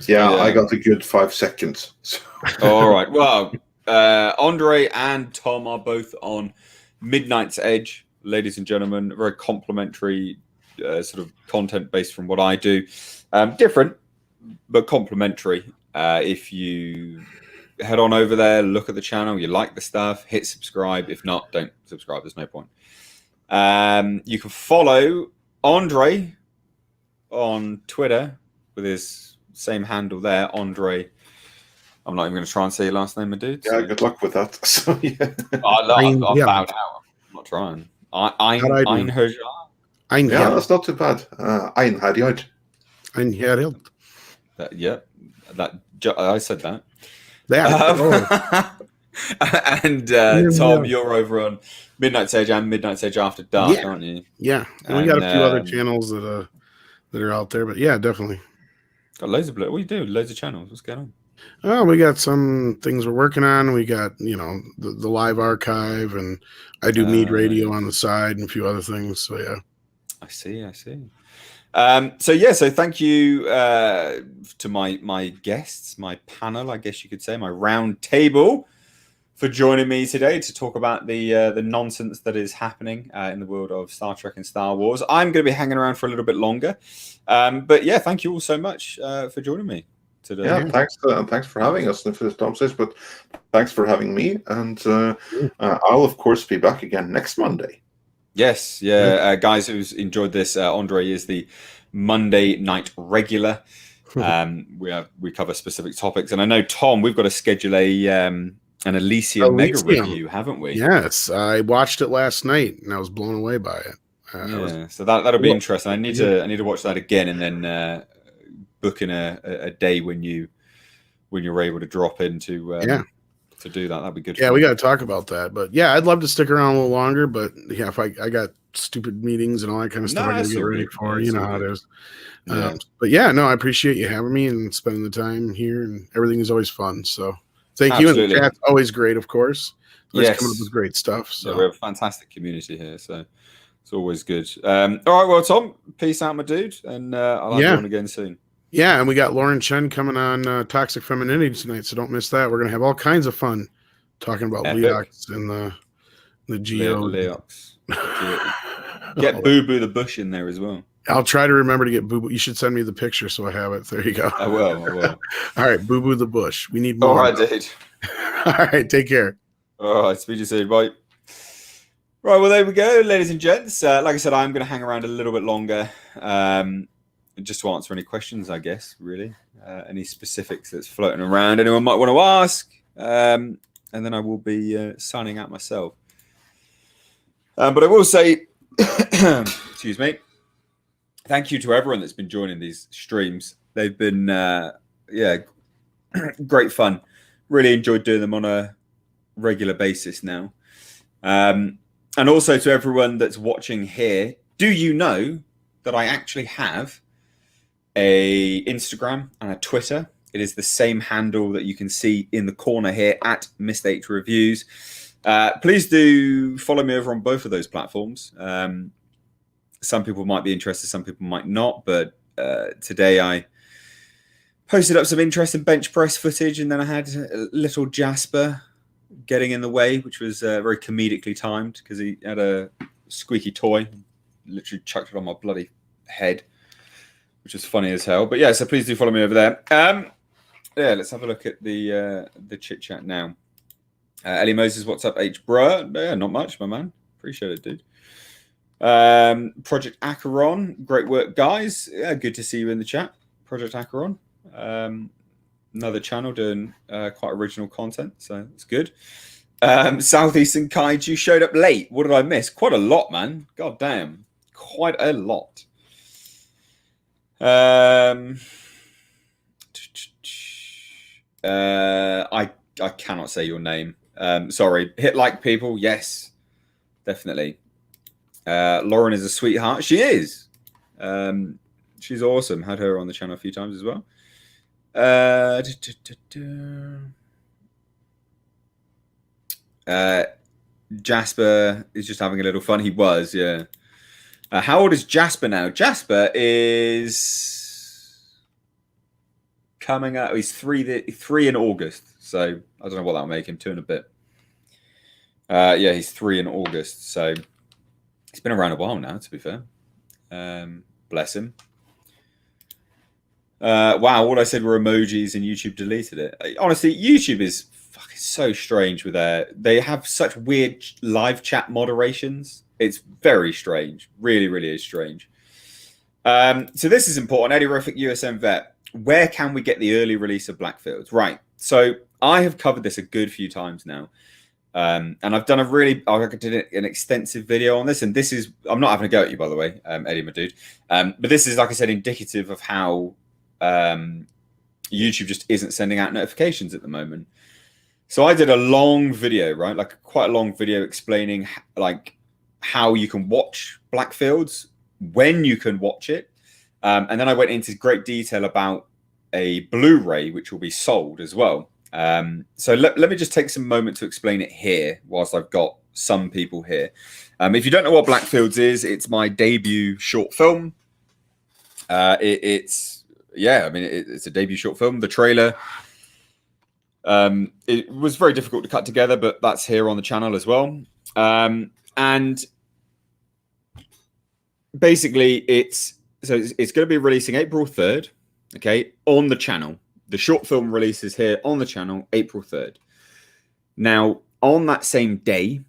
Yeah, I got a good 5 seconds. So. All right. Well, Andre and Tom are both on Midnight's Edge, ladies and gentlemen. Very complimentary sort of content based from what I do. Different, but complimentary. If you head on over there, look at the channel, you like the stuff, hit subscribe. If not, don't subscribe. There's no point. You can follow Andre on Twitter with his same handle there, Andre. I'm not even going to try and say your last name, my dude. Yeah, good luck with that. So yeah, I've bowed out. I'm not trying. Einherjar. Yeah, that's not too bad. Hideout. Yeah, I said that. And Tom, you're over on Midnight's Edge and Midnight's Edge After Dark, aren't you? Yeah, and we got a few other channels that are out there, but yeah, definitely. Got loads of what do you do? Loads of channels. What's going on? Oh, we got some things we're working on. We got, the live archive, and I do Mead Radio on the side and a few other things. So yeah. I see. So thank you to my guests, my panel, I guess you could say, my round table, for joining me today to talk about the nonsense that is happening in the world of Star Trek and Star Wars. I'm going to be hanging around for a little bit longer, but yeah, thank you all so much for joining me today. Yeah, thanks for having us. And for Tom says, but thanks for having me, and I'll of course be back again next Monday. Yes, yeah, guys who's enjoyed this, Andre is the Monday night regular. We cover specific topics, and I know Tom, we've got to schedule an Elysium mega review, haven't we? Yes, I watched it last night and I was blown away by it. So that'll be interesting. I need to watch that again, and then book in a day when you're able to drop in to do that. That'd be good. Yeah, we got to talk about that. But yeah, I'd love to stick around a little longer. But yeah, if I got stupid meetings and all that kind of stuff I got to get ready for. You know how it is. But yeah, no, I appreciate you having me and spending the time here, and everything is always fun. So thank you. And the chat's always great, of course. Coming up with great stuff. So we have a fantastic community here. So it's always good. All right, well, Tom, peace out, my dude, and I'll have you on again soon. Yeah, and we got Lauren Chen coming on Toxic Femininity tonight, so don't miss that. We're going to have all kinds of fun talking about Leox and the Geode. Leox. Get Boo Boo the Bush in there as well. I'll try to remember to get Boo Boo. You should send me the picture so I have it. There you go. I will. All right, Boo Boo the Bush. We need more. All right, dude. All right, take care. All right, speak to you soon. Bye. Right, well, there we go, ladies and gents. Like I said, I'm going to hang around a little bit longer. Just to answer any questions, I guess, really. Any specifics that's floating around anyone might want to ask. And then I will be signing out myself. But I will say, excuse me, thank you to everyone that's been joining these streams. They've been, great fun. Really enjoyed doing them on a regular basis now. And also to everyone that's watching here, do you know that I actually have a Instagram and a Twitter? It is the same handle that you can see in the corner here at Missed 8 Reviews. Please do follow me over on both of those platforms. Some people might be interested, some people might not, but today I posted up some interesting bench press footage, and then I had little Jasper getting in the way, which was very comedically timed because he had a squeaky toy, literally chucked it on my bloody head, which was funny as hell. But yeah, so please do follow me over there. Let's have a look at the chit chat now. Ellie Moses, what's up, H bruh? Yeah, not much, my man. Appreciate it, dude. Project Acheron, great work, guys. Yeah, good to see you in the chat. Project Acheron, another channel doing quite original content, so it's good. Southeastern Kaiju showed up late. What did I miss? Quite a lot, man. God damn, quite a lot. I cannot say your name. Sorry. Hit like, people. Yes, definitely. Lauren is a sweetheart. She is. She's awesome. Had her on the channel a few times as well. Jasper is just having a little fun. He was, yeah. How old is Jasper now? Jasper is coming out. He's 3 in August. So I don't know what that'll make him. 2 and a bit. He's 3 in August. So he's been around a while now, to be fair. Bless him. Wow, all I said were emojis and YouTube deleted it. Honestly, YouTube is fucking so strange with they have such weird live chat moderations. It's very strange. Really, really is strange. So this is important. Eddie Ruffick, USM Vet. Where can we get the early release of Blackfields? Right. So I have covered this a good few times now. And I've done I did an extensive video on this. And this is, I'm not having a go at you, by the way, Eddie, my dude. But this is, like I said, indicative of how YouTube just isn't sending out notifications at the moment. So I did a long video, right? Like quite a long video explaining like how you can watch Blackfields, when you can watch it. And then I went into great detail about a Blu-ray, which will be sold as well. So let me just take some moment to explain it here whilst I've got some people here. If you don't know what Blackfields is, it's my debut short film. It's a debut short film. The trailer It was very difficult to cut together, but that's here on the channel as well. And basically, it's going to be releasing April 3rd, okay, on the channel. The short film releases here on the channel, April 3rd. Now, on that same day,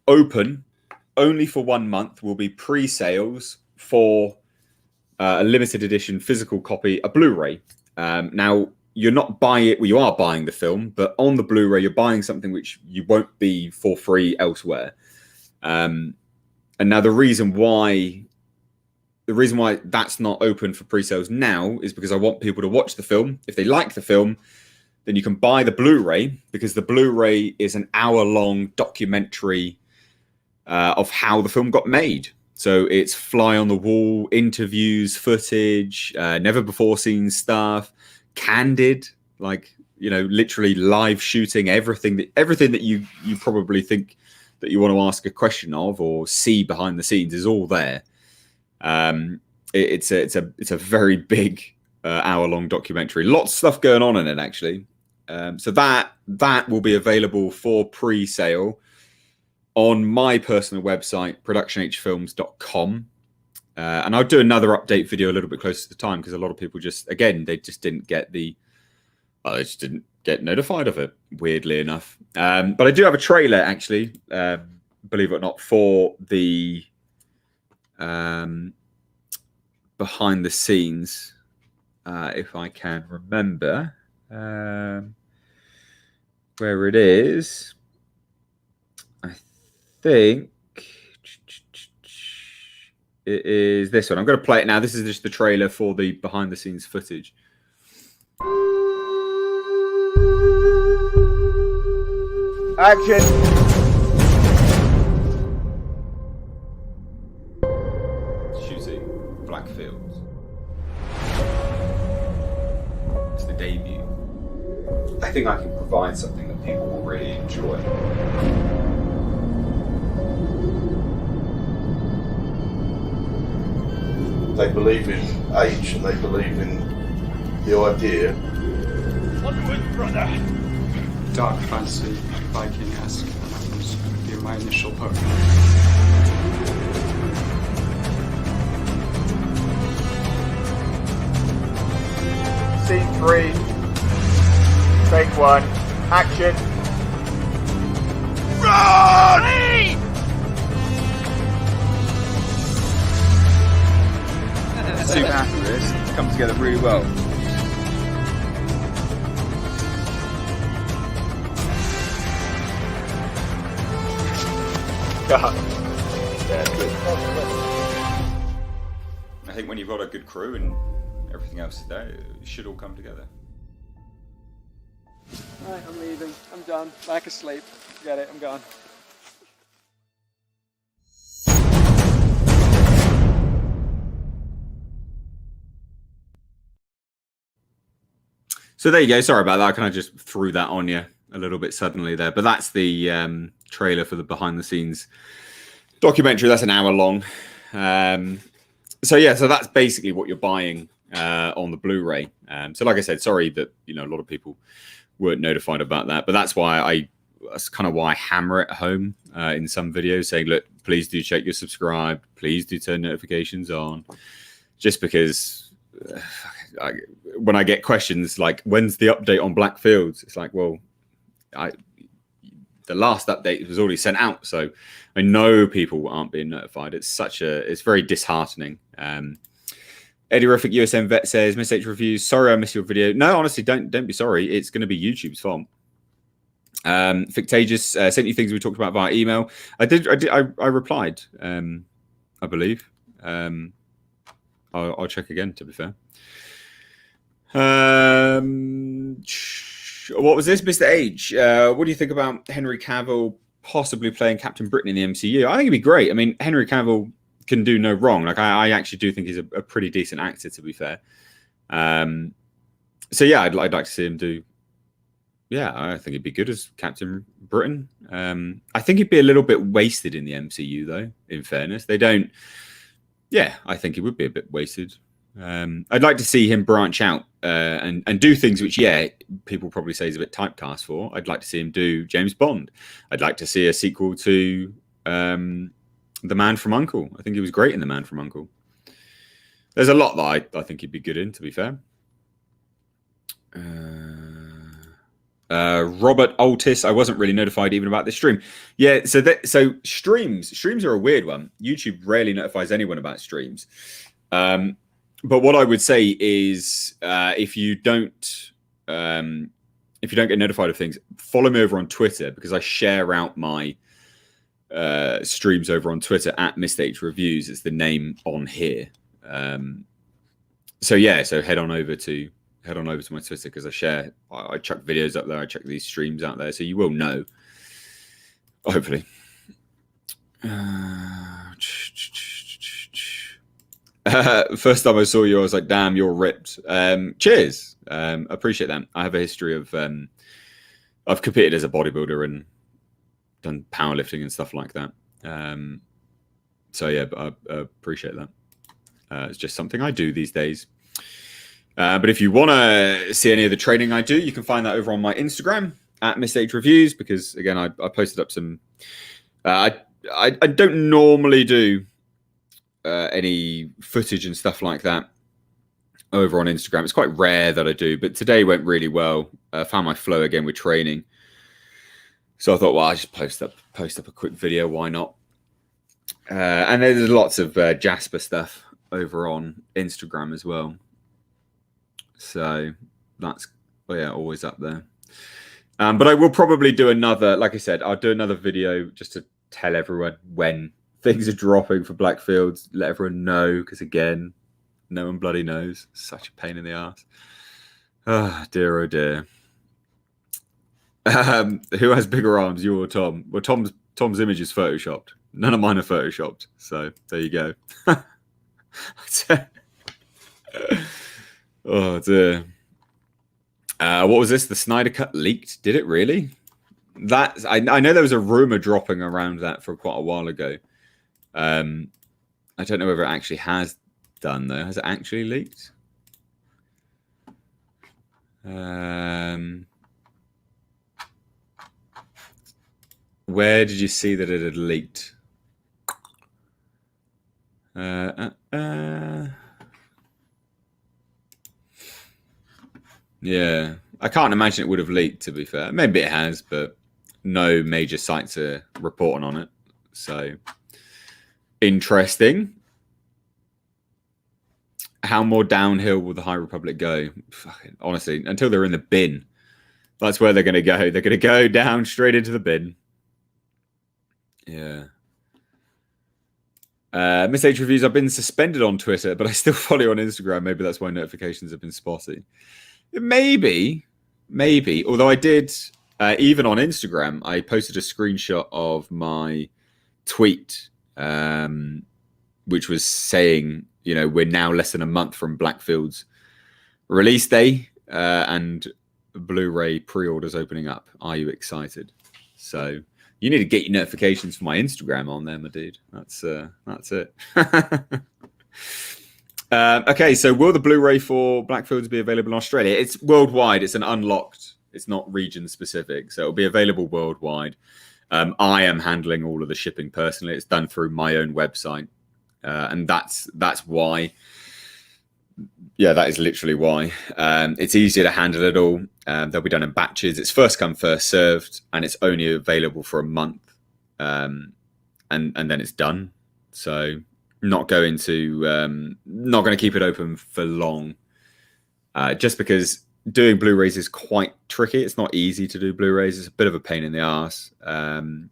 open only for 1 month will be pre-sales for a limited edition physical copy, a Blu-ray. Now, you're not buying it, well, you are buying the film, but on the Blu-ray, you're buying something which you won't be for free elsewhere. And now the reason why that's not open for pre-sales now is because I want people to watch the film. If they like the film, then you can buy the Blu-ray, because the Blu-ray is an hour-long documentary of how the film got made. So it's fly-on-the-wall interviews, footage, never-before-seen stuff, candid, like, you know, literally live shooting, everything that you probably think that you want to ask a question of or see behind the scenes is all there. It's a very big hour-long documentary. Lots of stuff going on in it, actually. So that will be available for pre-sale on my personal website, productionhfilms.com. And I'll do another update video a little bit closer to the time, because a lot of people just didn't get they just didn't get notified of it, weirdly enough. But I do have a trailer, actually, believe it or not, for the behind the scenes, if I can remember where it is. I think it is this one. I'm going to play it now. This is just the trailer for the behind the scenes footage. Action! Shooting Blackfields. It's the debut. I think I can provide something that people will really enjoy. They believe in age and they believe in the idea. Onward, brother! Dark fantasy, Viking-esque, that was going to be my initial hook. Scene 3. Take 1. Action! Run! Super happy with this. It's come together really well. Yeah, good. I think when you've got a good crew and everything else there, it should all come together. Alright, I'm leaving. I'm done. Back asleep. Forget it, I'm gone. So there you go. Sorry about that. I kind of just threw that on you a little bit suddenly there. But that's the trailer for the behind the scenes documentary. That's an hour long. So yeah, so that's basically what you're buying on the Blu-ray. So like I said, sorry that, you know, a lot of people weren't notified about that. But that's kind of why I hammer it home in some videos, saying, look, please do check your subscribe. Please do turn notifications on. Just because when I get questions like, when's the update on Blackfields? It's like, well, the last update was already sent out, so I know people aren't being notified. It's very disheartening. Eddie Riffic USM Vet says, Miss H Reviews, sorry I missed your video. No, honestly, don't be sorry. It's going to be YouTube's fault. Fictagious sent you things we talked about via email. I replied, I believe. I'll check again, to be fair. What was this, Mr. H? What do you think about Henry Cavill possibly playing Captain Britain in the MCU? I think it'd be great. I mean, Henry Cavill can do no wrong. Like, I actually do think he's a pretty decent actor, to be fair. So yeah, I'd like to see him do. Yeah, I think he'd be good as Captain Britain. I think he'd be a little bit wasted in the MCU, though. In fairness, they don't. Yeah, I think he would be a bit wasted. I'd like to see him branch out and do things which, people probably say is a bit typecast for. I'd like to see him do James Bond. I'd like to see a sequel to The Man from U.N.C.L.E. I think he was great in The Man from U.N.C.L.E. There's a lot that I think he'd be good in, to be fair. Robert Altis, I wasn't really notified even about this stream. Yeah, so streams are a weird one. YouTube rarely notifies anyone about streams. But what I would say is, if you don't get notified of things, follow me over on Twitter, because I share out my streams over on Twitter at Mr. Reviews. It's the name on here. So head on over to my Twitter, because I chuck videos up there. I chuck these streams out there, so you will know. Hopefully. First time I saw you, I was like, damn, you're ripped. Cheers. Appreciate that. I have a history of I've competed as a bodybuilder and done powerlifting and stuff like that. I appreciate that. It's just something I do these days. But if you want to see any of the training I do, you can find that over on my Instagram at Mr. Reviews, because again, I posted up some. I don't normally do any footage and stuff like that over on Instagram. It's quite rare that I do, but today went really well. Found my flow again with training, so I thought, well, I just post up a quick video. Why not? And there's lots of Jasper stuff over on Instagram as well. So that's always up there. But I will probably do another, like I said, I'll do another video just to tell everyone when things are dropping for Blackfields. Let everyone know, because again, no one bloody knows. Such a pain in the ass. Oh dear, oh dear. Who has bigger arms, you or Tom? Well, Tom's image is photoshopped. None of mine are photoshopped. So there you go. Oh dear. What was this? The Snyder cut leaked? Did it really? I know there was a rumor dropping around that for quite a while ago. I don't know whether it actually has done though. Has it actually leaked? Where did you see that it had leaked? Yeah, I can't imagine it would have leaked, to be fair. Maybe it has, but no major sites are reporting on it. So, interesting. How more downhill will the High Republic go? Honestly, until they're in the bin. That's where they're going to go. They're going to go down straight into the bin. Yeah. Miss H Reviews, I've been suspended on Twitter, but I still follow you on Instagram. Maybe that's why notifications have been spotty. Maybe. Although I did, even on Instagram, I posted a screenshot of my tweet, which was saying, we're now less than a month from Blackfields release day, and Blu-ray pre-orders opening up. Are you excited? So you need to get your notifications for my Instagram on there, my dude. That's it. Okay, so will the Blu-ray for Blackfields be available in Australia? It's worldwide. It's an unlocked. It's not region specific, so it'll be available worldwide. I am handling all of the shipping personally. It's done through my own website, and that's why. Yeah, that is literally why. It's easier to handle it all. They'll be done in batches. It's first come, first served, and it's only available for a month, and then it's done. So not going to keep it open for long, just because doing Blu-rays is quite tricky. It's not easy to do Blu-rays. It's a bit of a pain in the ass. And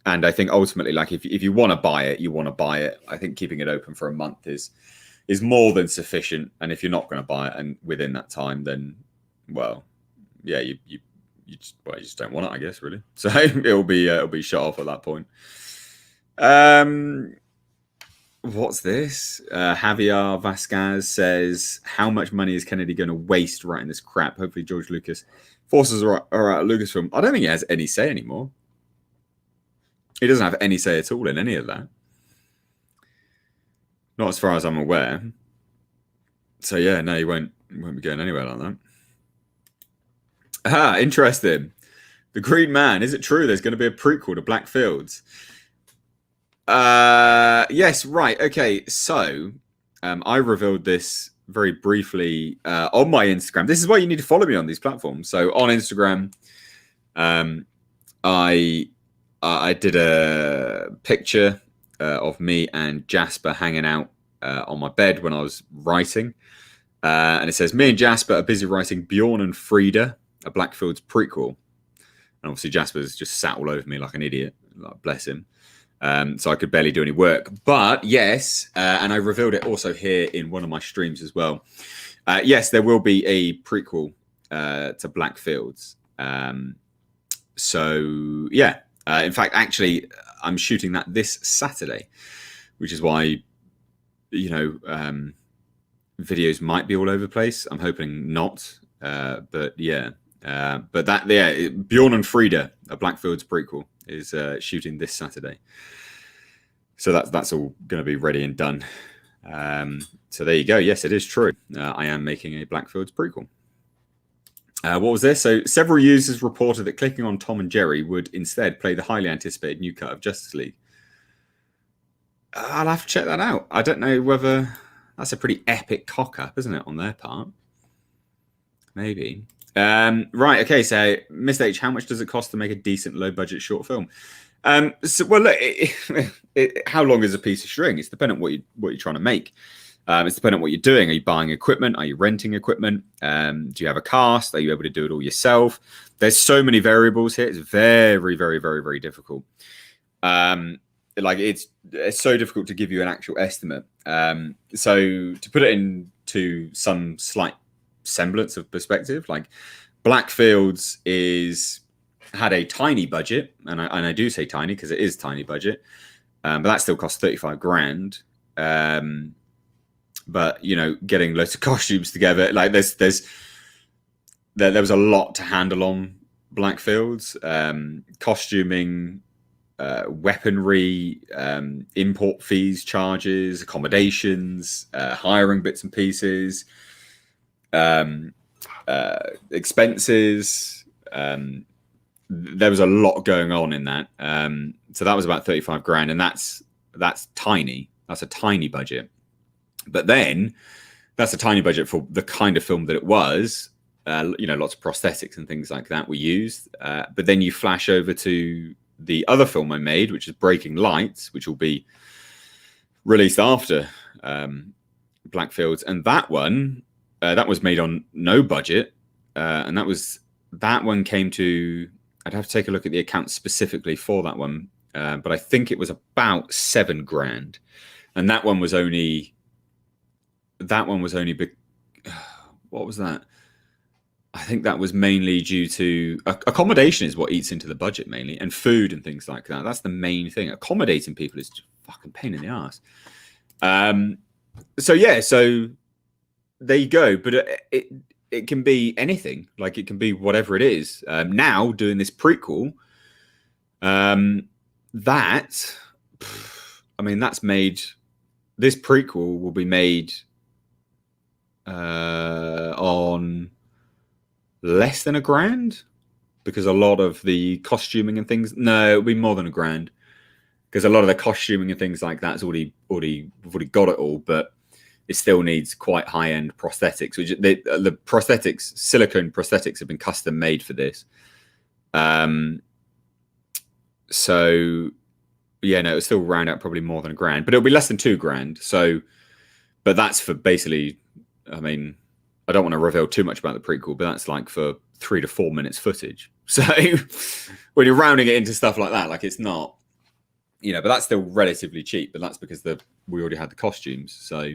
I think ultimately, like if you want to buy it, you want to buy it. I think keeping it open for a month is more than sufficient. And if you're not going to buy it and within that time, then well, yeah, you just don't want it, I guess, really. So it'll be shut off at that point. What's this? Javier Vasquez says, how much money is Kennedy going to waste writing this crap? Hopefully George Lucas forces are out of Lucasfilm. I don't think he has any say anymore. He doesn't have any say at all in any of that. Not as far as I'm aware. So yeah, no, you won't be going anywhere like that. Ah, interesting. The Green Man. Is it true there's going to be a prequel to Blackfields? Yes, right. Okay, so I revealed this very briefly on my Instagram. This is why you need to follow me on these platforms. So on Instagram, I did a picture of me and Jasper hanging out on my bed when I was writing. And it says, me and Jasper are busy writing Bjorn and Frida, a Blackfields prequel. And obviously Jasper's just sat all over me like an idiot. Like, bless him. So I could barely do any work. But yes, and I revealed it also here in one of my streams as well. Yes, there will be a prequel to Blackfields. So yeah, in fact, actually, I'm shooting that this Saturday, which is why, you know, videos might be all over the place. I'm hoping not, but yeah. But that, yeah, Bjorn and Frida, a Blackfields prequel, is shooting this Saturday. So that's all going to be ready and done. So there you go. Yes, it is true. I am making a Blackfields prequel. What was this? So several users reported that clicking on Tom and Jerry would instead play the highly anticipated new cut of Justice League. I'll have to check that out. I don't know whether that's a pretty epic cock-up, isn't it, on their part? Maybe. Right, okay, so Mr. H, how much does it cost to make a decent low-budget short film? So, well, look, how long is a piece of string? It's dependent on what you're trying to make. It's dependent on what you're doing. Are you buying equipment? Are you renting equipment? Do you have a cast? Are you able to do it all yourself? There's so many variables here. It's very, very, very, very difficult. Like it's so difficult to give you an actual estimate. So to put it into some slight semblance of perspective, like Blackfields had a tiny budget, and I do say tiny because it is tiny budget, but that still cost 35 grand. But you know, getting loads of costumes together, like there was a lot to handle on Blackfields. Costuming, weaponry, import fees, charges, accommodations, hiring bits and pieces, expenses. There was a lot going on in that. So that was about 35 grand, and that's tiny. That's a tiny budget. But then that's a tiny budget for the kind of film that it was. You know, lots of prosthetics and things like that were used. But then you flash over to the other film I made, which is Breaking Lights, which will be released after Blackfields. And that one, that was made on no budget. And that one came to, I'd have to take a look at the account specifically for that one. But I think it was about 7 grand. And that one was only, what was that? I think that was mainly due to accommodation is what eats into the budget mainly, and food and things like that. That's the main thing. Accommodating people is just a fucking pain in the ass. So yeah, so there you go. But it can be anything. Like it can be whatever it is. Now doing this prequel, that's made. This prequel will be made on less than $1 grand, because a lot of the costuming and things, no, it'll be more than $1 grand, because a lot of the costuming and things like that's we've already got it all, but it still needs quite high-end prosthetics, which the prosthetics, silicone prosthetics, have been custom made for this. So yeah, no, it'll still round out probably more than $1 grand, but it'll be less than $2 grand. So, but that's for basically, I mean, I don't want to reveal too much about the prequel, but that's like for 3 to 4 minutes footage. So when you're rounding it into stuff like that, like it's not, you know, but that's still relatively cheap, but that's because we already had the costumes. So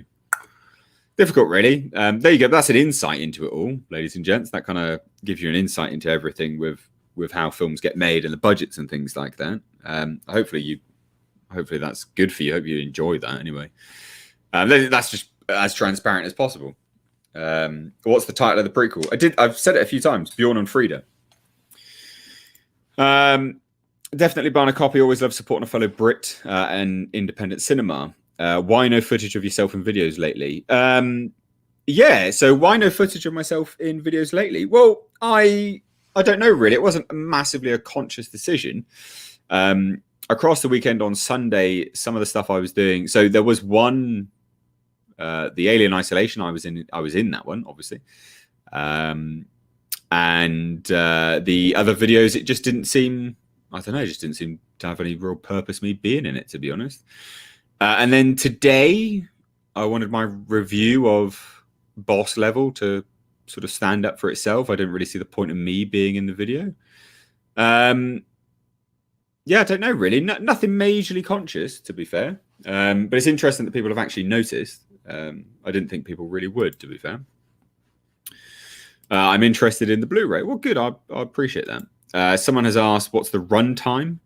difficult, really. There you go. That's an insight into it all, ladies and gents. That kind of gives you an insight into everything with how films get made and the budgets and things like that. Hopefully that's good for you. Hope you enjoy that anyway. That's just as transparent as possible. What's the title of the prequel? I've said it a few times. Bjorn and Frida. Definitely buying a copy. Always love supporting a fellow Brit and independent cinema. Why no footage of yourself in videos lately? Yeah, so why no footage of myself in videos lately? Well, I don't know really. It wasn't massively a conscious decision. Across the weekend on Sunday, some of the stuff I was doing. So there was one, the Alien Isolation. I was in that one, obviously. And the other videos, it just didn't seem. I don't know. It just didn't seem to have any real purpose me being in it, to be honest. And then today, I wanted my review of Boss Level to sort of stand up for itself. I didn't really see the point of me being in the video. Yeah, I don't know really. Nothing majorly conscious, to be fair. But it's interesting that people have actually noticed. I didn't think people really would, to be fair. I'm interested in the Blu-ray. Well, good. I appreciate that. Someone has asked, what's the runtime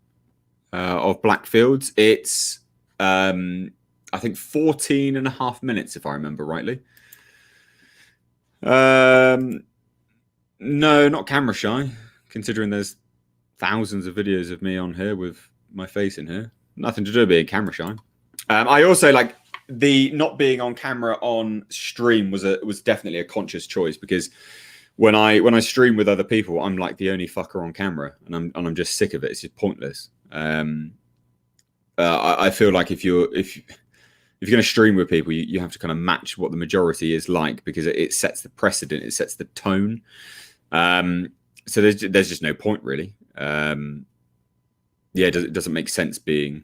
of Blackfields? It's, I think, 14 and a half minutes, if I remember rightly. No, not camera shy, considering there's thousands of videos of me on here with my face in here. Nothing to do with being camera shy. I also like the not being on camera on stream was definitely a conscious choice, because when I stream with other people, I'm like the only fucker on camera, and I'm just sick of it. It's just pointless. I feel like if you're going to stream with people, you have to kind of match what the majority is like, because it sets the precedent, it sets the tone. So there's just no point really. Yeah, it doesn't make sense being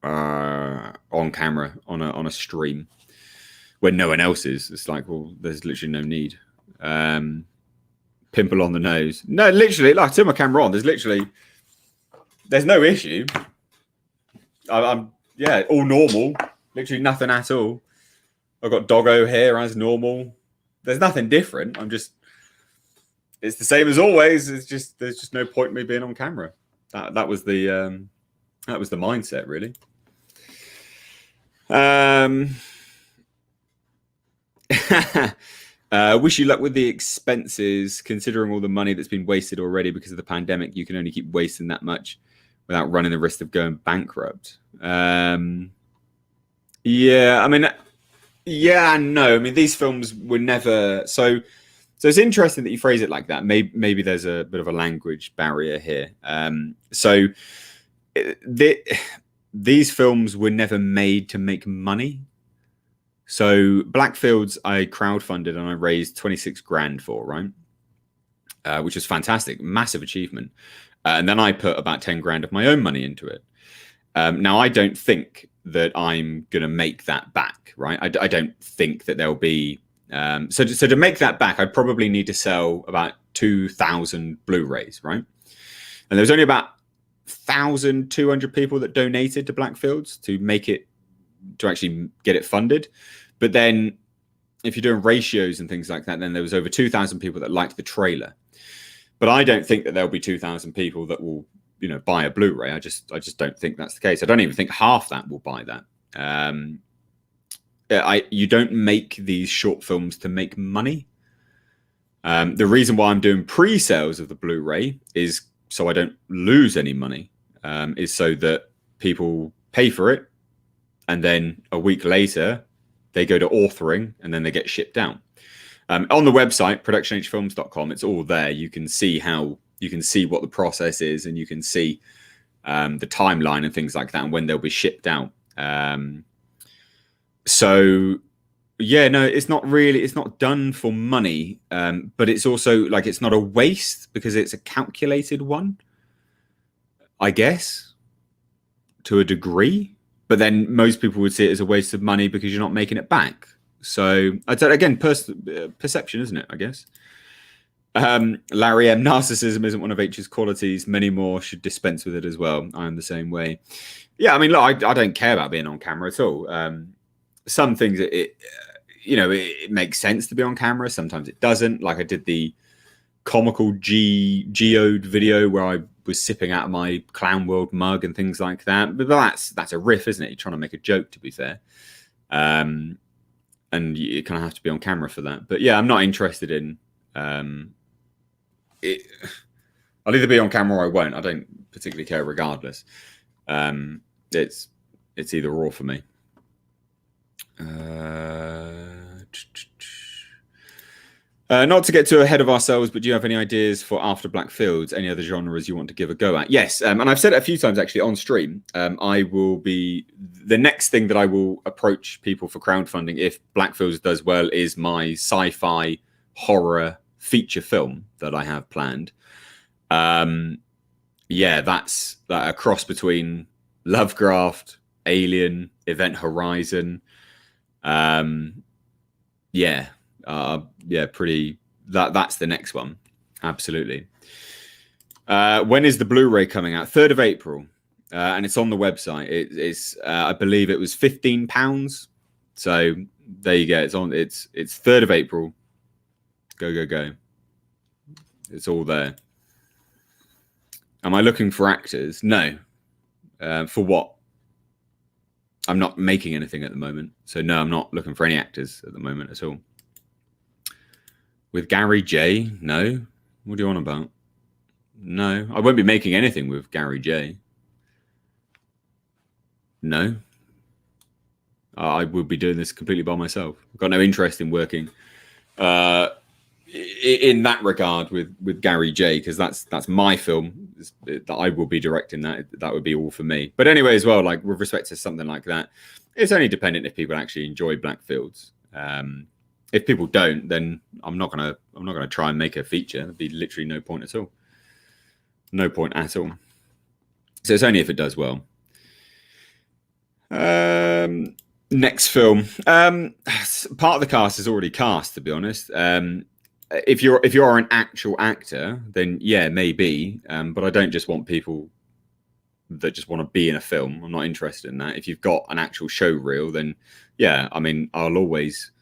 on camera on a stream when no one else is. It's like, well, there's literally no need. Pimple on the nose. No, literally, like I turn my camera on. There's no issue. I'm all normal. Literally nothing at all. I've got doggo hair as normal. There's nothing different. It's the same as always. There's just no point in me being on camera. That was the mindset, really. Wish you luck with the expenses, considering all the money that's been wasted already because of the pandemic. You can only keep wasting that much without running the risk of going bankrupt. Yeah, I mean, yeah and no. I mean, these films were never so it's interesting that you phrase it like that. Maybe there's a bit of a language barrier here. So these films were never made to make money. So Blackfields, I crowdfunded and I raised 26 grand for, right? Which is fantastic, massive achievement. And then I put about 10 grand of my own money into it. Now, I don't think that I'm going to make that back, right? I don't think that there'll be... So to make that back, I'd probably need to sell about 2,000 Blu-rays, right? And there was only about 1,200 people that donated to Blackfields to actually get it funded. But then if you're doing ratios and things like that, then there was over 2,000 people that liked the trailer. But I don't think that there'll be 2,000 people that will, buy a Blu-ray. I just don't think that's the case. I don't even think half that will buy that. You don't make these short films to make money. The reason why I'm doing pre-sales of the Blu-ray is so I don't lose any money, is so that people pay for it, and then a week later they go to authoring, and then they get shipped out. On the website, productionhfilms.com, it's all there. You can see what the process is, and you can see the timeline and things like that, and when they'll be shipped out. So yeah, no, it's not done for money, but it's also like, it's not a waste because it's a calculated one, I guess, to a degree. But then most people would see it as a waste of money because you're not making it back. So again, perception, isn't it? I guess. Larry M. Narcissism isn't one of H's qualities. Many more should dispense with it as well. I am the same way. Yeah, I mean, look, I don't care about being on camera at all. Some things it makes sense to be on camera. Sometimes it doesn't. Like I did the comical Geode video where I was sipping out of my Clown World mug and things like that. But that's a riff, isn't it? You're trying to make a joke, to be fair. And you kind of have to be on camera for that. But yeah, I'm not interested in it. I'll either be on camera or I won't. I don't particularly care regardless. It's either or for me. Not to get too ahead of ourselves, but do you have any ideas for after Blackfields? Any other genres you want to give a go at? Yes, and I've said it a few times actually on stream. I will be the next thing that I will approach people for crowdfunding if Blackfields does well is my sci-fi horror feature film that I have planned. Yeah, that's a cross between Lovecraft, Alien, Event Horizon. Pretty. That's the next one. Absolutely. When is the Blu-ray coming out? 3rd of April, and it's on the website. It's I believe it was £15. So there you go. It's on. It's 3rd of April. Go. It's all there. Am I looking for actors? No. For what? I'm not making anything at the moment. So no, I'm not looking for any actors at the moment at all. With Gary J? No. What do you want about? No. I won't be making anything with Gary J. No. I will be doing this completely by myself. I've got no interest in working in that regard with Gary J, because that's my film that I will be directing. That would be all for me. But anyway, as well, like with respect to something like that, it's only dependent if people actually enjoy Blackfields. If people don't, then I'm not gonna try and make a feature. There'd be literally no point at all. No point at all. So it's only if it does well. Next film. Part of the cast is already cast, to be honest. If you're an actual actor, then yeah, maybe. But I don't just want people that just want to be in a film. I'm not interested in that. If you've got an actual show reel, then yeah, I mean, I'll always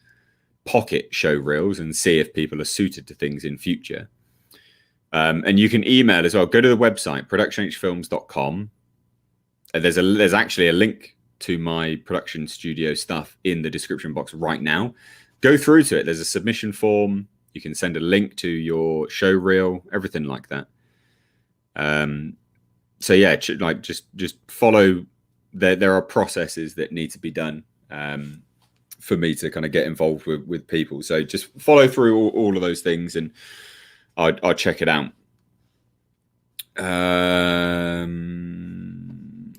pocket show reels and see if people are suited to things in future. And you can email as well. Go to the website, productionhfilms.com. There's actually a link to my production studio stuff in the description box right now. Go through to it. There's a submission form. You can send a link to your show reel, everything like that. So yeah, like just follow. There are processes that need to be done for me to kind of get involved with people. So just follow through all of those things, and I'll check it out.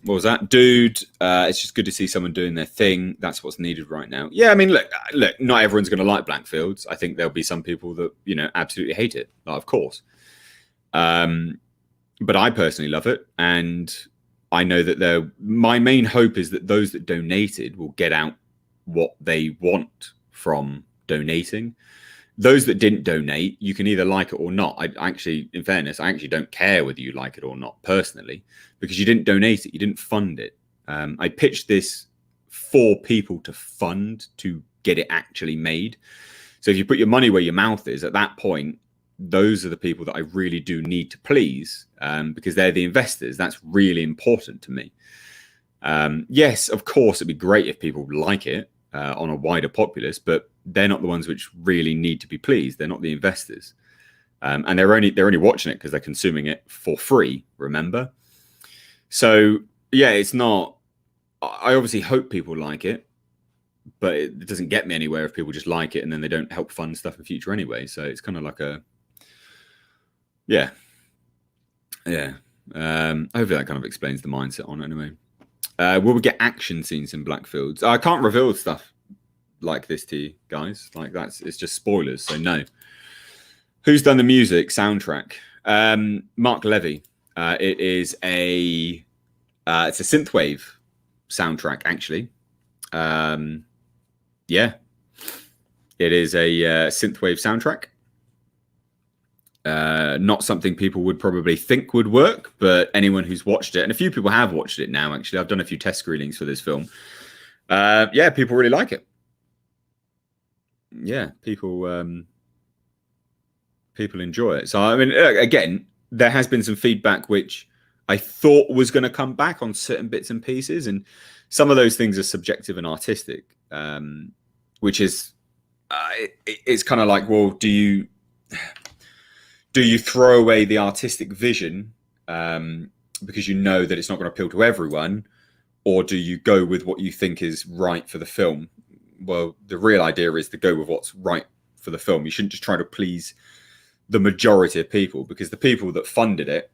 What was that, dude? It's just good to see someone doing their thing. That's what's needed right now. Yeah, I mean, look, not everyone's going to like Blackfields. I think there'll be some people that, absolutely hate it. Like, of course. But I personally love it. And I know that my main hope is that those that donated will get out what they want from donating. Those that didn't donate, you can either like it or not. In fairness, I actually don't care whether you like it or not personally, because you didn't donate it, you didn't fund it. I pitched this for people to fund to get it actually made. So if you put your money where your mouth is, at that point, those are the people that I really do need to please, because they're the investors. That's really important to me. Yes, of course, it'd be great if people like it on a wider populace, but they're not the ones which really need to be pleased. They're not the investors, and they're only watching it because they're consuming it for free. Remember, so yeah, it's not. I obviously hope people like it, but it doesn't get me anywhere if people just like it and then they don't help fund stuff in future anyway. So it's kind of like a yeah. Hopefully that kind of explains the mindset on it anyway. Will we get action scenes in Blackfields? I can't reveal stuff like this to you guys. Like it's just spoilers. So no. Who's done the music soundtrack? Mark Levy. It is it's a synthwave soundtrack actually. Yeah, it is a synthwave soundtrack. Not something people would probably think would work, but anyone who's watched it, and a few people have watched it now, actually. I've done a few test screenings for this film. Yeah, people really like it. Yeah, people enjoy it. So, I mean, again, there has been some feedback which I thought was going to come back on certain bits and pieces, and some of those things are subjective and artistic, which is, it's kind of like, well, do you throw away the artistic vision because you know that it's not going to appeal to everyone, or do you go with what you think is right for the film? Well, the real idea is to go with what's right for the film. You shouldn't just try to please the majority of people, because the people that funded it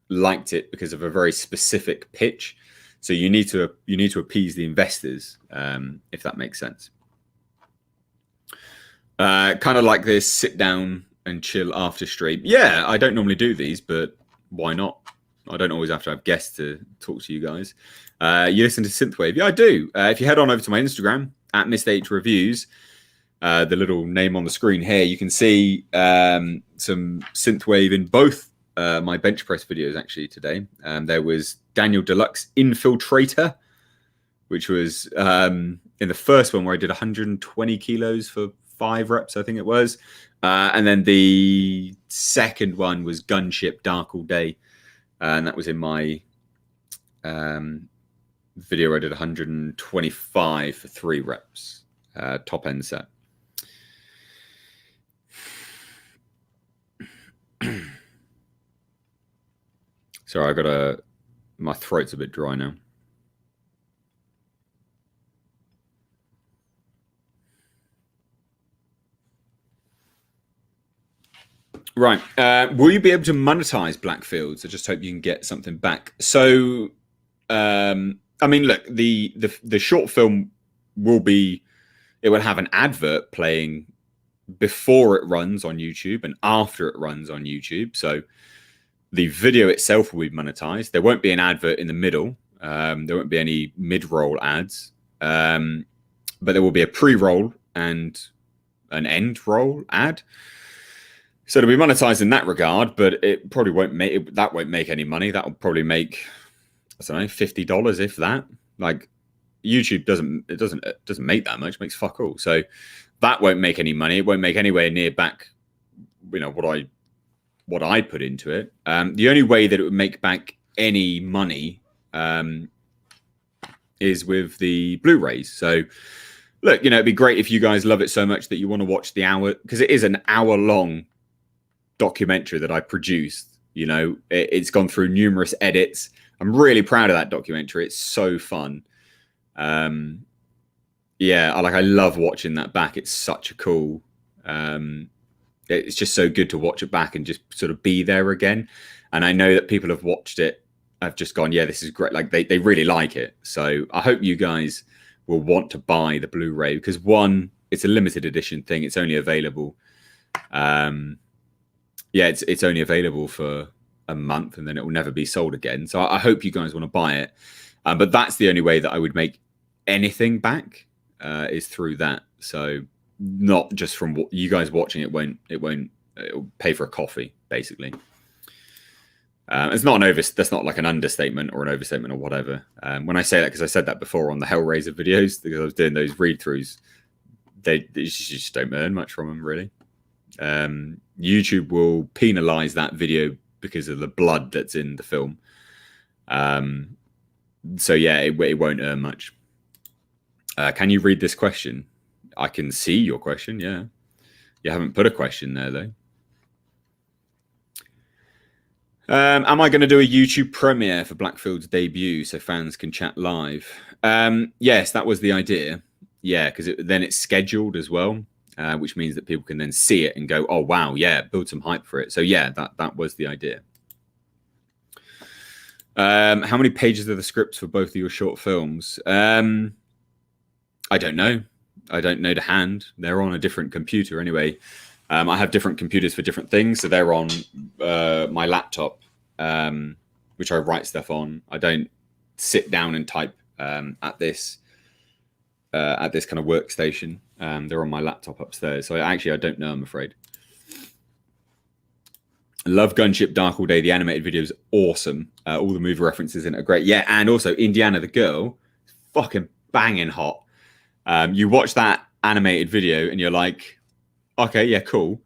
liked it because of a very specific pitch. So you need to appease the investors, if that makes sense. Kind of like this sit down and chill after stream. Yeah, I don't normally do these, but why not? I don't always have to have guests to talk to you guys. You listen to Synthwave? Yeah, I do. If you head on over to my Instagram at MrH the little name on the screen here, you can see some Synthwave in both my bench press videos actually today. There was Daniel Deluxe Infiltrator, which was in the first one where I did 120 kilos for 5 reps, I think it was. And then the second one was Gunship Dark All Day. And that was in my video. I did 125 for 3 reps, top end set. Sorry, my throat's a bit dry now. Right. Will you be able to monetize Blackfields? I just hope you can get something back. So, I mean, look, the short film will have an advert playing before it runs on YouTube and after it runs on YouTube. So the video itself will be monetized. There won't be an advert in the middle. There won't be any mid-roll ads. But there will be a pre-roll and an end-roll ad. So it'll be monetized in that regard, but it probably won't make any money. That will probably make, I don't know, $50 if that. Like YouTube doesn't make that much. It makes fuck all. So that won't make any money. It won't make anywhere near back, what I put into it. The only way that it would make back any money is with the Blu-rays. So look, it'd be great if you guys love it so much that you want to watch the hour, because it is an hour-long documentary that I produced. It's gone through numerous edits. I'm really proud of that documentary. It's so fun. I love watching that back. It's such a cool it's just so good to watch it back and just sort of be there again. And I know that people have watched it, have just gone, yeah, this is great. Like they really like it. So I hope you guys will want to buy the Blu-ray, because one, it's a limited edition thing. It's only available it's only available for a month, and then it will never be sold again. So I hope you guys want to buy it. But that's the only way that I would make anything back is through that. So not just from you guys watching it. It'll pay for a coffee, basically. It's not that's not like an understatement or an overstatement or whatever. When I say that, because I said that before on the Hellraiser videos, because I was doing those read-throughs, they just don't earn much from them, really. YouTube will penalize that video because of the blood that's in the film. So yeah, it won't earn much. Can you read this question? I can see your question. Yeah, you haven't put a question there though. Am I going to do a YouTube premiere for Blackfield's debut so fans can chat live? Yes, that was the idea. Yeah, because then it's scheduled as well, which means that people can then see it and go, oh, wow, yeah, build some hype for it. So, yeah, that was the idea. How many pages are the scripts for both of your short films? I don't know. I don't know to hand. They're on a different computer anyway. I have different computers for different things. So they're on my laptop, which I write stuff on. I don't sit down and type at this kind of workstation. They're on my laptop upstairs. So I don't know, I'm afraid. I love Gunship Dark All Day. The animated video is awesome. All the movie references in it are great. Yeah, and also Indiana the Girl, fucking banging hot. You watch that animated video and you're like, okay, yeah, cool.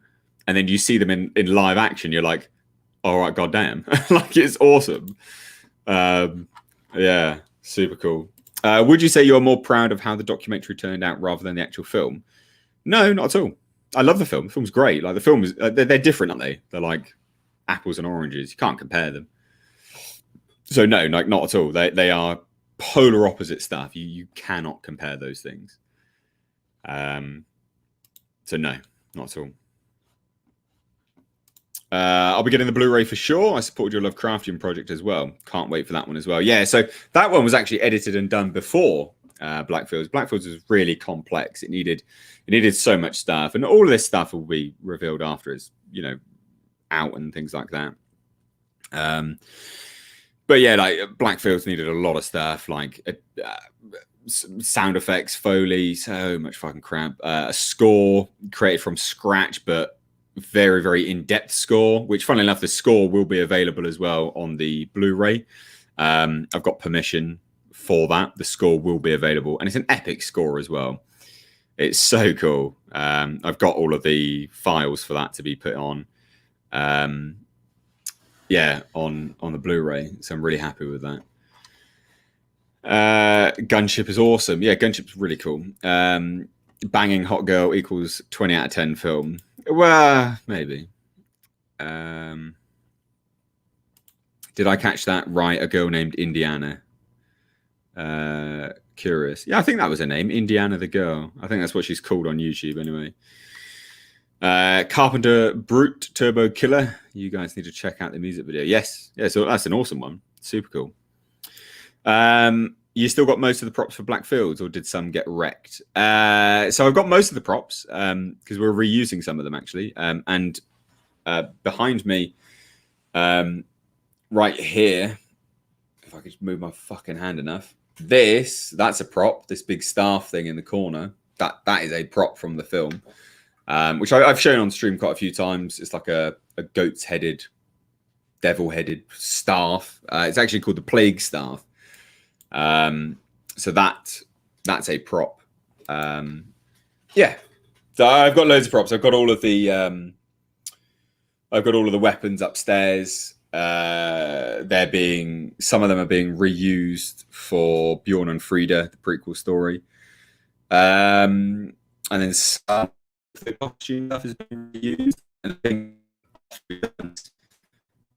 And then you see them in live action. You're like, all right, goddamn. Like, it's awesome. Yeah, super cool. Would you say you're more proud of how the documentary turned out rather than the actual film? No, not at all. I love the film. The film's great. Like, the film is, they're different, aren't they? They're like apples and oranges. You can't compare them. So no, like, not at all. They are polar opposite stuff. You cannot compare those things. So no, Not at all. I'll be getting the Blu-ray for sure. I supported your Lovecraftian project as well. Can't wait for that one as well. Yeah, so that one was actually edited and done before Blackfields. Blackfields was really complex. It needed so much stuff, and all of this stuff will be revealed after it's out and things like that. But yeah, like Blackfields needed a lot of stuff, like sound effects, Foley, so much fucking crap. A score created from scratch, but very, very in-depth score, which funnily enough, the score will be available as well on the Blu-ray. I've got permission for that. The score will be available, and it's an epic score as well. It's so cool. I've got all of the files for that to be put on. Yeah, on the Blu-ray. So I'm really happy with that. Gunship is awesome. Yeah, Gunship's really cool. Banging hot girl equals 20 out of 10 film. Well, maybe. Did I catch that right? A girl named Indiana. Curious. Yeah, I think that was her name, Indiana the girl. I think that's what she's called on YouTube anyway. Carpenter Brute Turbo Killer. You guys need to check out the music video. Yes. Yeah, so that's an awesome one. Super cool. You still got most of the props for Blackfields, or did some get wrecked? So I've got most of the props because we're reusing some of them actually. And behind me, right here, if I could move my fucking hand enough, that's a prop. This big staff thing in the corner, that is a prop from the film, which I've shown on stream quite a few times. It's like a goat's headed, devil-headed staff. It's actually called the Plague Staff. So that's a prop. Yeah. So I've got loads of props. I've got all of the weapons upstairs. Some of them are being reused for Bjorn and Frida, the prequel story. And then some of the costume stuff is being reused. And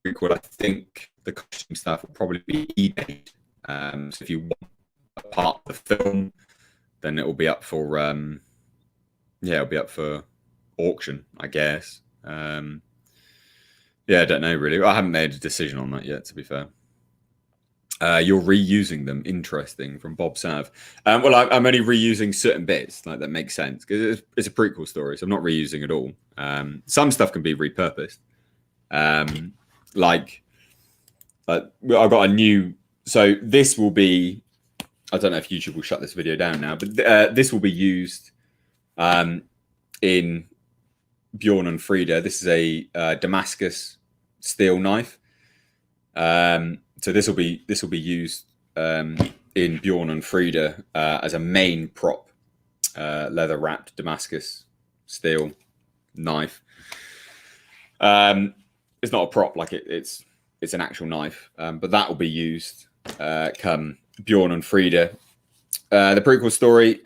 I think the costume stuff will probably be E-Date. So if you want a part of the film, then it will be up for it'll be up for auction, I guess. Yeah, I don't know really. I haven't made a decision on that yet, to be fair. You're reusing them. Interesting, from Bob Sav. Well, I'm only reusing certain bits, like that makes sense because it's a prequel story, so I'm not reusing it all. Some stuff can be repurposed. Like I've got a new. So this will be, I don't know if YouTube will shut this video down now, but this will be used in Bjorn and Frida. This is a Damascus steel knife. So this will be used in Bjorn and Frida as a main prop, leather wrapped Damascus steel knife. It's not a prop, like it's an actual knife, but that will be used come Bjorn and Frida. The prequel story,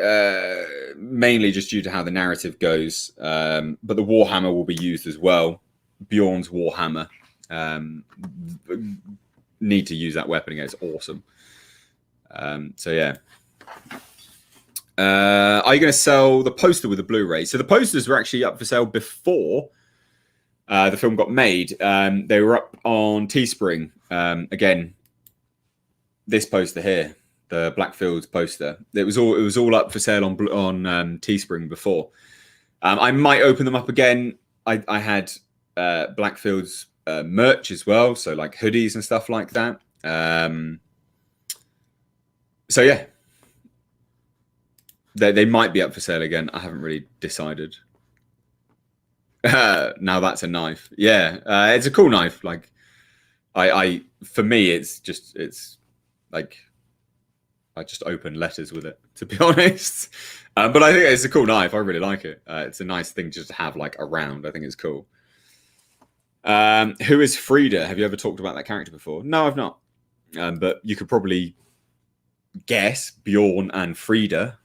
mainly just due to how the narrative goes, but the Warhammer will be used as well. Bjorn's Warhammer. Need to use that weapon again. It's awesome. So yeah. Are you going to sell the poster with the Blu-ray? So the posters were actually up for sale before the film got made. They were up on Teespring. Again, this poster here, the Blackfields poster, it was all up for sale on Teespring before. I might open them up again. I had Blackfields merch as well, so like hoodies and stuff like that. So yeah, they might be up for sale again. I haven't really decided. Now that's a knife. Yeah, it's a cool knife. Like for me, it's like I just open letters with it, to be honest. But I think it's a cool knife. I really like it. It's a nice thing just to have like around. I think it's cool. Who is Frida? Have you ever talked about that character before? No, I've not. But you could probably guess Bjorn and Frida.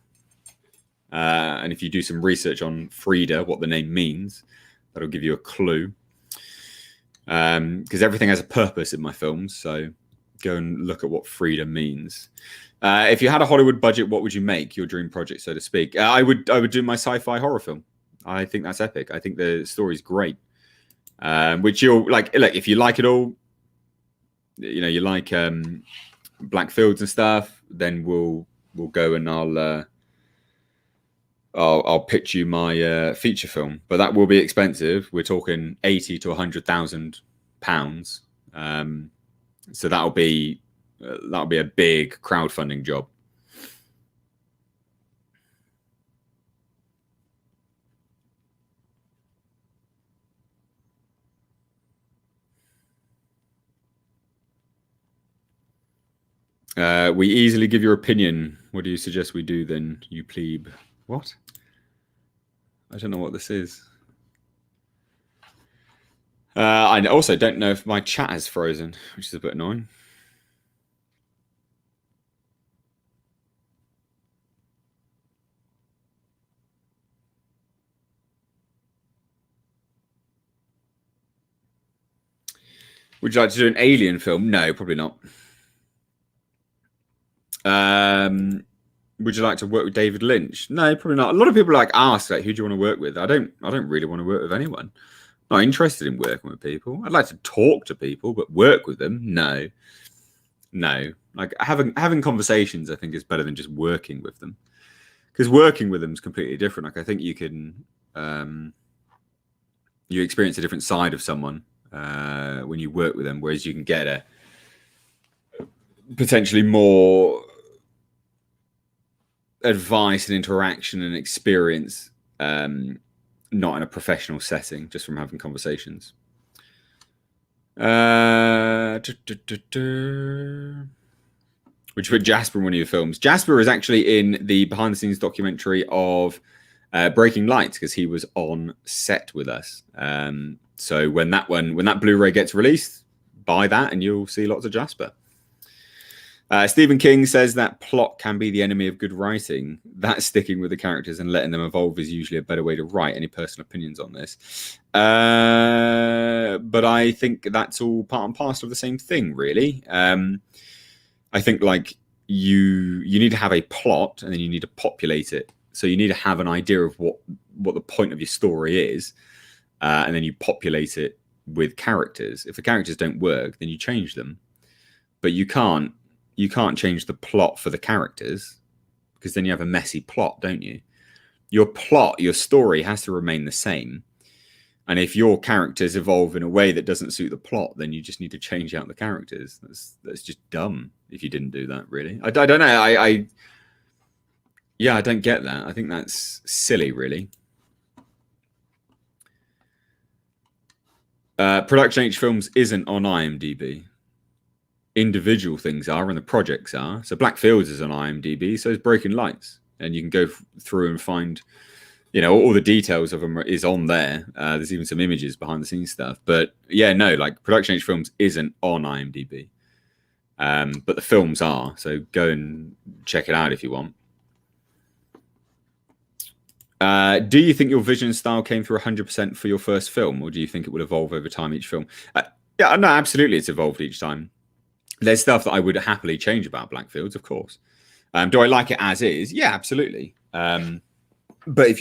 And if you do some research on Frida, what the name means, that'll give you a clue. Because everything has a purpose in my films, so go and look at what Frida means. If you had a Hollywood budget, what would you make? Your dream project, so to speak. I would do my sci-fi horror film. I think that's epic. I think the story's great. Which you'll like. Look, if you like it all, you know, you like Blackfields and stuff, then we'll go and I'll pitch you my feature film, but that will be expensive. We're talking £80,000 to £100,000. So that'll be a big crowdfunding job. We easily give your opinion. What do you suggest we do then, you plebe? What? I don't know what this is. I also don't know if my chat has frozen, which is a bit annoying. Would you like to do an alien film? No, probably not. Would you like to work with David Lynch? No, probably not. A lot of people ask who do you want to work with? I don't really want to work with anyone. Not interested in working with people. I'd like to talk to people, but work with them? No. Like having conversations, I think, is better than just working with them, because working with them is completely different. Like I think you can you experience a different side of someone when you work with them, whereas you can get a potentially more advice and interaction and experience, not in a professional setting, just from having conversations. Would you put Jasper in one of your films? Jasper is actually in the behind the scenes documentary of Breaking Lights, because he was on set with us. So when that Blu-ray gets released, buy that and you'll see lots of Jasper. Stephen King says that plot can be the enemy of good writing. That sticking with the characters and letting them evolve is usually a better way to write. Any personal opinions on this? But I think that's all part and parcel of the same thing, really. I think you need to have a plot and then you need to populate it. So you need to have an idea of what the point of your story is, and then you populate it with characters. If the characters don't work, then you change them. But you can't change the plot for the characters, because then you have a messy plot, don't you? Your plot, your story has to remain the same. And if your characters evolve in a way that doesn't suit the plot, then you just need to change out the characters. That's just dumb if you didn't do that, really. I don't know. I don't get that. I think that's silly, really. Production H Films isn't on IMDb. Individual things are and the projects are. So Blackfields is on IMDb, so is Breaking Lights, and you can go through and find, all the details of them is on there. There's even some images behind the scenes stuff. But yeah, no, Production H Films isn't on IMDb, but the films are. So go and check it out if you want. Do you think your vision style came through 100% for your first film, or do you think it will evolve over time each film? Yeah, no, absolutely, it's evolved each time. There's stuff that I would happily change about Blackfields, of course. Do I like it as is? Yeah, absolutely. But if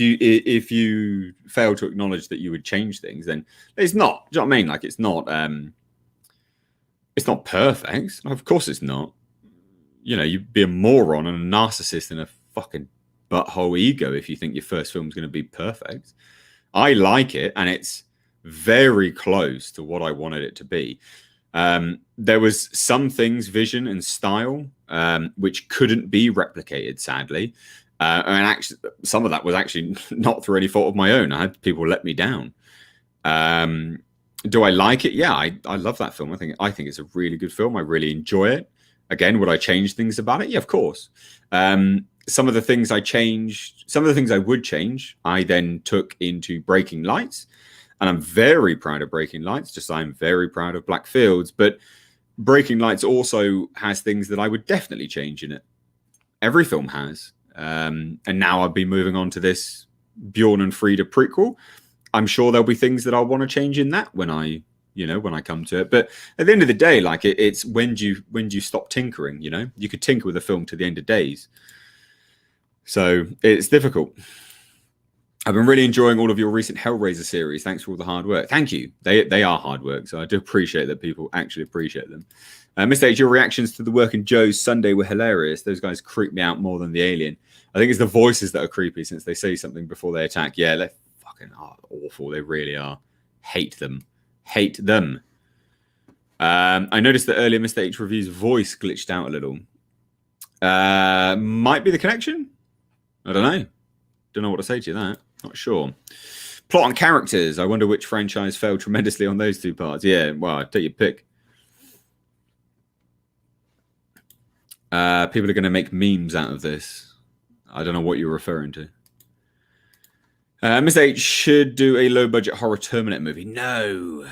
you fail to acknowledge that you would change things, then it's not. Do you know what I mean? It's not perfect. Of course, it's not. You'd be a moron and a narcissist and a fucking butthole ego if you think your first film is going to be perfect. I like it, and it's very close to what I wanted it to be. There was some things, vision and style, which couldn't be replicated, sadly. And actually, some of that was actually not through any fault of my own. I had people let me down. Do I like it? Yeah, I love that film. I think it's a really good film. I really enjoy it. Again, would I change things about it? Yeah, of course. Some of the things I changed, some of the things I would change, I then took into Breaking Lights. And I'm very proud of Breaking Lights, just like I'm very proud of Blackfields. But Breaking Lights also has things that I would definitely change in it. Every film has. And now I'll be moving on to this Bjorn and Frida prequel. I'm sure there'll be things that I'll want to change in that when I come to it. But at the end of the day, it's when do you stop tinkering? You could tinker with a film to the end of days. So it's difficult. I've been really enjoying all of your recent Hellraiser series. Thanks for all the hard work. Thank you. They are hard work, so I do appreciate that people actually appreciate them. Mr. H, your reactions to the work in Joe's Sunday were hilarious. Those guys creep me out more than the alien. I think it's the voices that are creepy since they say something before they attack. Yeah, they're fucking awful. They really are. Hate them. Hate them. I noticed that earlier Mr. H review's voice glitched out a little. Might be the connection? I don't know. Don't know what to say to you that. Not sure. Plot and characters. I wonder which franchise failed tremendously on those two parts. Yeah, well, take your pick. People are going to make memes out of this. I don't know what you're referring to. Mr. H should do a low-budget horror Terminator movie. No,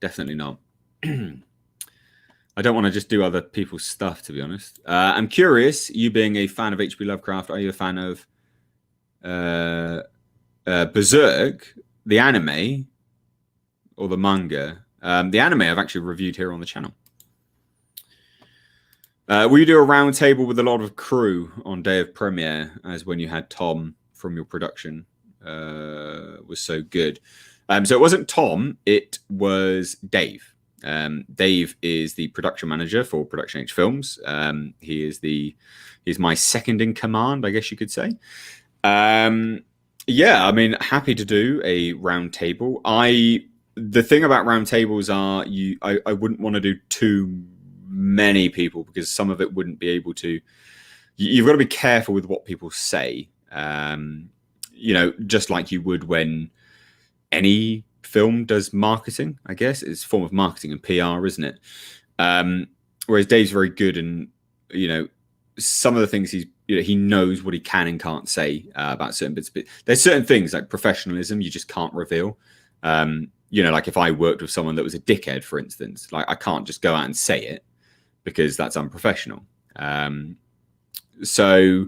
definitely not. I don't want to just do other people's stuff, to be honest. I'm curious, you being a fan of H.P. Lovecraft, are you a fan of Berserk, the anime, or the manga? The anime I've actually reviewed here on the channel. Will you do a round table with a lot of crew on day of premiere, as when you had Tom from your production was so good? So it wasn't Tom, it was Dave. Dave is the production manager for Production H Films. He's my second in command, I guess you could say. Yeah, I mean, happy to do a round table. The thing about round tables are I wouldn't want to do too many people because some of it wouldn't be able to. You've got to be careful with what people say. You know, just like you would when any film does marketing, I guess. It's a form of marketing and PR, isn't it? Whereas Dave's very good, and you know, some of the things he knows what he can and can't say about certain bits. But there's certain things like professionalism you just can't reveal. You know, like if I worked with someone that was a dickhead, for instance, like I can't just go out and say it because that's unprofessional. So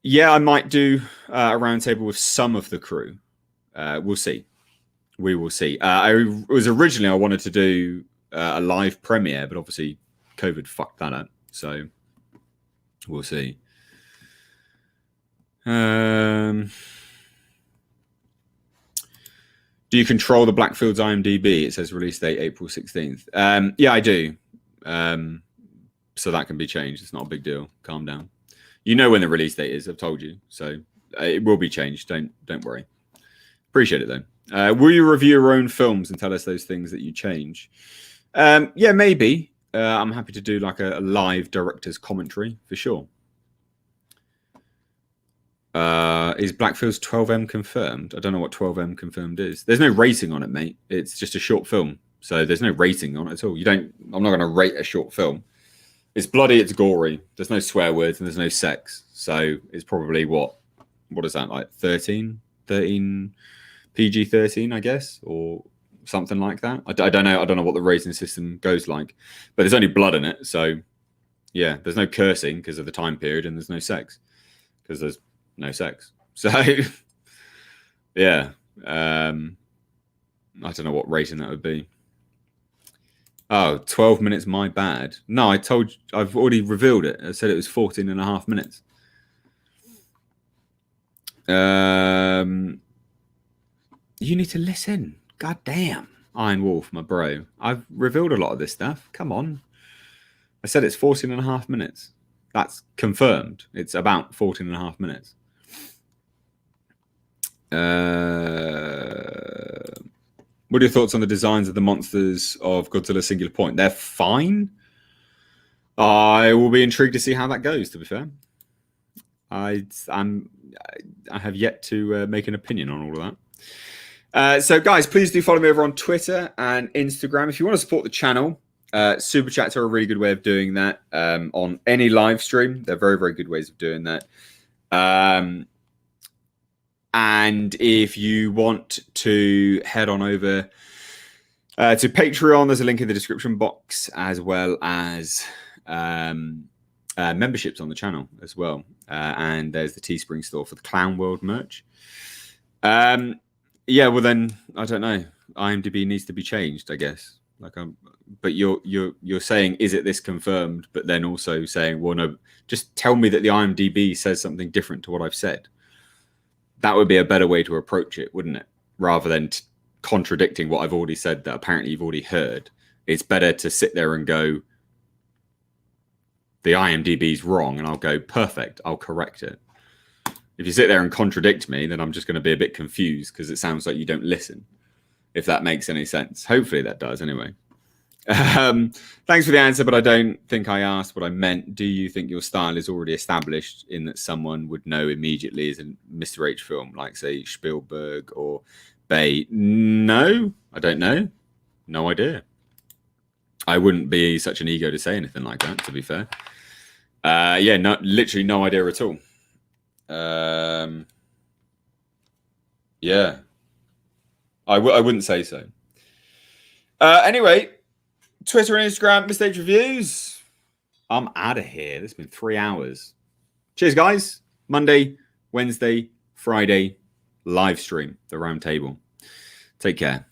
yeah, I might do a roundtable with some of the crew. We'll see. We will see. I wanted to do a live premiere, but obviously COVID fucked that up. So we'll see. Do you control the Blackfields IMDb? It says release date April 16th. Yeah, I do. So that can be changed. It's not a big deal. Calm down. You know when the release date is. I've told you. So it will be changed. Don't worry. Appreciate it though. Will you review your own films and tell us those things that you change? Yeah, maybe. I'm happy to do like a live director's commentary for sure. Is Blackfields 12M confirmed? I don't know what 12M confirmed is. There's no rating on it, mate. It's just a short film. So there's no rating on it at all. I'm not going to rate a short film. It's bloody, it's gory. There's no swear words and there's no sex. So it's probably what is that, like 13 PG-13, I guess, or something like that. I don't know. I don't know what the rating system goes like, but there's only blood in it. So yeah, there's no cursing because of the time period, and there's no sex because there's no sex. So yeah, I don't know what rating that would be. Oh, 12 minutes, my bad. No, I've already revealed it. I said it was 14 and a half minutes. You need to listen. God damn. Iron Wolf, my bro. I've revealed a lot of this stuff. Come on. I said it's 14 and a half minutes. That's confirmed. It's about 14 and a half minutes. What are your thoughts on the designs of the monsters of Godzilla Singular Point? They're fine. I will be intrigued to see how that goes, to be fair. I have yet to make an opinion on all of that. So, guys, please do follow me over on Twitter and Instagram. If you want to support the channel, Super Chats are a really good way of doing that on any live stream. They're very, very good ways of doing that. And if you want to head on over to Patreon, there's a link in the description box, as well as memberships on the channel as well. And there's the Teespring store for the Clown World merch. Yeah, well then, I don't know. IMDb needs to be changed, I guess. But you're saying, is it this confirmed? But then also saying, well, no, just tell me that the IMDb says something different to what I've said. That would be a better way to approach it, wouldn't it? Rather than contradicting what I've already said that apparently you've already heard. It's better to sit there and go, the IMDb's wrong, and I'll go, perfect, I'll correct it. If you sit there and contradict me, then I'm just going to be a bit confused because it sounds like you don't listen, if that makes any sense. Hopefully that does, anyway. Thanks for the answer, but I don't think I asked what I meant. Do you think your style is already established in that someone would know immediately as a Mr. H film, like, say, Spielberg or Bay? No, I don't know. No idea. I wouldn't be such an ego to say anything like that, to be fair. Yeah, literally no idea at all. Yeah. I wouldn't say so. Anyway, Twitter and Instagram, Mr. Reviews. I'm out of here. It's been 3 hours. Cheers, guys. Monday, Wednesday, Friday, live stream, the round table. Take care.